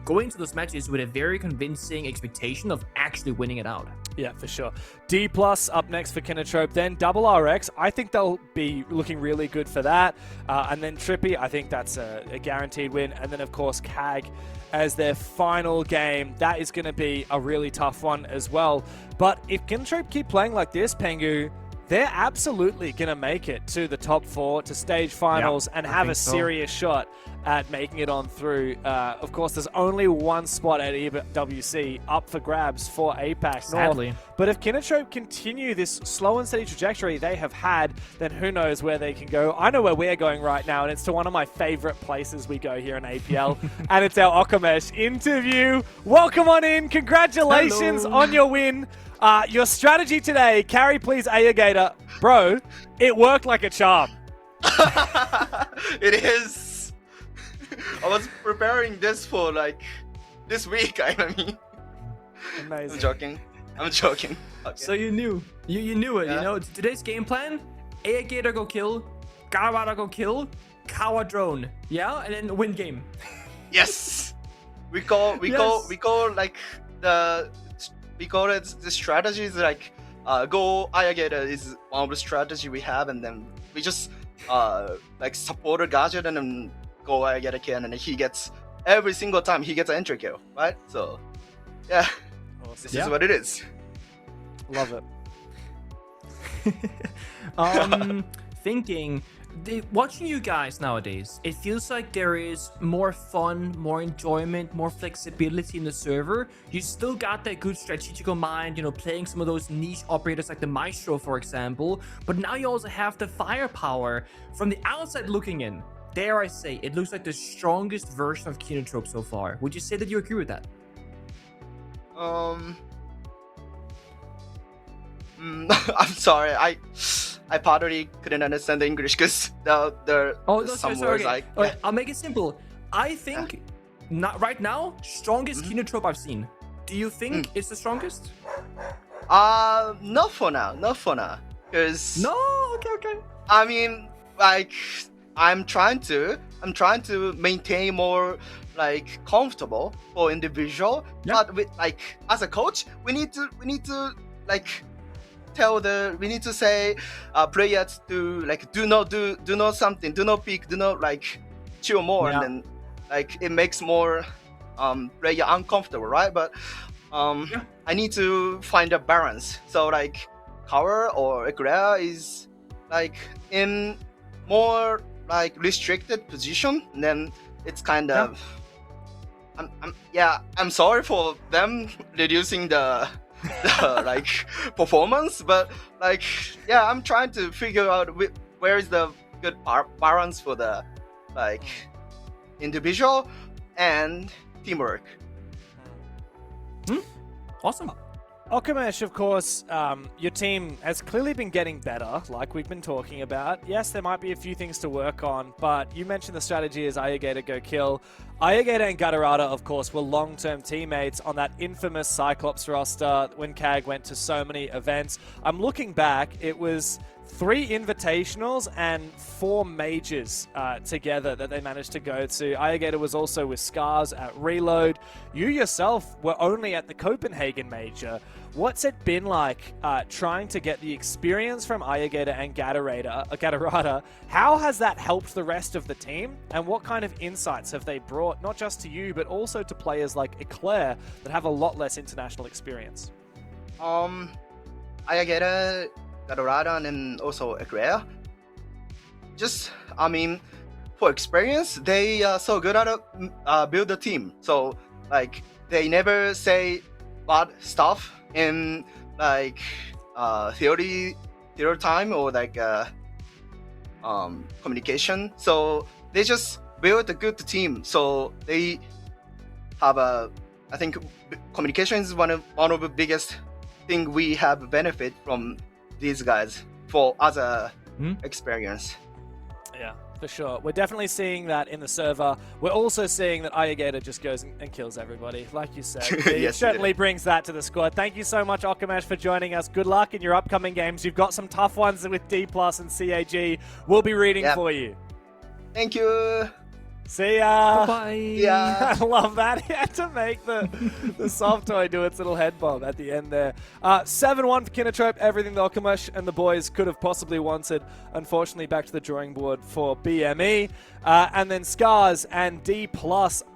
going to those matches with a very convincing expectation of actually winning it out. Yeah, for sure. D+ up next for Kinotrope, then double RX. I think they'll be looking really good for that. And then Trippy, I think that's a guaranteed win. And then, of course, CAG as their final game. That is going to be a really tough one as well. But if Kinotrope keep playing like this, Pengu, they're absolutely going to make it to the top 4, to stage finals, and have a serious shot at making it on through. Of course, there's only one spot at EWC up for grabs for APAC Sadly. North. But if Kinotrope continue this slow and steady trajectory they have had, then who knows where they can go. I know where we're going right now, and it's to one of my favorite places we go here in APL, and it's our Okamesh interview. Welcome on in. Congratulations on your win. Your strategy today, carry please Alligator. Bro, it worked like a charm. It is. I was preparing this for like this week. I mean, Amazing. I'm joking. Okay. So you knew. You knew it, you know. Today's game plan, Alligator go kill, Garawara go kill, Kawa drone. Yeah? And then win game. Yes, we call like we call it the strategy is like go Alligator is one of the strategy we have, and then we just like support a gadget and then go Alligator kill, and then he gets every single time he gets an entry kill, right? So yeah, Awesome. this is what it is. Love it. Thinking, watching you guys nowadays, it feels like there is more fun, more enjoyment, more flexibility in the server. You still got that good strategical mind, you know, playing some of those niche operators like the Maestro, for example. But now you also have the firepower. From the outside looking in, dare I say, it looks like the strongest version of Kinotrope so far. Would you say that you agree with that? I'm sorry. I partly couldn't understand the English because some words okay. like. Okay, I'll make it simple. I think not right now strongest Kinotrope I've seen. Do you think it's the strongest? Not for now. Not for now. Because No. Okay. I mean, like, I'm trying to maintain more like comfortable for individual. Yeah. But with like as a coach, we need to like we need to say players to like do not something, do not peek, do not like chill more, Yeah. and then like it makes more player uncomfortable, right? But I need to find a balance. So like Cover or Eclair is like in more like restricted position, and then it's kind of I'm sorry for them reducing the like performance, but like I'm trying to figure out where is the good balance for the like individual and teamwork. Awesome. Okamesh, of course, your team has clearly been getting better, like we've been talking about. Yes, there might be a few things to work on, but you mentioned the strategy is Ayagata go kill. Ayagata and Gatarada, of course, were long-term teammates on that infamous Cyclops roster when CAG went to so many events. I'm looking back, it was 3 invitationals and 4 majors together that they managed to go to. Ayagata was also with Scars at Reload. You yourself were only at the Copenhagen major. What's it been like trying to get the experience from Ayagata and Gatarada? How has that helped the rest of the team? And what kind of insights have they brought, not just to you, but also to players like Eclair that have a lot less international experience? Ayagata, Gatarada, and also Eclair. Just, I mean, for experience, they are so good at build a team. So, like, they never say bad stuff in like theory time or like communication. So they just build a good team. So they have I think communication is one of the biggest thing we have benefit from these guys for other experience. Yeah, for sure. We're definitely seeing that in the server. We're also seeing that Ayagata just goes and kills everybody, like you said. He Yes, certainly brings that to the squad. Thank you so much, Okamesh, for joining us. Good luck in your upcoming games. You've got some tough ones with D+ and CAG. We'll be reading for you. Thank you. See ya. Bye. Yeah. I love that. He had to make the soft toy do its little head bob at the end there. 7-1 for Kinotrope, everything the Okamesh and the boys could have possibly wanted. Unfortunately, back to the drawing board for BME. And then Scars and D+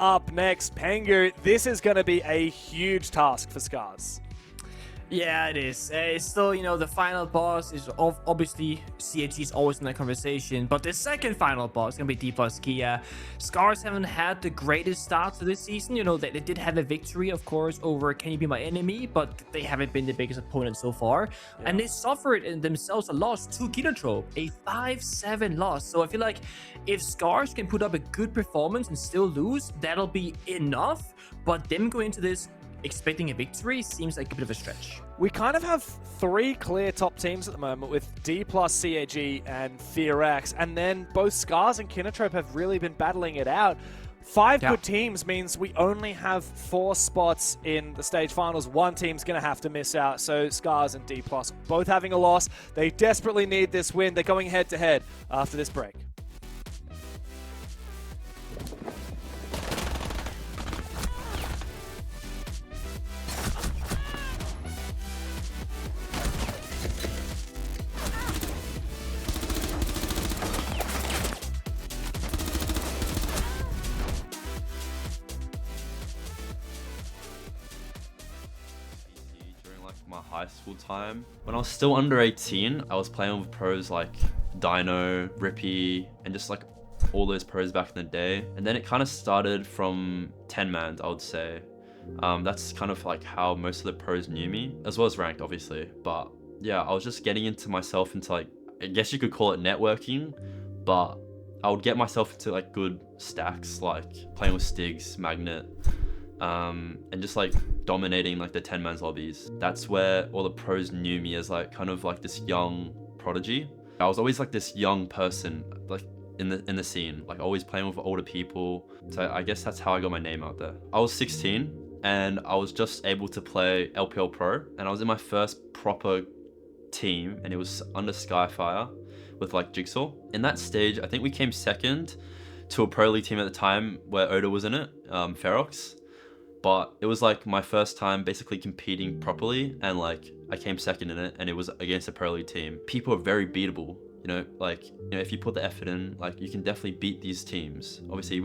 up next. Pengu, this is going to be a huge task for Scars. Yeah, it is. It's still, you know, the final boss is obviously CAG is always in that conversation, but the second final boss is gonna be D+ Kia. Scars haven't had the greatest start to this season. You know, they did have a victory, of course, over Can You Be My Enemy, but they haven't been the biggest opponent so far. Yeah. And they suffered in themselves a loss to Kinotrope, a 5-7 loss. So I feel like if Scars can put up a good performance and still lose, that'll be enough. But them going into this expecting a victory seems like a bit of a stretch. We kind of have 3 clear top teams at the moment with D+, CAG, and FEARX, and then both Scars and Kinotrope have really been battling it out. 5 good teams means we only have 4 spots in the stage finals. 1 team's going to have to miss out, so Scars and D+ both having a loss. They desperately need this win. They're going head-to-head after this break. high school time. When I was still under 18, I was playing with pros like Dino, Rippy, and just like all those pros back in the day. And then it kind of started from 10-man, I would say. That's kind of like how most of the pros knew me, as well as ranked, obviously. But yeah, I was just getting into myself into like, I guess you could call it networking, but I would get myself into like good stacks, like playing with Stigs, Magnet, and just like dominating like the 10-man's lobbies. That's where all the pros knew me as like kind of like this young prodigy. I was always like this young person, like in the scene, like always playing with older people. So I guess that's how I got my name out there. I was 16 and I was just able to play LPL Pro, and I was in my first proper team, and it was under Skyfire with like Jigsaw. In that stage, I think we came second to a Pro League team at the time where Oda was in it, FEARX. But it was like my first time basically competing properly, and like I came second in it, and it was against a Pro League team. People are very beatable, you know, like, you know, if you put the effort in, like you can definitely beat these teams. Obviously we